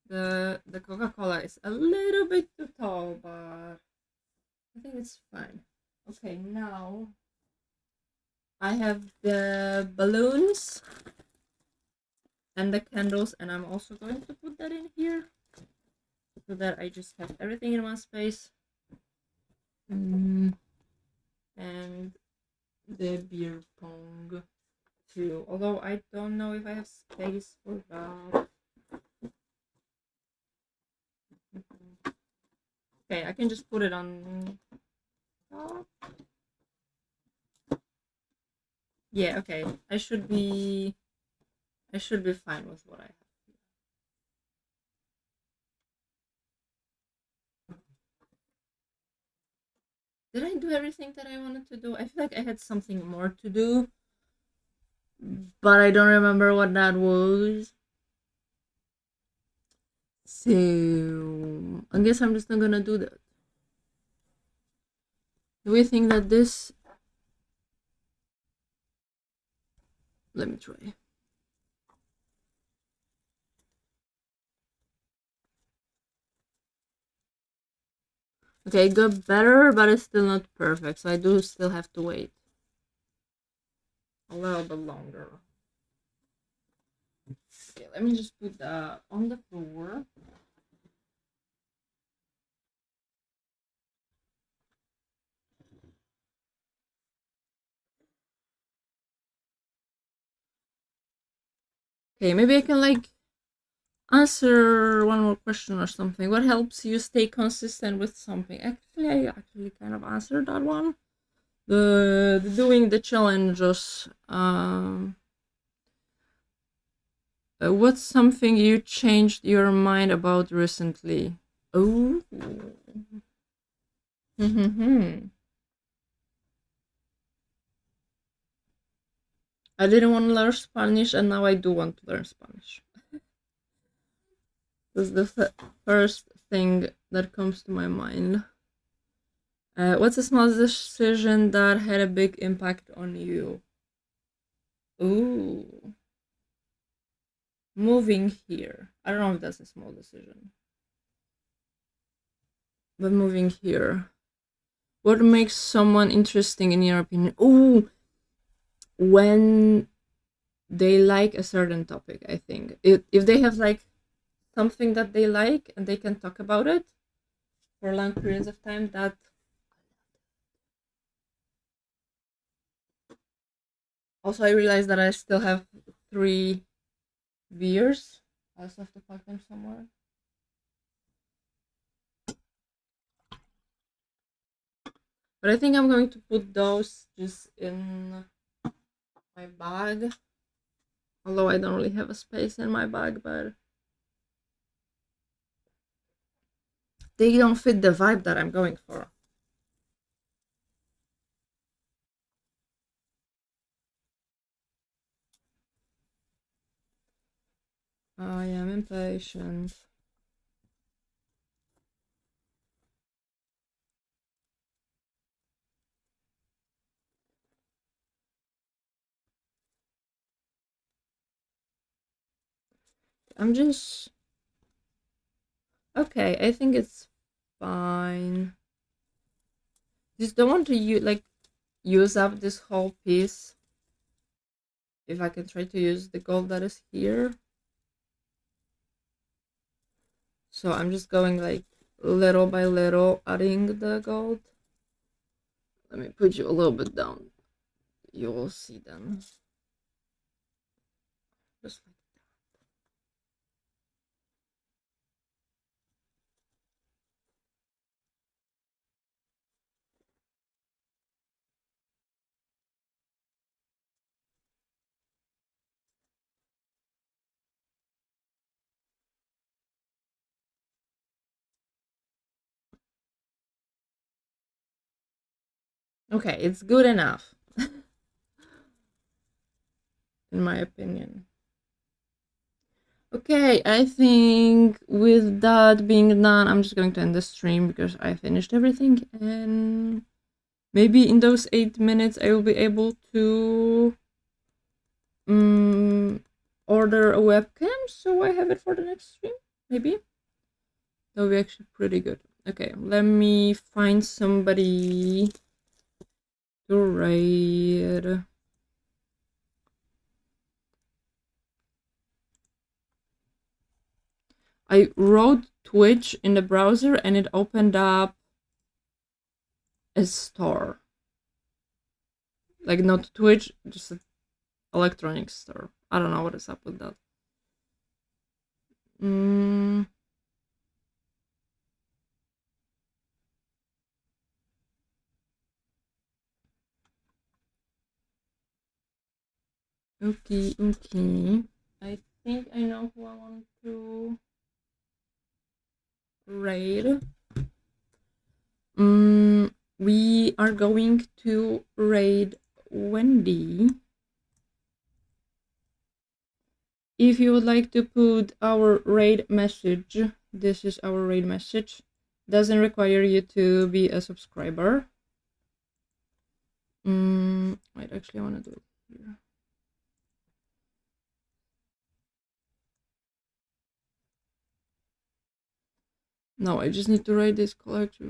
The Coca-Cola is a little bit too tall, but I think it's fine. Okay, now I have the balloons and the candles, and I'm also going to put that in here so that I just have everything in one space. And the beer pong too, although I don't know if I have space for that. Okay, I can just put it on top. Yeah, okay. I should be fine with what I have. Did I do everything that I wanted to do? I feel like I had something more to do, but I don't remember what that was. So I guess I'm just not gonna do that. Do we think that this? Let me try. Okay, it got better, but it's still not perfect, so I do still have to wait a little bit longer. Okay, let me just put that on the floor. Okay, maybe I can like answer one more question or something. What helps you stay consistent with something? Actually, I actually kind of answered that one. The doing the challenges. What's something you changed your mind about recently? Oh. Mm-hmm. I didn't want to learn Spanish, and now I do want to learn Spanish. That's the first thing that comes to my mind. What's a small decision that had a big impact on you? Ooh, moving here. I don't know if that's a small decision, but moving here. What makes someone interesting in your opinion? Ooh, when they like a certain topic, I think. If they have like something that they like and they can talk about it for long periods of time, that also I realized that I still have 3 beers. I also have to pack them somewhere. But I think I'm going to put those just in my bag. Although I don't really have a space in my bag, but they don't fit the vibe that I'm going for. I am impatient. I'm just okay. I think it's fine. Just don't want to use up this whole piece. If I can try to use the gold that is here. So I'm just going like little by little adding the gold. Let me put you a little bit down. You will see then. Just like that. Okay, it's good enough, in my opinion. Okay, I think with that being done, I'm just going to end the stream because I finished everything, and maybe in those 8 minutes I will be able to order a webcam so I have it for the next stream. Maybe that would be actually pretty good. Okay, let me find somebody to raid. I wrote Twitch in the browser and it opened up a store. Like not Twitch, just an electronics store. I don't know what is up with that. Okay, okay. I think I know who I want to raid. We are going to raid Wendy. If you would like to put our raid message, this is our raid message. Doesn't require you to be a subscriber. Wait, actually I want to do it here. No, I just need to write this collector.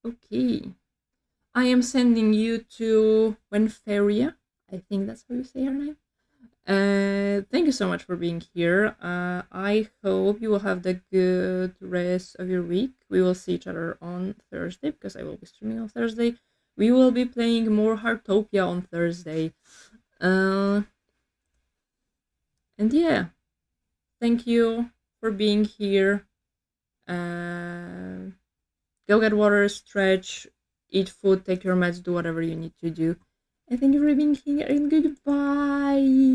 Okay. I am sending you to Wenferia. I think that's how you say her name. Thank you so much for being here. I hope you will have the good rest of your week. We will see each other on Thursday because I will be streaming on Thursday. We will be playing more Heartopia on Thursday. And yeah, thank you for being here. Go get water, stretch, eat food, take your meds, do whatever you need to do. And thank you for being here, and goodbye.